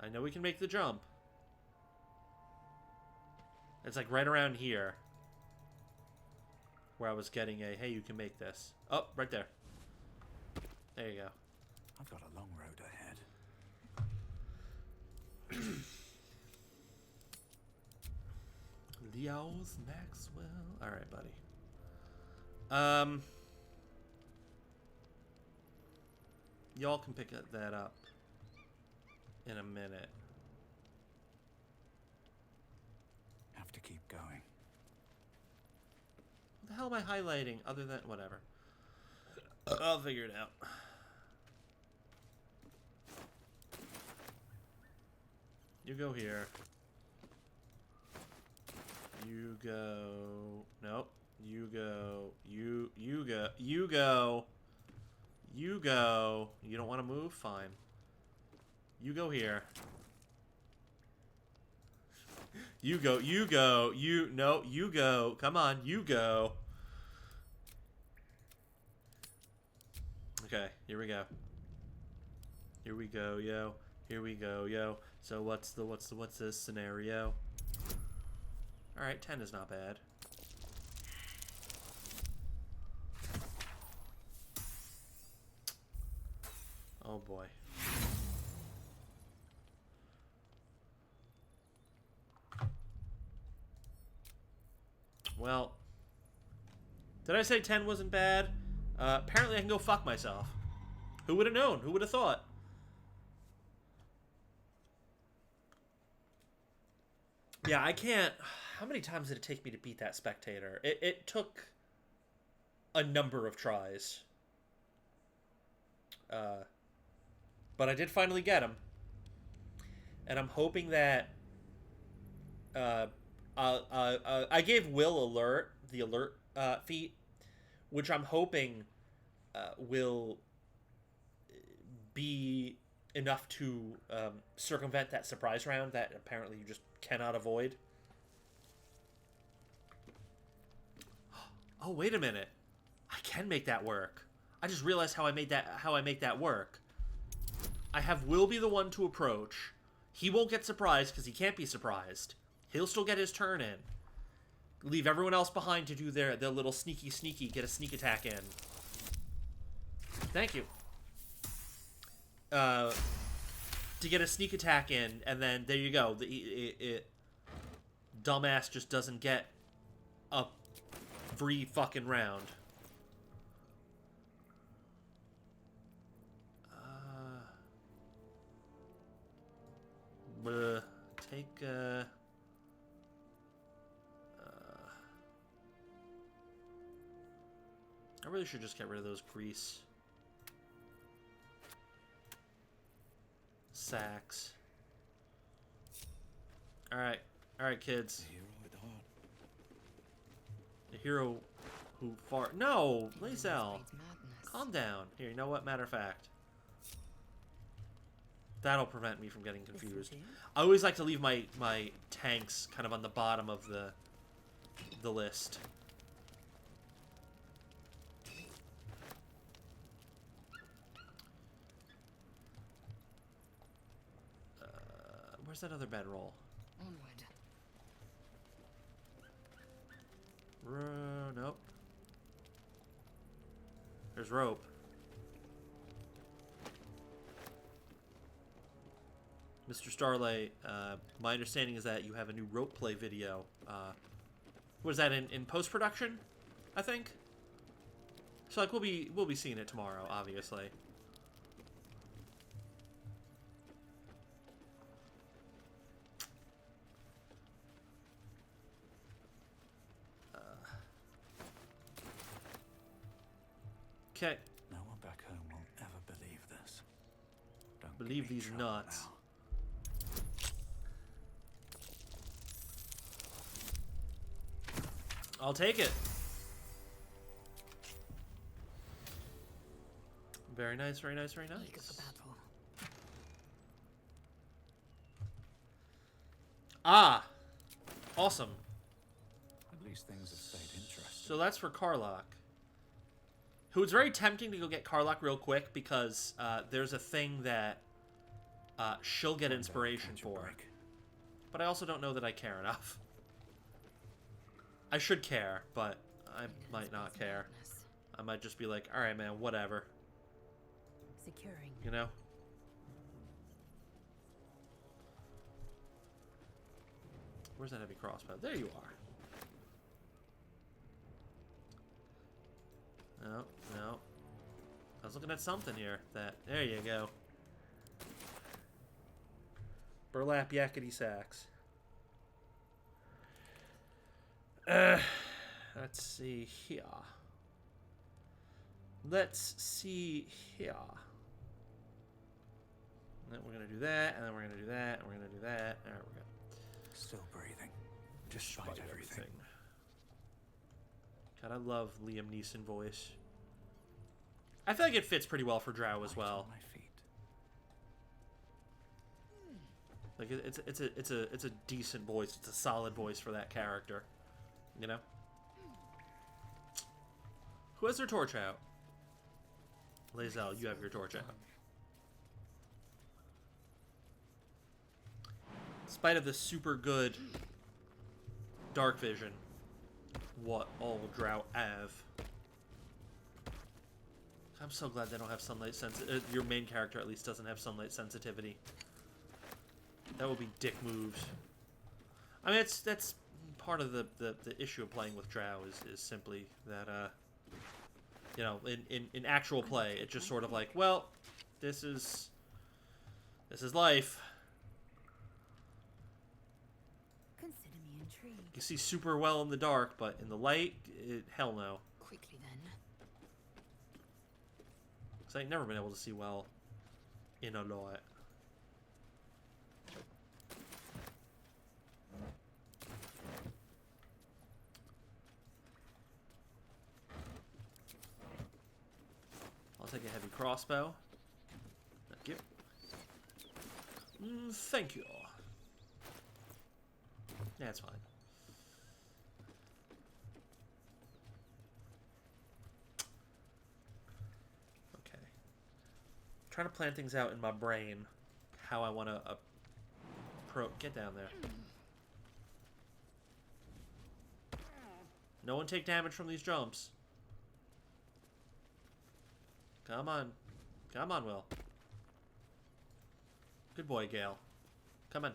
I know we can make the jump. It's like right around here where I was getting a, hey, you can make this. Oh, right there. There you go. I've got a long road ahead. Leo's Maxwell. All right, buddy. Y'all can pick that up in a minute. Have to keep going. What the hell am I highlighting other than whatever? I'll figure it out. You go here. You go. Nope. You go. You go. You go. You go. You don't want to move? Fine. You go here. You go. You go. You. No. You go. Come on. You go. Okay. Here we go. Here we go, yo. Here we go, yo. So what's this scenario? All right, 10 is not bad. Oh boy. Well, did I say 10 wasn't bad? Apparently I can go fuck myself. Who would have known? Who would have thought? Yeah, I can't... How many times did it take me to beat that spectator? It took a number of tries. But I did finally get him. And I'm hoping that... I gave Will the alert feat, which I'm hoping will be enough to circumvent that surprise round that apparently you just cannot avoid. Oh, wait a minute. I can make that work. I just realized how I make that work. I have Will be the one to approach. He won't get surprised because he can't be surprised. He'll still get his turn in. Leave everyone else behind to do their little sneaky, get a sneak attack in. Thank you. To get a sneak attack in, and then there you go. Dumbass just doesn't get a free fucking round. Take I really should just get rid of those grease sacks. All right, kids. The hero who far. No, Lazel. Calm down. Here, you know what? Matter of fact, that'll prevent me from getting confused. I always like to leave my tanks kind of on the bottom of the list. Where's that other bedroll? Onward. Nope. There's rope. Mr. Starlight, my understanding is that you have a new rope play video. Was that in post-production? I think. So like we'll be seeing it tomorrow, obviously. Okay. No one back home will ever believe this. Don't Believe give me these trouble nuts. now. I'll take it. Very nice, very nice, very Eager for nice. battle. Ah! Awesome. At least things have stayed interesting. So that's for Karlach. Who it's very tempting to go get Karlach real quick because there's a thing that she'll get inspiration for. But I also don't know that I care enough. I should care, but I might not care. I might just be like, alright man, whatever. Securing. You know? Where's that heavy crossbow? There you are. No, no. I was looking at something here. There you go. Burlap yakety sacks. Let's see here. Let's see here. And then we're gonna do that, and then we're gonna do that, and we're gonna do that. Alright, we're good. Still breathing. Despite everything. God, I love Liam Neeson voice. I feel like it fits pretty well for Drow as well. My feet. Like it's a decent voice. It's a solid voice for that character. You know? Who has their torch out? Lae'zel, you have your torch out. In spite of the super good dark vision, what all Drow have. I'm so glad they don't have sunlight sensitivity. Your main character at least doesn't have sunlight sensitivity. That would be dick moves. I mean, that's part of the issue of playing with Drow is simply that you know, in actual play, it's just sort of like, well, this is life. Consider me intrigued. You see super well in the dark, but in the light, hell no. Quickly then. Because I've never been able to see well in a light. I'll take a heavy crossbow. Thank you. Thank you. Yeah, it's fine. Okay. I'm trying to plan things out in my brain. How I want to get down there. No one take damage from these jumps. Come on. Come on, Will. Good boy, Gale. Come on.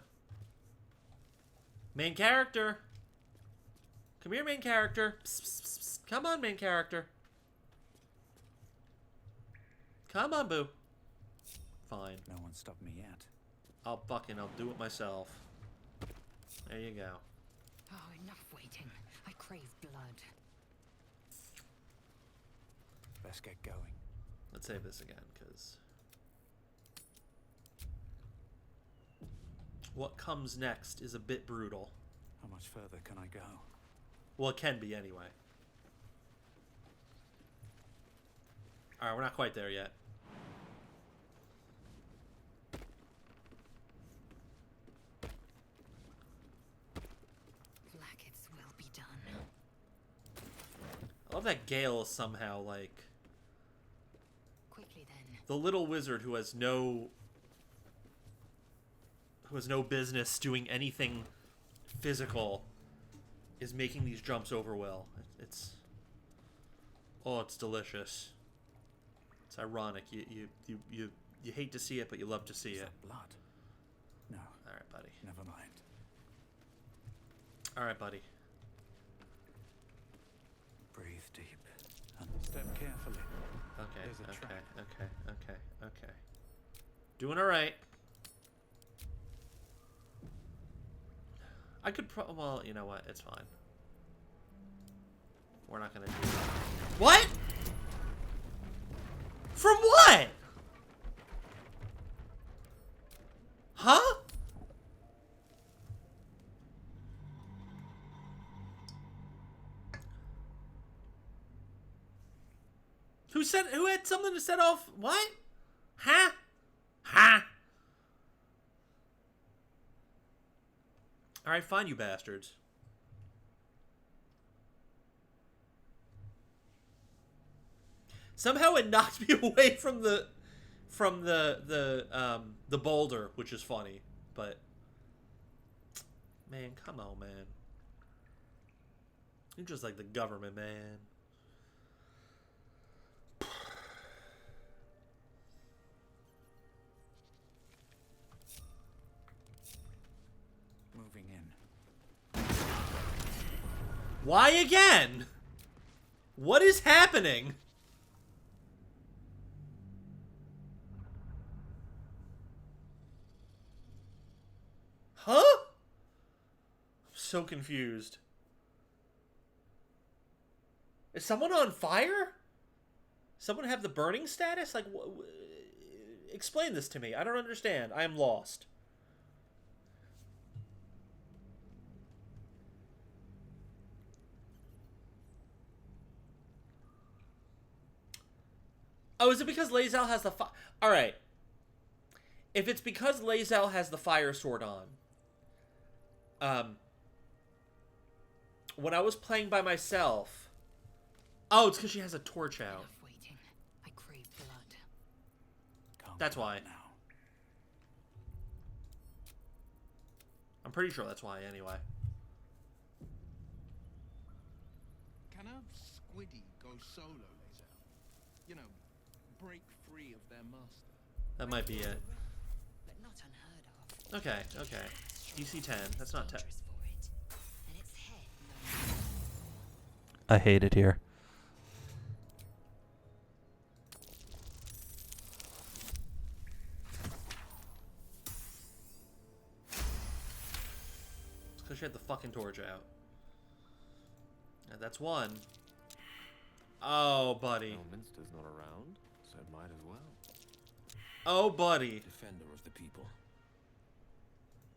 Main character. Come here, main character. Psst, psst, psst, psst. Come on, main character. Come on, boo. Fine. No one stopped me yet. I'll do it myself. There you go. Oh, enough waiting. I crave blood. Let's get going. Let's save this again, because what comes next is a bit brutal. How much further can I go? Well, it can be anyway. Alright, we're not quite there yet. Blackets will be done. I love that Gale is somehow like Quickly then. the little wizard who has no business doing anything physical is making these jumps over Will. It's delicious. It's ironic. You hate to see it, but you love to see Is it. that blood? No. All right, buddy. Never mind. All right, buddy. Breathe deep and step carefully. Okay. There's a Okay. trap. Okay. Doing all right. I could well, you know what? It's fine. We're not gonna do that. What? From what? Huh? Who Who had something to set off? What? Huh? Huh? All right, fine, you bastards. Somehow it knocked me away from the boulder, which is funny, but man, come on, man. You're just like the government, man. Moving in. Why again? What is happening? Huh? I'm so confused. Is someone on fire? Someone have the burning status? Like, explain this to me. I don't understand. I am lost. Oh, is it because Lae'zel has the Alright. If it's because Lae'zel has the fire sword on, when I was playing by myself... Oh, it's because she has a torch out. Enough waiting. I crave blood. That's why. I'm pretty sure that's why, anyway. Can a squiddy go solo, Lae'zel? You know, break free of their master. That might be it. But not unheard of. Okay, okay. DC 10. That's not 10. Dangerous for it. And its head knows. I hate it here. It's because she had the fucking torch out. And that's one. Oh, buddy. Minster's not around, so it might as well. Oh, buddy. Defender of the people.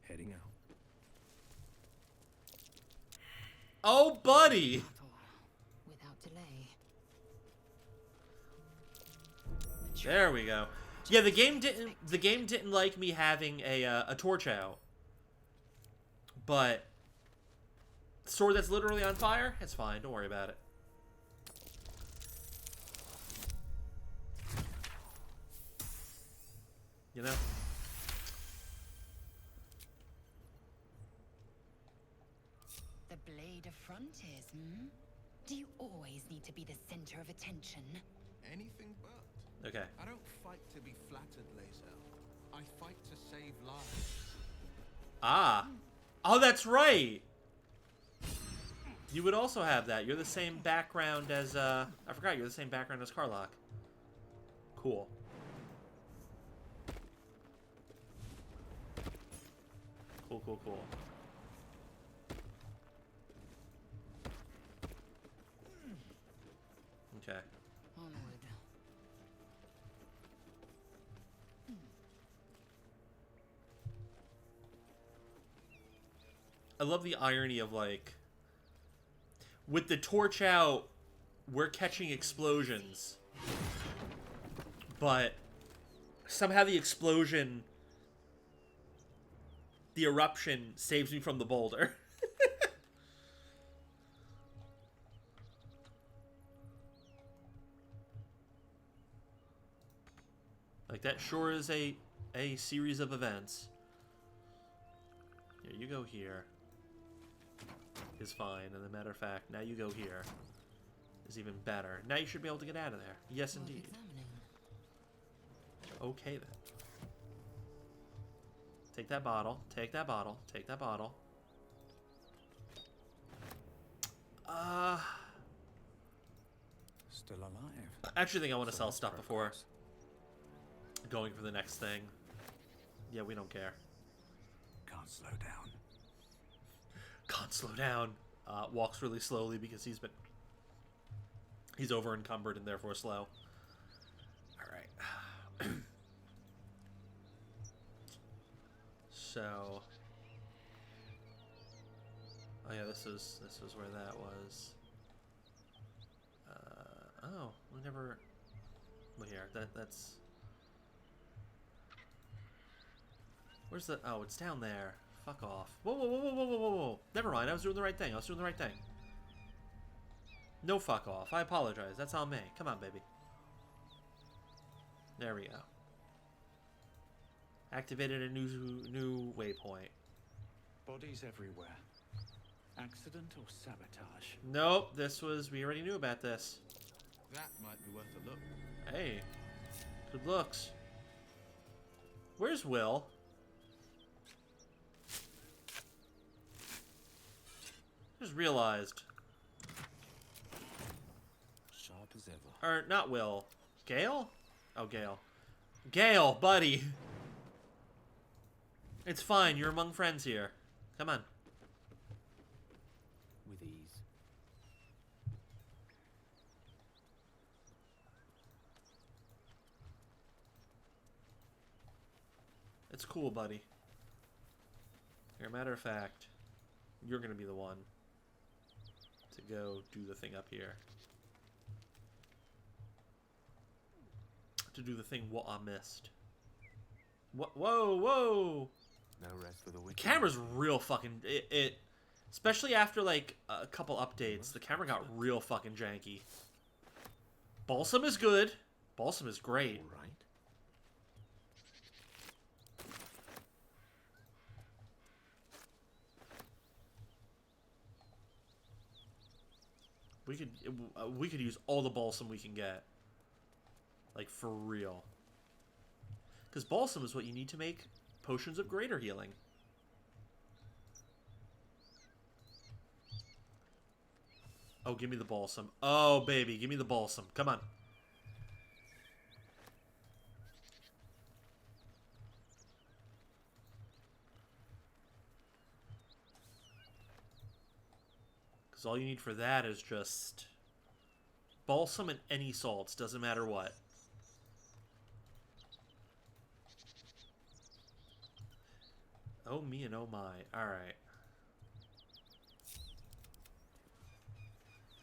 Heading out. Oh, buddy. Without delay. There we go. Yeah, the game didn't like me having a torch out. But sword that's literally on fire, it's fine. Don't worry about it. You know? The blade of frontiers, hmm? Do you always need to be the center of attention? Anything but. Okay. I don't fight to be flattered, Lae'zel. I fight to save lives. Ah. Oh, that's right. You would also have that. You're the same background as, I forgot you're the same background as Karlach. Cool. Cool, cool, cool. Okay. Onward. I love the irony of, like, with the torch out, we're catching explosions. But somehow the explosion, the eruption, saves me from the boulder. Like, that sure is a series of events. Here, you go here. Is fine, and as a matter of fact, now you go here. Is even better. Now you should be able to get out of there. Yes, indeed. Okay, then. Take that bottle. Take that bottle. Take that bottle. Still alive. I actually think I want to sell stuff before going for the next thing. Yeah, we don't care. Can't slow down. Can't slow down. Walks really slowly because he's over encumbered and therefore slow. Alright. So, oh yeah, this is where that was. Oh, we never Well, here, that's... Where's the... Oh, it's down there. Fuck off. Whoa, whoa, whoa, whoa, whoa, whoa, whoa. Never mind, I was doing the right thing. I was doing the right thing. No fuck off. I apologize. That's on me. Come on, baby. There we go. Activated a new waypoint. Bodies everywhere. Accident or sabotage? Nope, this was... We already knew about this. That might be worth a look. Hey. Good looks. Where's Will? Just realized. Sharp as ever. Or, not Will. Gale? Oh, Gale. Gale, buddy! It's fine, you're among friends here. Come on. With ease. It's cool, buddy. Here, a matter of fact, you're gonna be the one to go do the thing up here. To do the thing what I missed. Whoa, whoa! No rest for the The wicked. camera's real fucking... It especially after, like, a couple updates, the camera got real fucking janky. Balsam is good. Balsam is great. All right. We could use all the balsam we can get. Like, for real. Because balsam is what you need to make potions of greater healing. Oh, give me the balsam. Oh, baby, give me the balsam. Come on. Because all you need for that is just balsam and any salts. Doesn't matter what. Oh, me and oh, my. Alright.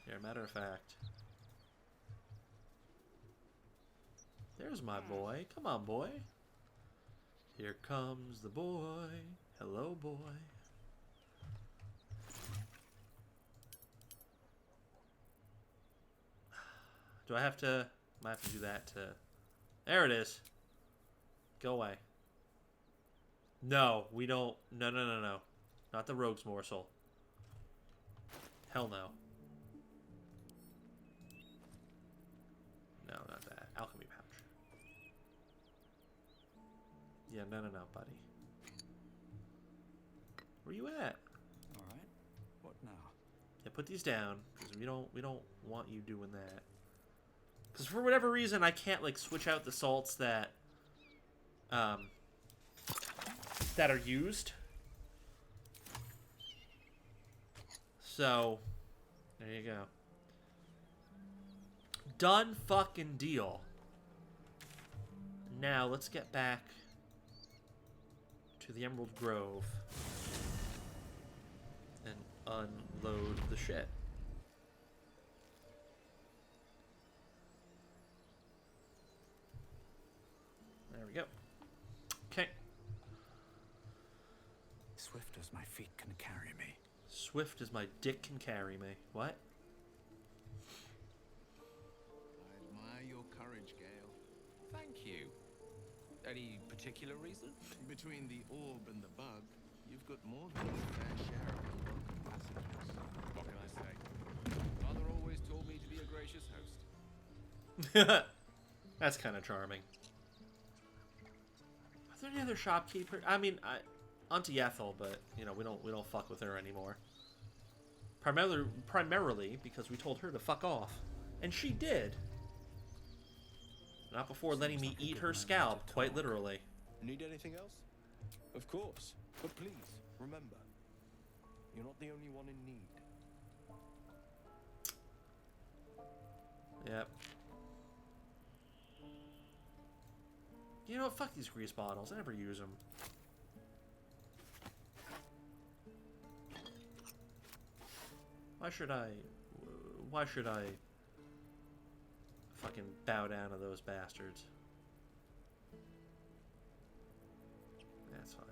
Here, matter of fact. There's my boy. Come on, boy. Here comes the boy. Hello, boy. Do I have to... I have to do that to... There it is. Go away. No, we don't... No, no, no, no. Not the rogue's morsel. Hell no. No, not that. Alchemy pouch. Yeah, no, no, no, buddy. Where you at? All right. What now? Yeah, put these down because we don't want you doing that. Because for whatever reason, I can't like switch out the salts that that are used. So there you go. Done fucking deal. Now let's get back to the Emerald Grove and unload the shit. There we go. Okay. Swift as my feet can carry me. Swift as my dick can carry me. What? I admire your courage, Gale. Thank you. Any particular reason? Between the orb and the bug, you've got more than your fair share of unwelcome passengers. What can I say? Father always told me to be a gracious host. That's kind of charming. Are there any other shopkeeper? I mean, Auntie Ethel, but you know we don't fuck with her anymore. Primarily because we told her to fuck off, and she did. Not before letting me eat her scalp, quite literally. Need anything else? Of course. But please, remember, you're not the only one in need. Yep. You know what? Fuck these grease bottles. I never use them. Why should I fucking bow down to those bastards. That's fine.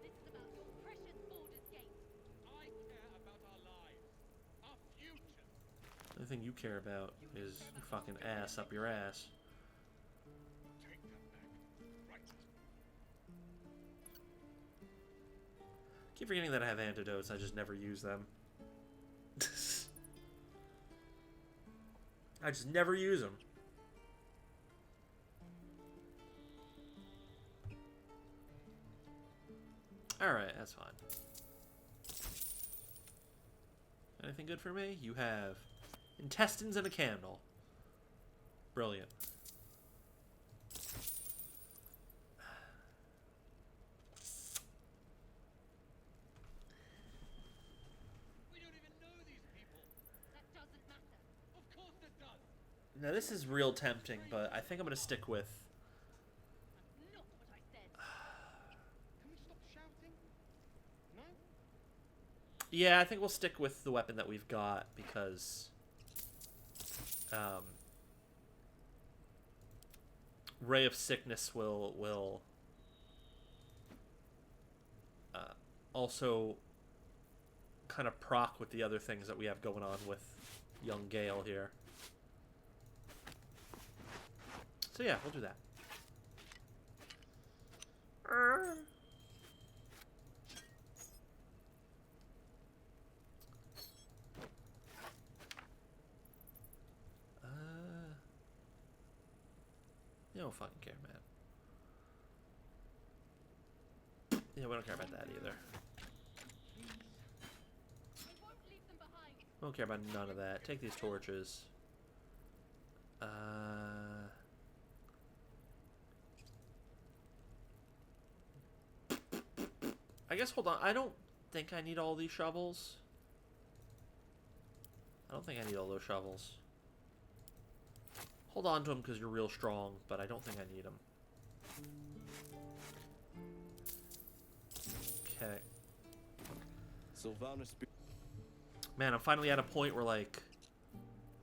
This is about your precious Baldur's Gate. I care about our lives, our future. The only thing you care about is your fucking ass up your ass. Take that back. Right. Keep forgetting that I have antidotes. I just never use them. I just never use them. Alright, that's fine. Anything good for me? You have intestines and a candle. Brilliant. We don't even know these people. That doesn't matter. Of course it does. Now this is real tempting, but I think I'm gonna stick with... That's not what I said. Can we stop shouting? No? Yeah, I think we'll stick with the weapon that we've got, because... Ray of Sickness will also kind of proc with the other things that we have going on with young Gale here. So yeah, we'll do that. You don't fucking care, man. Yeah, we don't care about that either. I won't leave them behind. We don't care about none of that. Take these torches. I guess, hold on. I don't think I need all these shovels. I don't think I need all those shovels. Hold on to them because you're real strong, but I don't think I need them. Okay. Sylvanas. Man, I'm finally at a point where, like,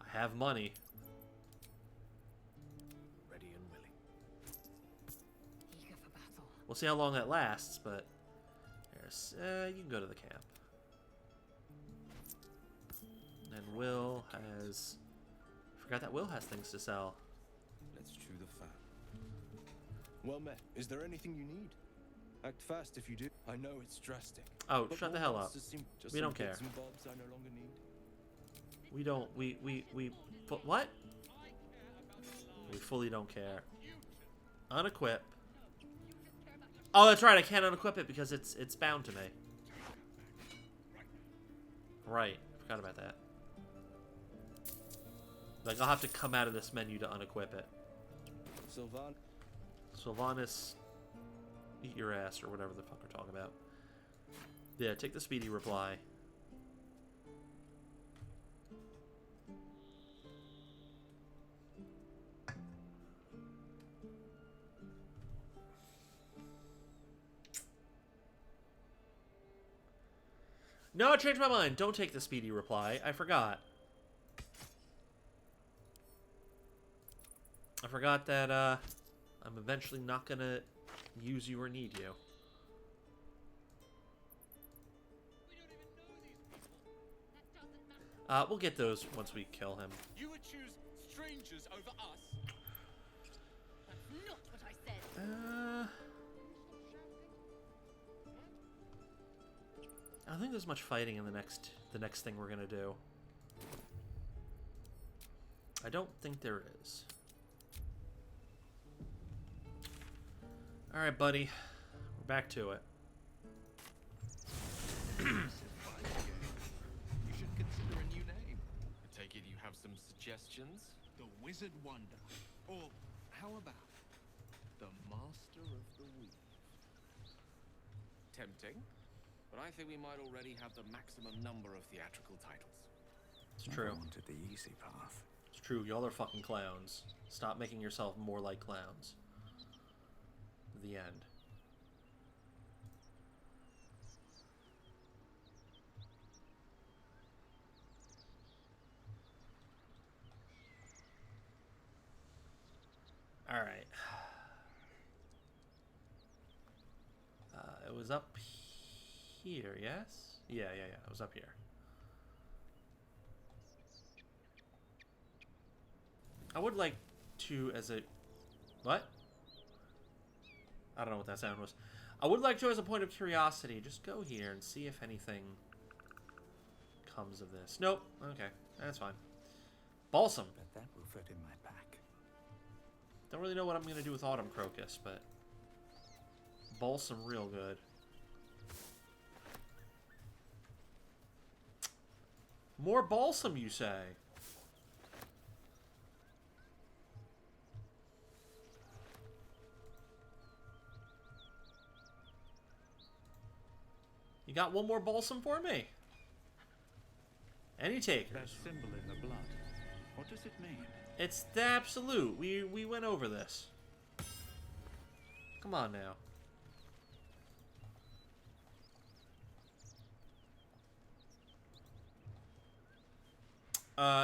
I have money. Ready and willing. Eager for battle. We'll see how long that lasts, but there's, you can go to the camp. And Will has... I forgot that Will has things to sell. Let's chew the fat. Well met. Is there anything you need? Act fast if you do. I know it's drastic. Oh, but shut the more hell up. monsters seem just We some don't care. bits and bobs I no longer need. We don't, but what? We fully don't care. Unequip. Oh, that's right, I can't unequip it because it's bound to me. Right, forgot about that. Like, I'll have to come out of this menu to unequip it. Sylvanas, eat your ass, or whatever the fuck we're talking about. Yeah, take the speedy reply. No, I changed my mind. Don't take the speedy reply. I forgot. I forgot that, I'm eventually not gonna use you or need you. We don't even know these people. That doesn't matter. We'll get those once we kill him. You would choose strangers over us. That's not what I said. I don't think there's much fighting in the next thing we're gonna do. I don't think there is. Alright, buddy. We're back to it. You should consider a new name. I take it you have some suggestions? The Wizard Wonder. Or how about the Master of the Weave? Tempting. But I think we might already have the maximum number of theatrical titles. It's true. I wanted the easy path. It's true. Y'all are fucking clowns. Stop making yourself more like clowns. The end. Alright. It was up here, yes? Yeah. It was up here. I would like to, as a... What? I don't know what that sound was. I would like to, as a point of curiosity, just go here and see if anything comes of this. Nope. Okay. That's fine. Balsam. Bet that will fit in my pack. Don't really know what I'm going to do with Autumn Crocus, but... Balsam real good. More balsam, you say? You got one more balsam for me? Any takers? That symbol in the blood. What does it mean? It's the absolute. We went over this. Come on now.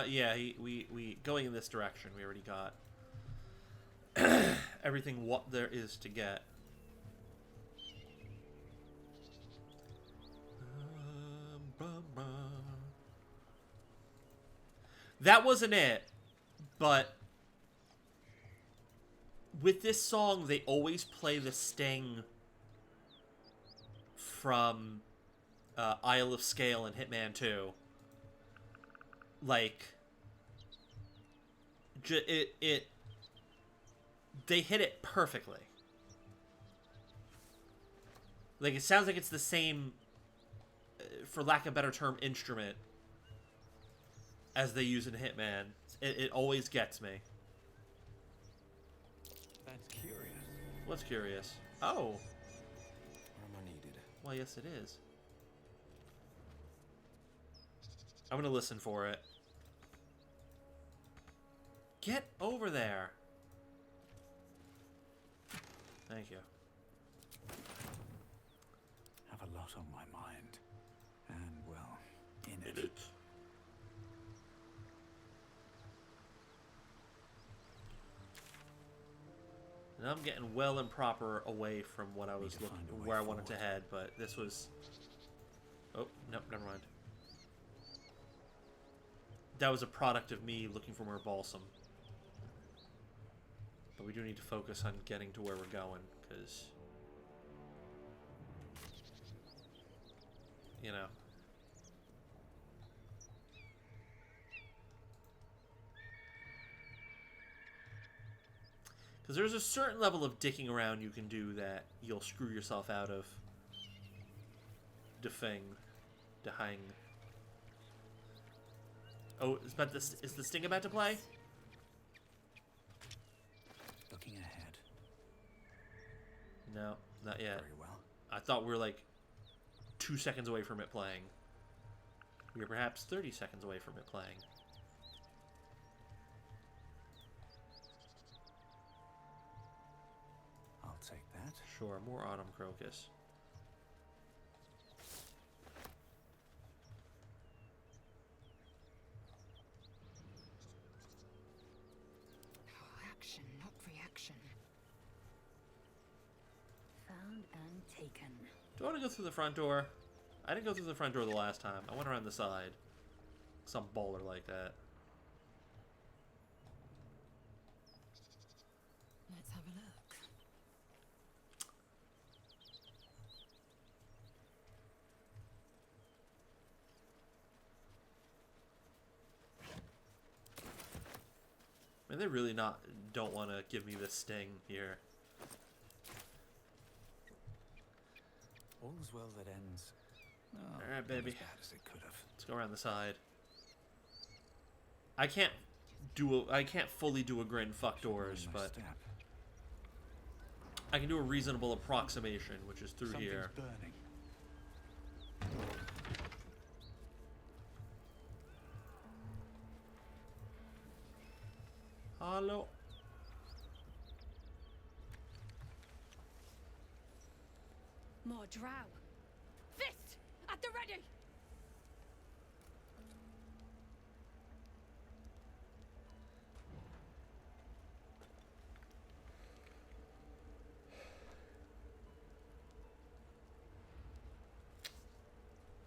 Yeah, we going in this direction. We already got everything what there is to get. That wasn't it, but with this song, they always play the sting from Isle of Scale and Hitman 2. Like, they hit it perfectly. Like, it sounds like it's the same, for lack of a better term, instrument as they use in Hitman. It always gets me. That's curious. What's curious? Oh. Armor needed. Well, yes, it is. I'm gonna listen for it. Get over there. Thank you. Have a lot on my mind. And, well, in it. And I'm getting well and proper away from what I was looking, where I wanted to head, but this was... Oh, nope, never mind. That was a product of me looking for more balsam. But we do need to focus on getting to where we're going, because... You know. Because there's a certain level of dicking around you can do that you'll screw yourself out of. Defang. Dehang. Oh, is the sting about to play? Looking ahead. No, not yet. Very well. I thought we were like 2 seconds away from it playing. We were perhaps 30 seconds away from it playing. I'll take that. Sure, more Autumn Crocus. Action, not reaction. Found and taken. Do I want to go through the front door? I didn't go through the front door the last time. I went around the side. Some baller like that. Let's have a look. I mean, they really don't want to give me this sting here. All's well that ends. Oh, Alright, baby. not as bad as it could have. Let's go around the side. I can't fully do a grin fuck doors, Mind my but step. I can do a reasonable approximation, which is through Something's here. burning. Hello. More drow. Fist! At the ready!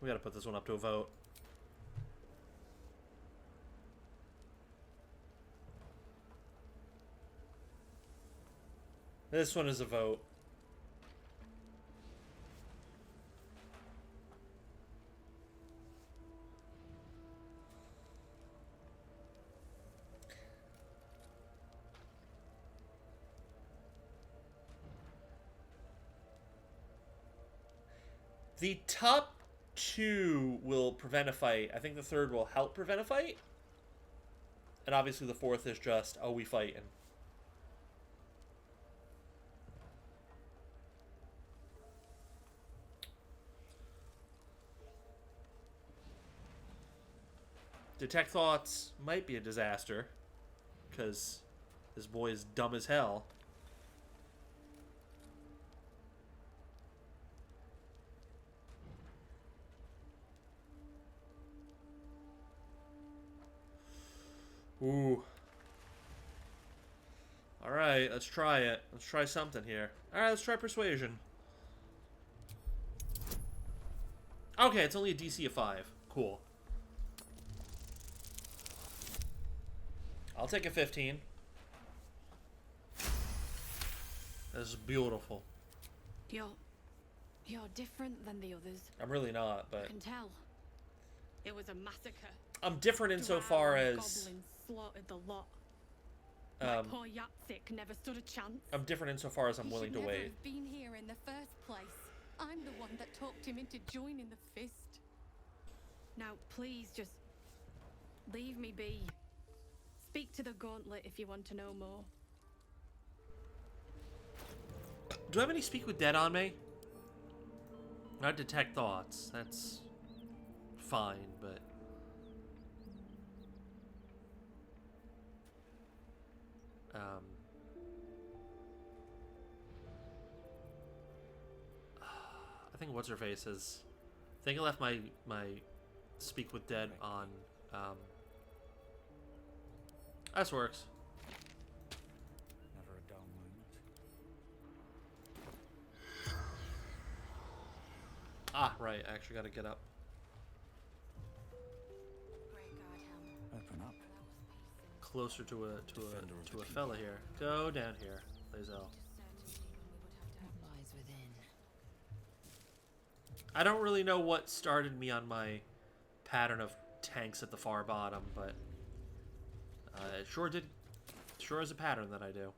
We gotta put this one up to a vote. This one is a vote. The top two will prevent a fight. I think the third will help prevent a fight. And obviously the fourth is just, oh, we fighting. Detect Thoughts might be a disaster, because this boy is dumb as hell. Ooh. Alright, let's try it. Let's try something here. Alright, let's try Persuasion. Okay, it's only a DC of 5. Cool. I'll take a 15. This is beautiful. You're different than the others. I'm really not, but I can tell. It was a massacre. I'm different insofar as Goblins slaughtered the lot. My poor Yatsik never stood a chance. I'm different insofar as I'm He willing should to never wait. have been here in the first place. I'm the one that talked him into joining the fist. Now, please just leave me be. Speak to the Gauntlet if you want to know more. Do I have any Speak with Dead on me? I detect thoughts. That's fine, but I think what's her face is. I think I left my Speak with Dead on. This works. Never a dull moment. Ah, right. I actually got to get up. Open up. Closer to a fella here. Go down here, Lae'zel. What lies within? I don't really know what started me on my pattern of tanks at the far bottom, but it sure is a pattern that I do.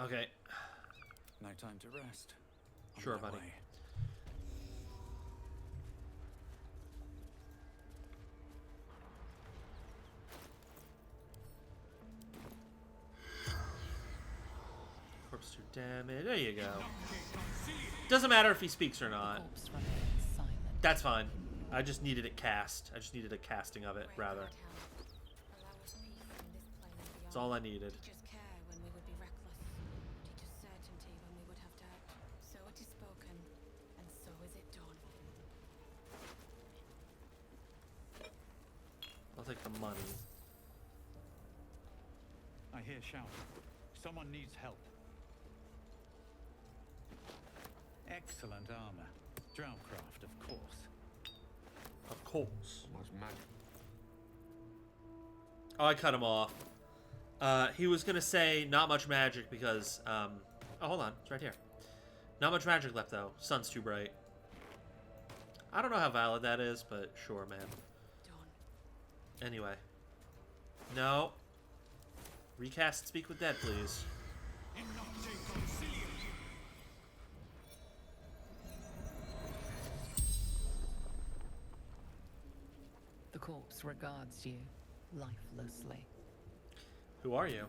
Okay. No time to rest. On Sure, my buddy. way. Corpse 2 damage. There you go. Doesn't matter if he speaks or not. Corpse remains silent. That's fine. I just needed it cast. I just needed a casting of it, rather. That's all I needed. Teach us care when we would be reckless. Teach us certainty when we would have doubt. So it is spoken, and so is it done. I'll take the money. I hear shouting. Someone needs help. Excellent armor. Drowncraft, of course. Of course. Almost magic. Oh, I cut him off. He was gonna say not much magic because, oh, hold on. It's right here. Not much magic left, though. Sun's too bright. I don't know how valid that is, but sure, man. Done. Anyway. No. Recast Speak with Dead, please. The corpse regards you lifelessly. Who are you?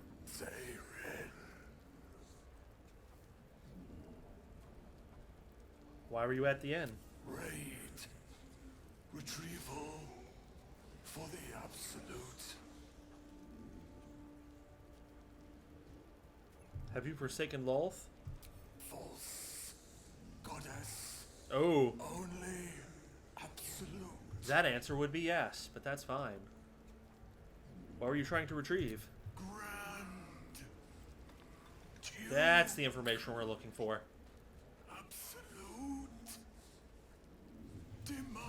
Why were you at the inn? Raid. Retrieval. For the absolute. Have you forsaken Lolth? False. Goddess. Oh. Only absolute. That answer would be yes, but that's fine. What were you trying to retrieve? Grand. That's the information we're looking for. Absolute. Demand.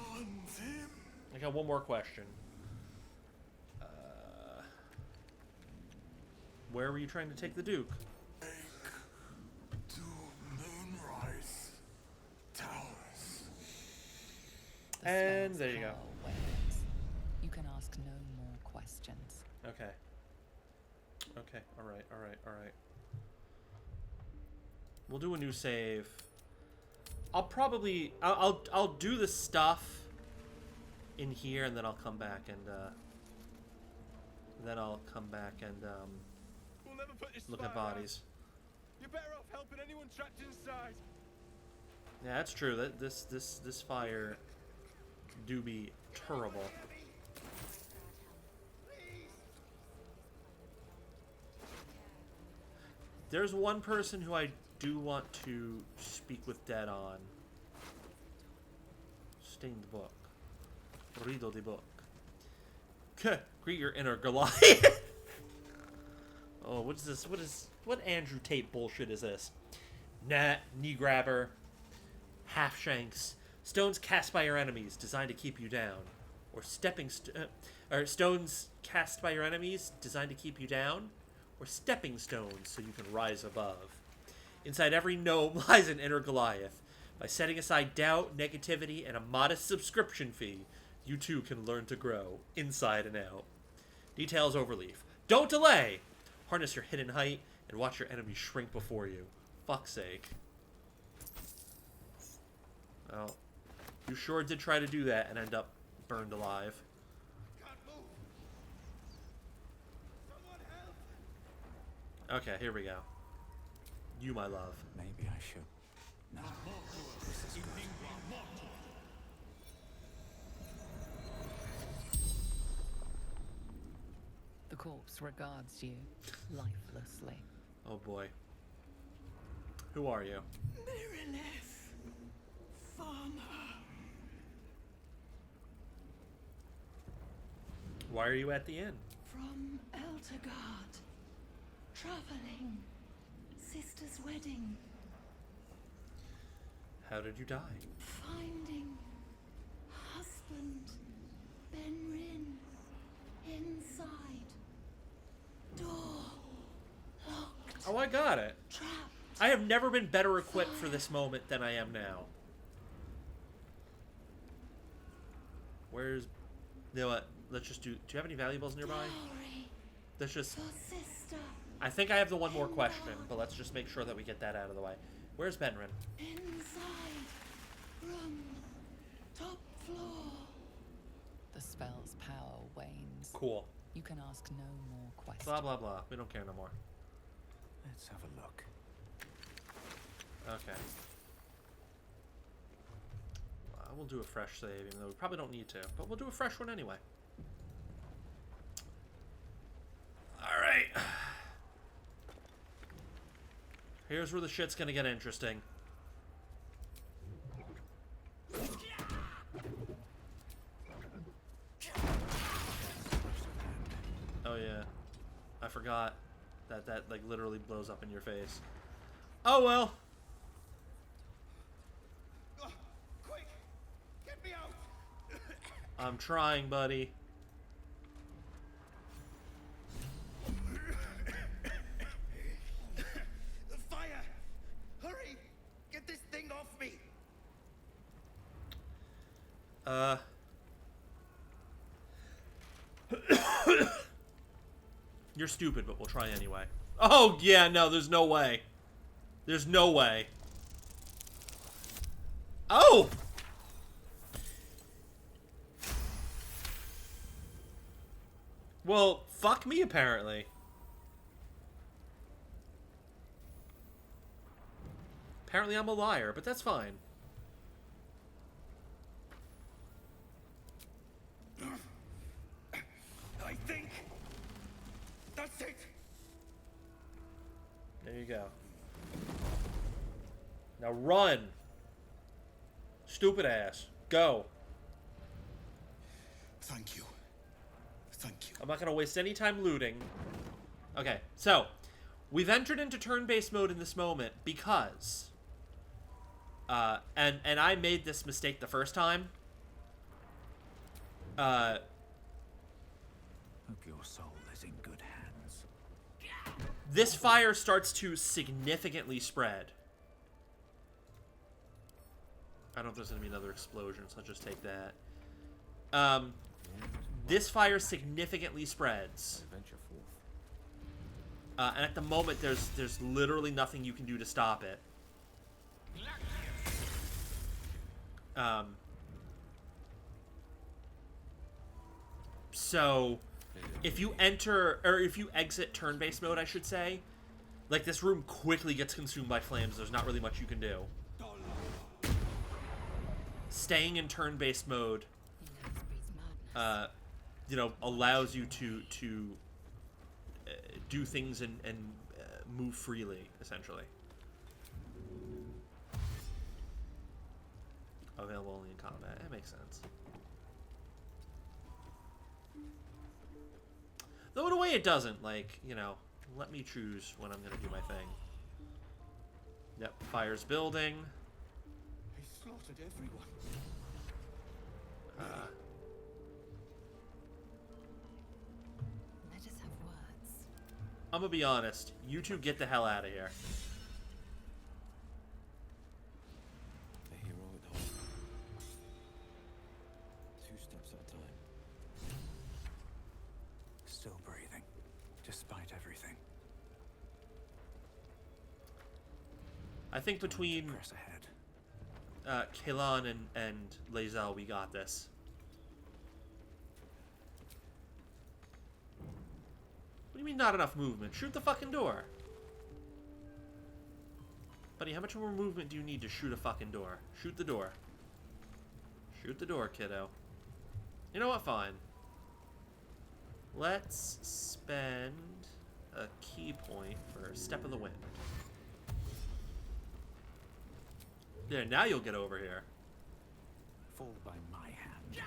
I got one more question. Where were you trying to take the Duke? To Moonrise Towers. The And spell's there you go. power wanes. You can ask no more questions. Okay. Okay. All right. All right. All right. We'll do a new save. I'll probably I'll do the stuff in here, and then I'll come back and We'll never put this look at fire out. bodies. You're better off helping anyone trapped inside. Yeah, that's true. That this fire do be terrible. There's one person who I do want to speak with Dead on. Stained book. Rido the book. Greet your inner Goliath. Oh, what is this? What Andrew Tate bullshit is this? Nah, knee grabber. Half shanks. Stones cast by your enemies, designed to keep you down. Or stones cast by your enemies, designed to keep you down. Or stepping stones, so you can rise above. Inside every gnome lies an inner Goliath. By setting aside doubt, negativity, and a modest subscription fee, you too can learn to grow, inside and out. Details overleaf. Don't delay! Harness your hidden height, and watch your enemies shrink before you. Fuck's sake. Well, you sure did try to do that and end up burned alive. Okay, here we go. You, my love. Maybe I should. No. This is good. The corpse regards you lifelessly. Oh boy. Who are you? Merilith, farmer. Why are you at the inn? From Eltergard. Traveling. Sister's wedding. How did you die? Finding husband Benrin inside. Door locked. Oh, I got it. Trapped. I have never been better equipped for this moment than I am now. Where's... You know what? Let's just do... Do you have any valuables nearby? Glory. Let's just... For sister. I think I have the one more question, but let's just make sure that we get that out of the way. Where's Benrin? Inside. Room. Top floor. The spell's power wanes. Cool. You can ask no more questions. Blah, blah, blah. We don't care no more. Let's have a look. Okay. We'll do a fresh save, even though we probably don't need to. But we'll do a fresh one anyway. Alright. Here's where the shit's gonna get interesting. Oh yeah. I forgot that like literally blows up in your face. Oh well. Quick! Get me out! I'm trying, buddy. The fire! Hurry! Get this thing off me! You're stupid, but we'll try anyway. Oh, yeah, no, there's no way. There's no way. Oh! Well, fuck me, apparently. Apparently I'm a liar, but that's fine. I think that's it. There you go. Now run. Stupid ass. Go. Thank you. Thank you. I'm not going to waste any time looting. Okay, so we've entered into turn-based mode in this moment because and I made this mistake the first time. Uh, Hope your soul is in good hands. this fire starts to significantly spread. I don't know if there's going to be another explosion, so I'll just take that. This fire significantly spreads. And at the moment, there's literally nothing you can do to stop it. So, if you enter, or if you exit turn-based mode, I should say, like, this room quickly gets consumed by flames. There's not really much you can do. Staying in turn-based mode, you know, allows you to do things and move freely, essentially. Available only in combat. That makes sense. Though in a way it doesn't. Like, you know, let me choose when I'm going to do my thing. Yep, fire's building. He slaughtered everyone. Let us have words. I'm gonna be honest. You two get the hell out of here. The hero at home. 2 steps at a time. Still breathing, despite everything. I think between Press ahead. Kaelan and Lae'zel, we got this. What do you mean not enough movement? Shoot the fucking door. Buddy, how much more movement do you need to shoot a fucking door? Shoot the door. Shoot the door, kiddo. You know what? Fine. Let's spend a key point for Step of the Wind. Yeah, now you'll get over here. Fall by my hand.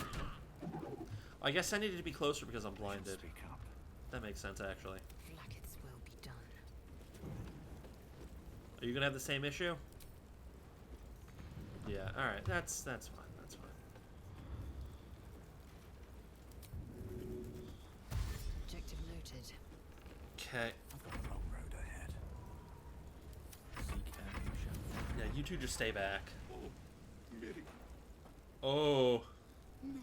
I guess I needed to be closer because I'm blinded. Speak up. That makes sense, actually. Like its will be done. Are you gonna have the same issue? Yeah. All right. That's fine. That's fine. Objective noted. Okay. I've got a long road ahead. Seek and you shall find. Yeah. You two just stay back. Oh, Miri. Oh. No.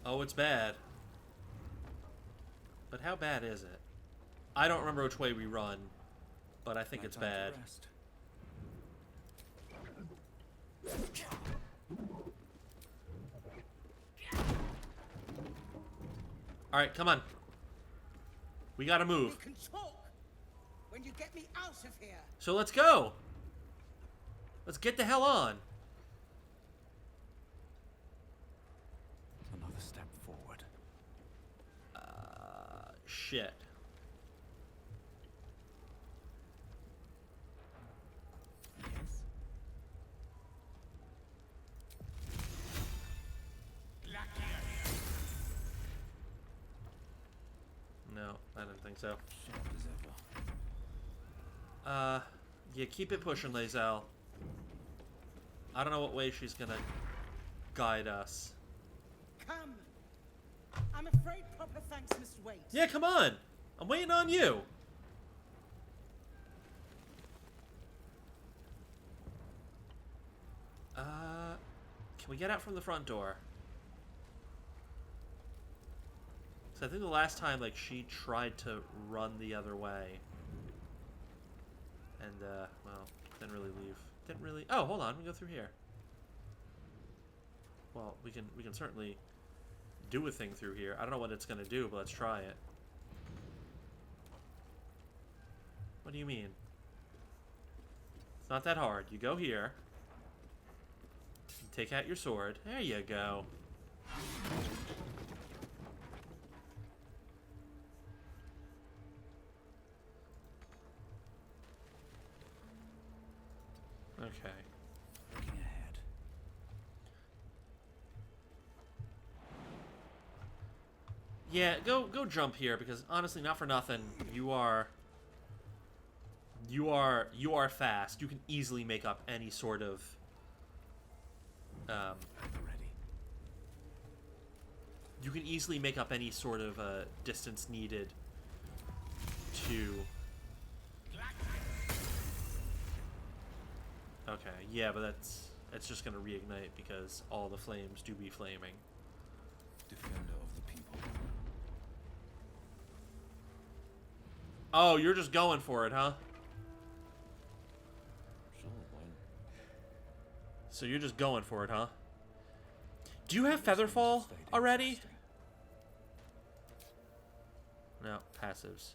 Oh, it's bad. But how bad is it? I don't remember which way we run, but I think it's bad. All right, come on. We gotta move. You can talk when you get me out of here. So let's go. Let's get the hell on. Another step forward. Shit. Yes. No, I didn't think so. Sharp as ever. Yeah, keep it pushing, Lae'zel. I don't know what way she's gonna guide us. Come. I'm afraid proper thanks must wait. Yeah, come on. I'm waiting on you. Can we get out from the front door? So I think the last time, like, she tried to run the other way. And, well, didn't really leave. Didn't really... Oh, hold on. We go through here. Well, we can certainly do a thing through here. I don't know what it's going to do, but let's try it. What do you mean? It's not that hard. You go here. You take out your sword. There you go. Okay. Looking ahead. Yeah, go jump here because honestly, not for nothing, you are fast. You can easily make up any sort of Ready. You can easily make up any sort of distance needed to... Okay, yeah, but it's just gonna reignite because all the flames do be flaming. Defender of the people. Oh, you're just going for it, huh? Sure, why not? So you're just going for it, huh? Do you have Featherfall already? No, passives.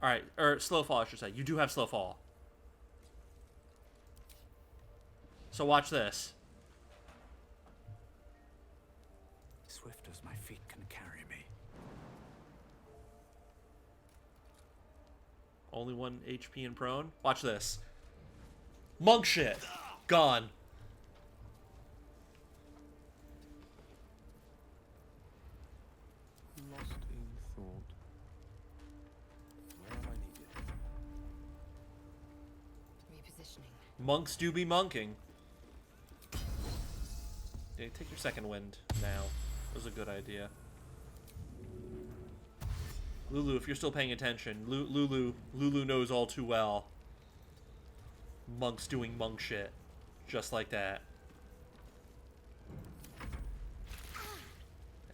Alright, or Slowfall, I should say. You do have Slowfall. So watch this. Swift as my feet can carry me. Only 1 HP and prone. Watch this. Monk shit. Gone. Lost in thought. Where am I needed? Repositioning. Monks do be monking. Yeah, take your second wind now. That was a good idea. Lulu, if you're still paying attention, Lulu knows all too well. Monks doing monk shit. Just like that.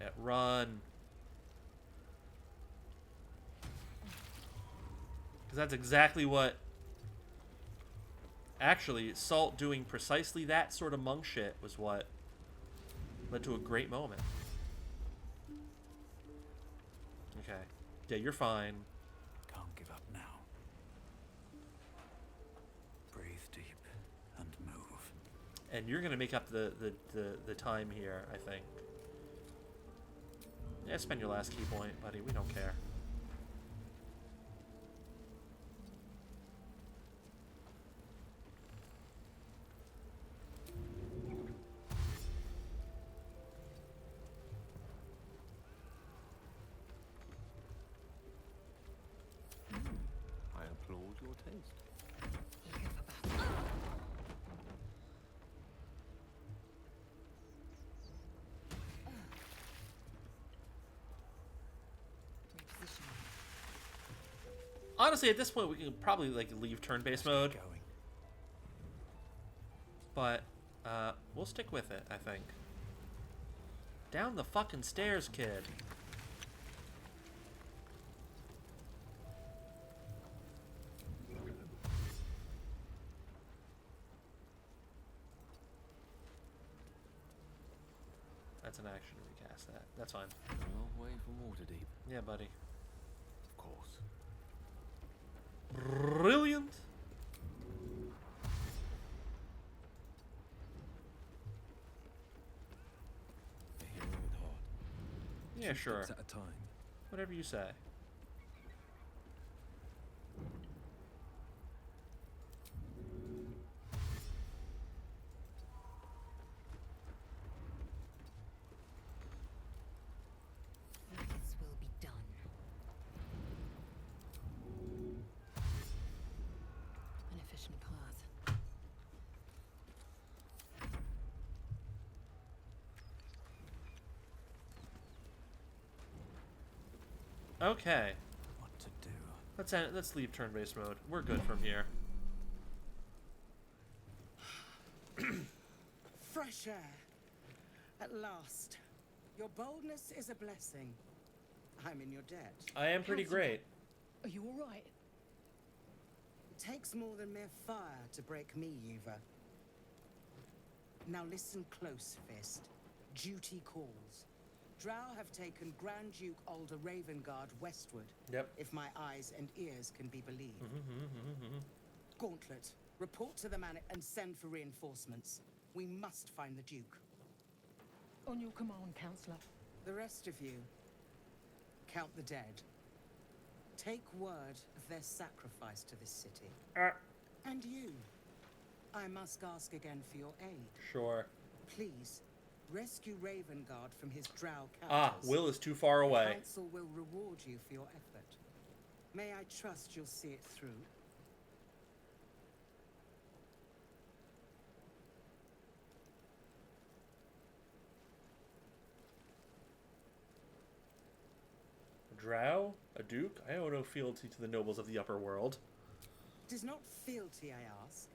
Yeah, run. Because that's exactly what... Actually, Salt doing precisely that sort of monk shit was what led to a great moment. Okay. Yeah, you're fine. Can't give up now. Breathe deep and move. And you're gonna make up the time here, I think. Yeah, spend your last key point, buddy. We don't care. I applaud your taste. Honestly, at this point, we can probably like leave turn-based mode. But we'll stick with it, I think. Down the fucking stairs, kid. That's an action to recast that. That's fine. A long way from Waterdeep. Yeah, buddy. Of course. Brilliant. A hero at heart. Yeah, sure. Steps at a time. Whatever you say. This will be done. An efficient path. Okay. What to do? Let's leave turn-based mode. We're good from here. Fresh air. At last. Your boldness is a blessing. I'm in your debt. I am pretty great. Are you all right? It takes more than mere fire to break me, Yuva. Now listen close, Fist. Duty calls. Drow have taken Grand Duke Alder Ravengard westward. Yep. If my eyes and ears can be believed. Gauntlet, report to the manor and send for reinforcements. We must find the Duke. On your command, Counselor. The rest of you, count the dead. Take word of their sacrifice to this city. And you, I must ask again for your aid. Sure. Please, rescue Ravengard from his drow captors. Ah, Will is too far away. The council will reward you for your effort. May I trust you'll see it through? drow? A duke? I owe no fealty to the nobles of the upper world. Tis not fealty, I ask.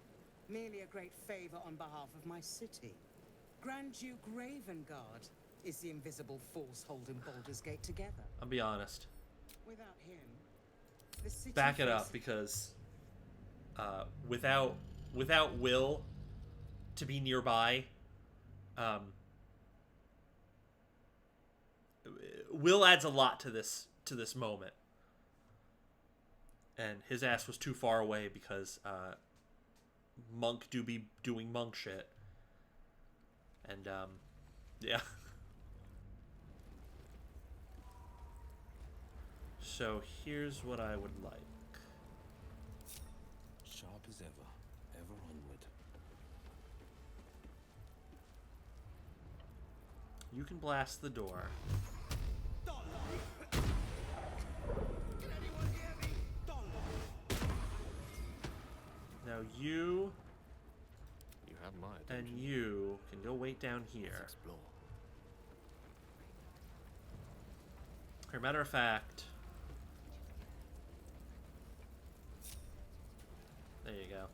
Merely a great favor on behalf of my city. Grand Duke Ravengard is the invisible force holding Baldur's Gate together. I'll be honest. Without him, the city Back it up, because without Will to be nearby, Will adds a lot to this moment, and his ass was too far away because Monk do be doing monk shit, and yeah. So here's what I would like. Sharp as ever, ever onward. You can blast the door. Now you have my and attention. you can go wait down here. Let's explore. As a matter of fact, there you go.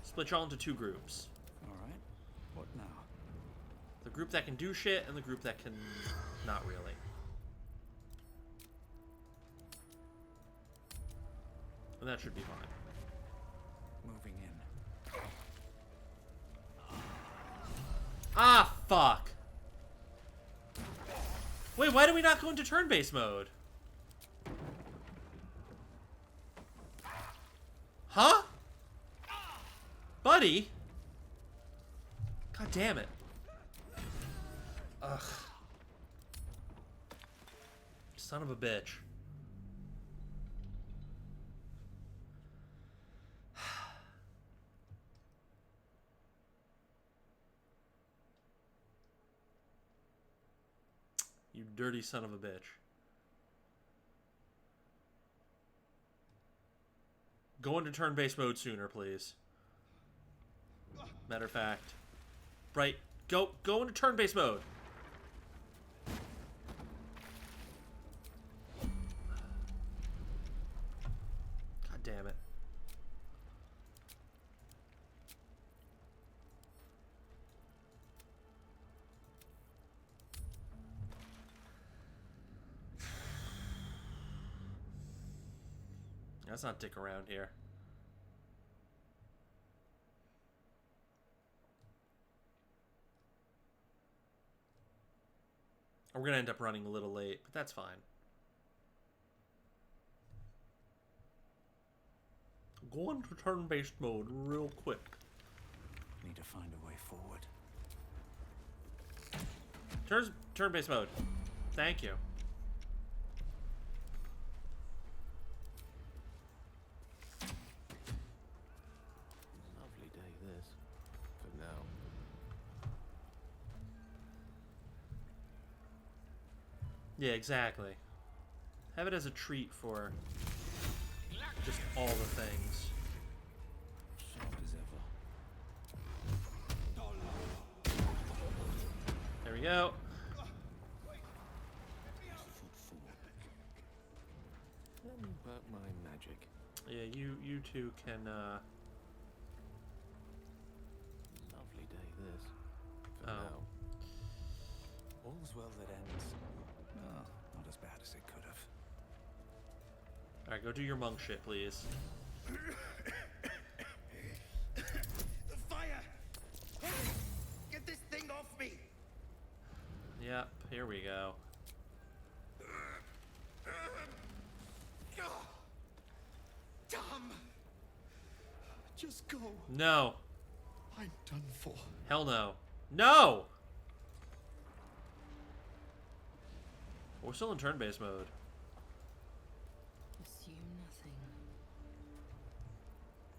Split y'all into two groups. Alright, what now? The group that can do shit and the group that can not really. And that should be fine. Moving in. Ah, fuck! Wait, why do we not go into turn-based mode? Huh? Buddy? God damn it. Ugh. Son of a bitch. You dirty son of a bitch. Go into turn-based mode sooner, please. Matter of fact. Right. Go into turn-based mode. God damn it. Let's not dick around here. We're gonna end up running a little late, but that's fine. Go into turn-based mode real quick. Need to find a way forward. Turn-based mode. Thank you. Lovely day this, for now. Yeah, exactly. Have it as a treat for just all the things. Sharp as ever. There we go. Let me work my magic. Yeah, you two can Lovely day this, for Oh. now. All's well that ends. Oh, not as bad as it could have. Alright, go do your monk shit, please. The fire! Get this thing off me! Yep, here we go. Tom! Just go. No. I'm done for. Hell no. No! We're still in turn-based mode. Assume nothing.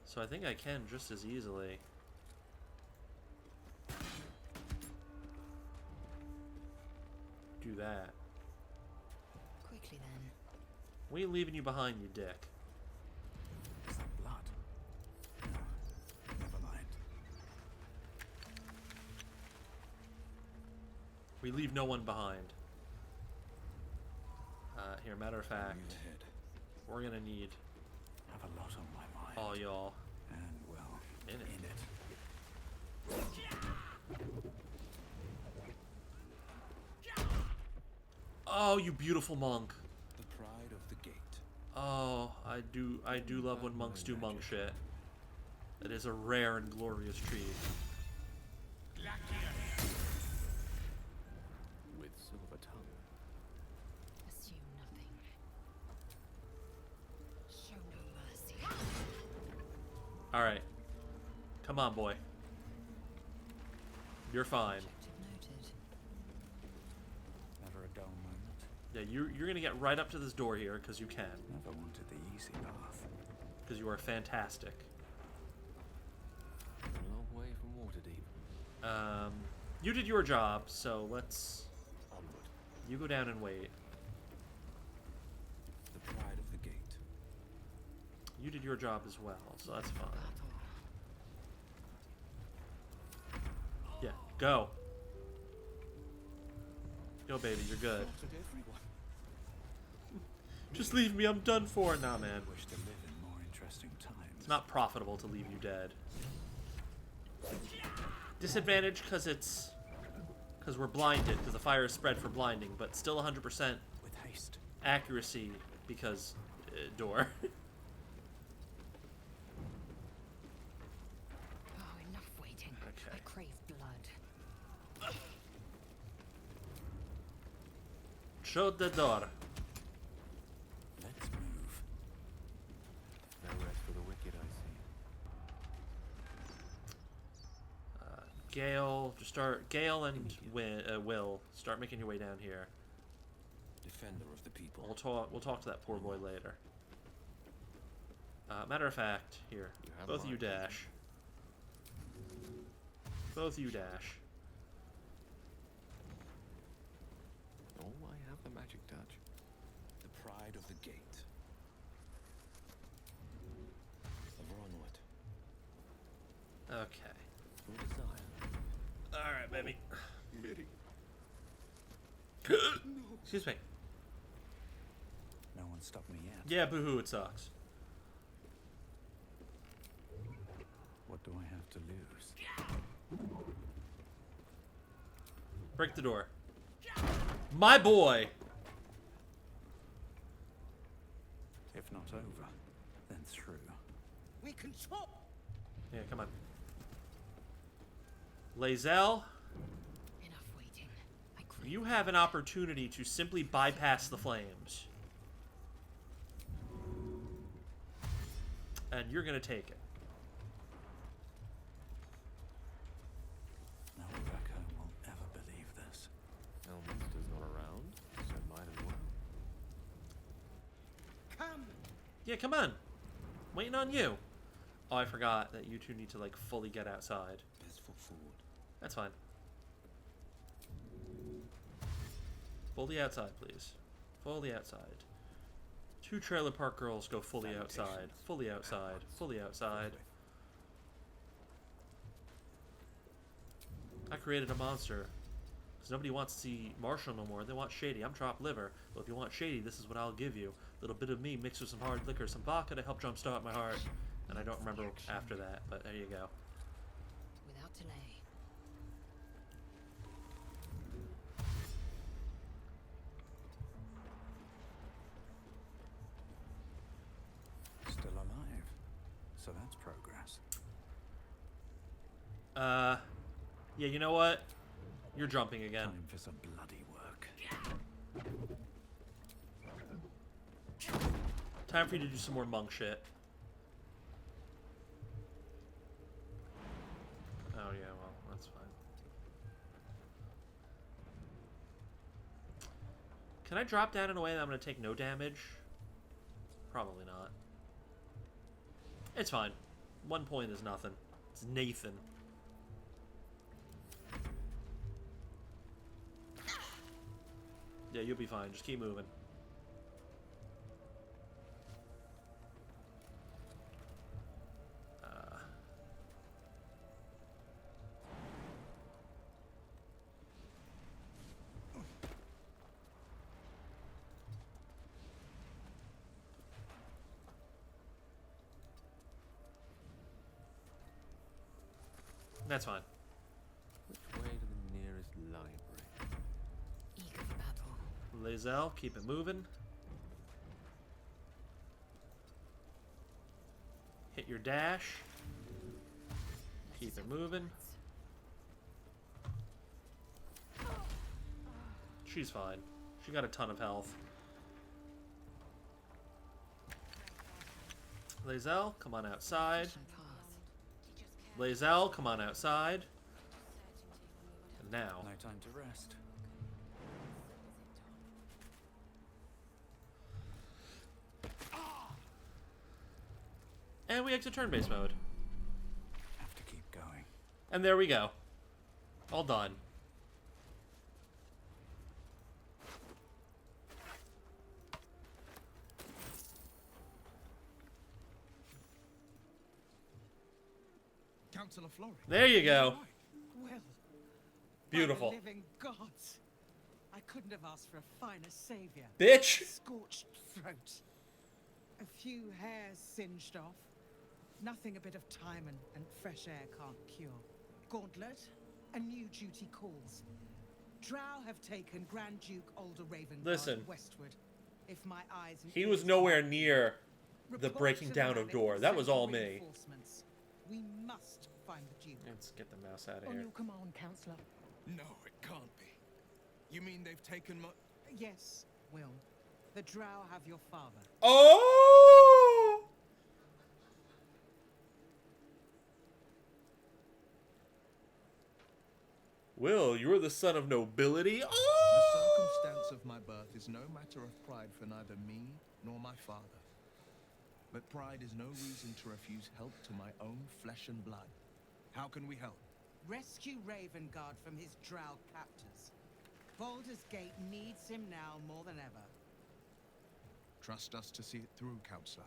So I think I can just as easily. Do that. Quickly then. We ain't leaving you behind, you dick. Is that blood? No, never mind. We leave no one behind. Here, matter of fact, ahead. we're gonna need Have a lot on my mind. all y'all And, well, in it. Oh, you beautiful monk. The pride of the gate. Oh, I do love when monks do monk shit. That is a rare and glorious treat. With silver tongue. Assume nothing. Show no mercy. Alright. Come on, boy. You're fine. Objective noted. Never a dull moment. Yeah, you're gonna get right up to this door here, because you can. Never wanted the easy path. Because you are fantastic. A long way from Waterdeep. You did your job, so let's... Onward. You go down and wait. The pride of the gate. You did your job as well, so that's fine. Yeah, go. Go, baby, you're good. Slaughtered everyone. Just leave me, I'm done for. Nah, man. Wish to live in more interesting times. It's not profitable to leave you dead. Disadvantage because it's... Because we're blinded, because the fire is spread for blinding, but still 100% With haste. accuracy because... door. Oh, enough waiting. Okay. I crave blood. Show the door. Let's move. No rest for the wicked, I see. Gale, just start... Gale and Will, start making your way down here. Defender of the people. We'll talk to that poor boy later. Matter of fact, here. You have Both of you mine. dash. Both of you dash. Oh, I have the magic touch. The pride of the gate. Ever onward. Okay. Your desire. Alright, baby. Excuse me. No one stopped me yet. Yeah, boo-hoo, it sucks. What do I have to lose? Break the door. My boy! If not over, then through. We can chop. Yeah, come on. Lae'zel, Enough waiting. I crave you have an opportunity to simply bypass the flames. And you're gonna take it. No one back home will ever believe this. Elminster's not around, so might as well. Come. Yeah, come on. Waiting on you. Oh, I forgot that you two need to, like, fully get outside. Best foot forward. That's fine. Fully outside, please. Fully outside. 2 trailer park girls go fully outside. Fully outside. Fully outside. I created a monster. Because nobody wants to see Marshall no more. They want Shady. I'm chopped liver. Well, if you want Shady, this is what I'll give you. A little bit of me mixed with some hard liquor, some vodka to help jumpstart my heart. And I don't remember after that, but there you go. without delay. Still alive. So that's progress. Yeah, you know what? You're jumping again. Time for some bloody work. Time for you to do some more monk shit. Oh yeah, well, that's fine. Can I drop down in a way that I'm going to take no damage? Probably not. It's fine. 1 point is nothing. It's Nathan. Yeah, you'll be fine. Just keep moving. That's fine. Which way to the nearest library? Eager for battle. Lae'zel, keep it moving. Hit your dash. Keep it moving. She's fine. She got a ton of health. Lae'zel, come on outside. Lae'zel, come on outside. And now. No time to rest. And we exit turn-based mode. Have to keep going. And there we go. All done. Councillor Florey. There you go. Well, Beautiful. by the living gods. I couldn't have asked for a finer savior. Bitch. Scorched throat. A few hairs singed off. Nothing a bit of time and fresh air can't cure. Gauntlet, a new duty calls. Drow have taken Grand Duke Alder Ravengard Listen. westward. If my eyes and He was ears nowhere can- near the Report breaking to down the of man door. if That was all sent me. reinforcements. We must find the Duke. Let's get the mouse out of On here. your command, Counselor. No, it can't be. You mean they've taken my... Yes, Will. The Drow have your father. Oh! Will, you're the son of nobility? The Oh! circumstance of my birth is no matter of pride for neither me nor my father. But pride is no reason to refuse help to my own flesh and blood. How can we help? Rescue Ravengard from his Drow captors. Baldur's Gate needs him now more than ever. Trust us to see it through, Counselor.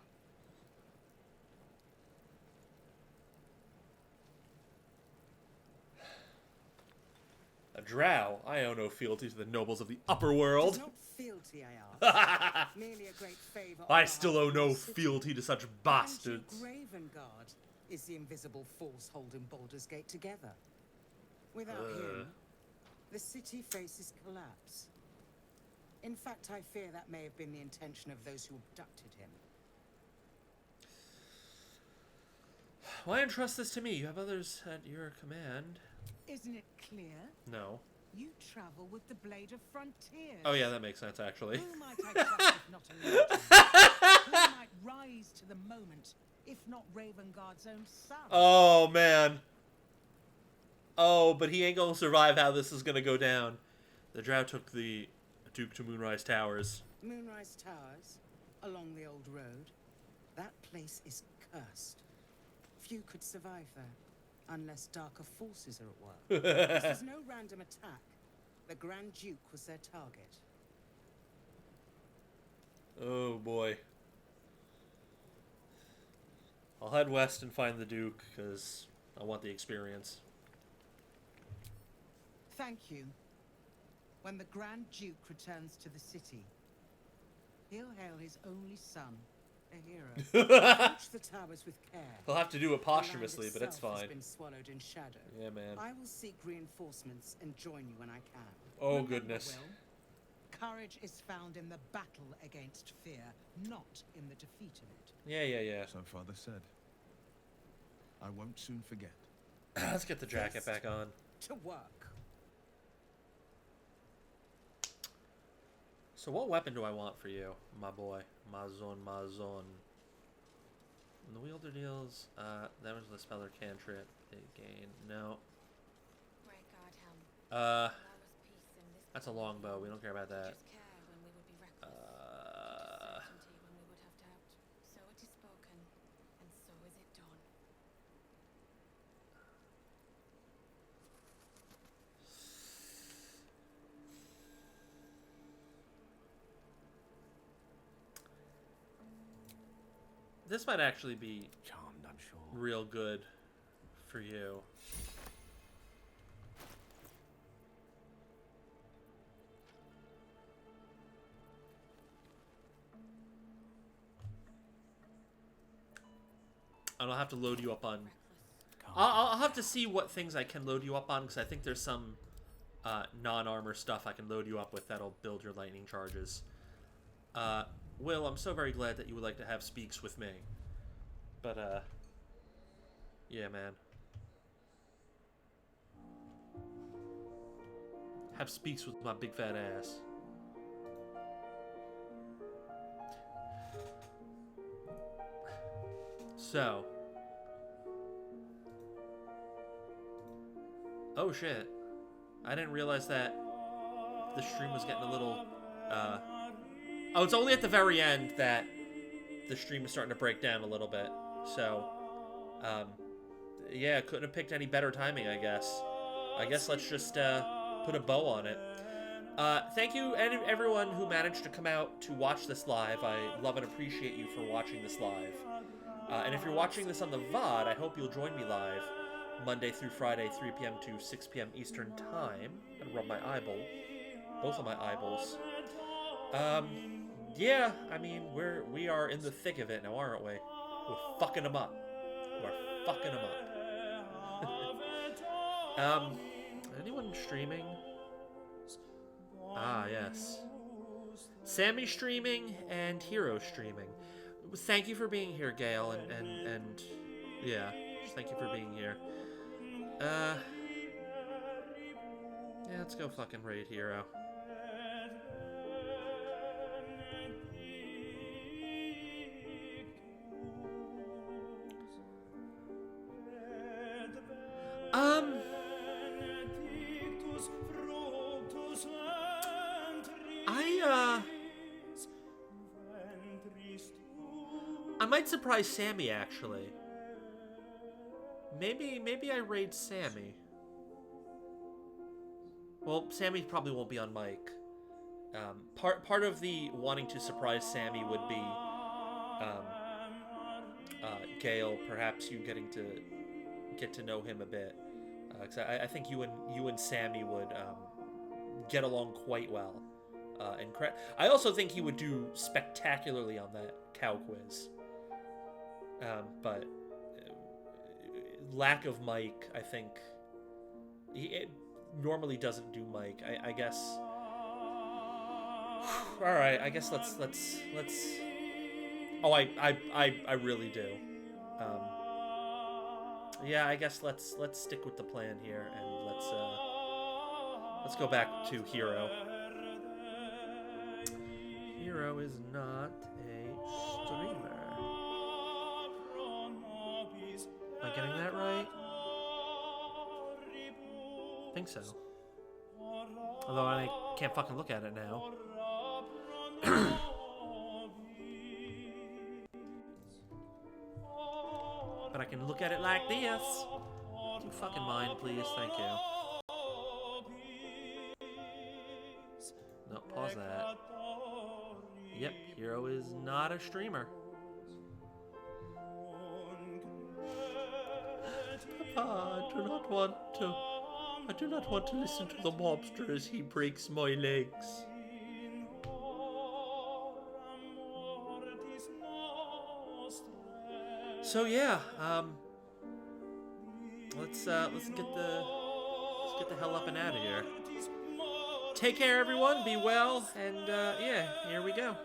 A drow? I owe no fealty to the nobles of the upper world. It's not fealty, I ask. Merely a great favor. I still owe no fealty to such bastards. Ravengard is the invisible force holding Baldur's Gate together. Without him, the city faces collapse. In fact, I fear that may have been the intention of those who abducted him. Why entrust this to me? You have others at your command. Isn't it clear? No. You travel with the Blade of Frontiers. Oh yeah, that makes sense actually. Who might I trust if not a legend? Who might rise to the moment if not Ravengard's own son? Oh man. Oh, but he ain't gonna survive how this is gonna go down. The drow took the Duke to Moonrise Towers. Moonrise Towers, along the old road. That place is cursed. Few could survive there, unless darker forces are at work. This was no random attack. The Grand Duke was their target. Oh boy. I'll head west and find the Duke, because I want the experience. Thank you. When the Grand Duke returns to the city, he'll hail his only son, a hero. Approach the towers with care. He'll have to do it The land posthumously, but it's itself has fine. been swallowed in shadow. Yeah, man. I will seek reinforcements and join you when I can. Oh, Remember, goodness. Will, courage is found in the battle against fear, not in the defeat of it. Yeah. So Father said. I won't soon forget. Let's get the jacket back on. To work. So what weapon do I want for you, my boy? Mazon. When the wielder deals, that was the spell or cantrip. They gain. No. That's a longbow. We don't care about that. This might actually be charmed, I'm sure. Real good for you. And I'll have to load you up on I'll have to see what things I can load you up on, because I think there's some non-armor stuff I can load you up with that'll build your lightning charges. Will, I'm so very glad that you would like to have speaks with me. But, yeah, man. Have speaks with my big fat ass. So. Oh shit. I didn't realize that the stream was getting a little, Oh, it's only at the very end that the stream is starting to break down a little bit. So, yeah, couldn't have picked any better timing, I guess. I guess let's just, put a bow on it. Thank you, everyone who managed to come out to watch this live. I love and appreciate you for watching this live. And if you're watching this on the VOD, I hope you'll join me live Monday through Friday, 3 p.m. to 6 p.m. Eastern Time. I'm gonna rub my eyeball. Both of my eyeballs. Yeah, I mean, we are in the thick of it now, aren't we? We're fucking them up. We're fucking them up. Anyone streaming? Ah, yes. Sammy streaming and Hero streaming. Thank you for being here, Gale, and yeah, just thank you for being here. Yeah, let's go fucking raid Hero. I might surprise Sammy, actually. Maybe I raid Sammy. Well, Sammy probably won't be on mic. Part of the wanting to surprise Sammy would be, Gale, perhaps you getting to get to know him a bit. 'Cause I think you and Sammy would get along quite well. I also think he would do spectacularly on that cow quiz. But lack of mic, I think it normally doesn't do mic. I guess. All right, I guess let's. Oh, I really do. Yeah, I guess let's stick with the plan here, and let's go back to Hero. Hero is not a streamer. Am I getting that right? I think so. Although I can't fucking look at it now. But I can look at it like this. Do you fucking mind, please? Thank you. No, pause that. Yep, Hero is not a streamer. Papa, I do not want to listen to the mobster as he breaks my legs. So yeah, let's get the hell up and out of here. Take care, everyone. Be well, and yeah, here we go.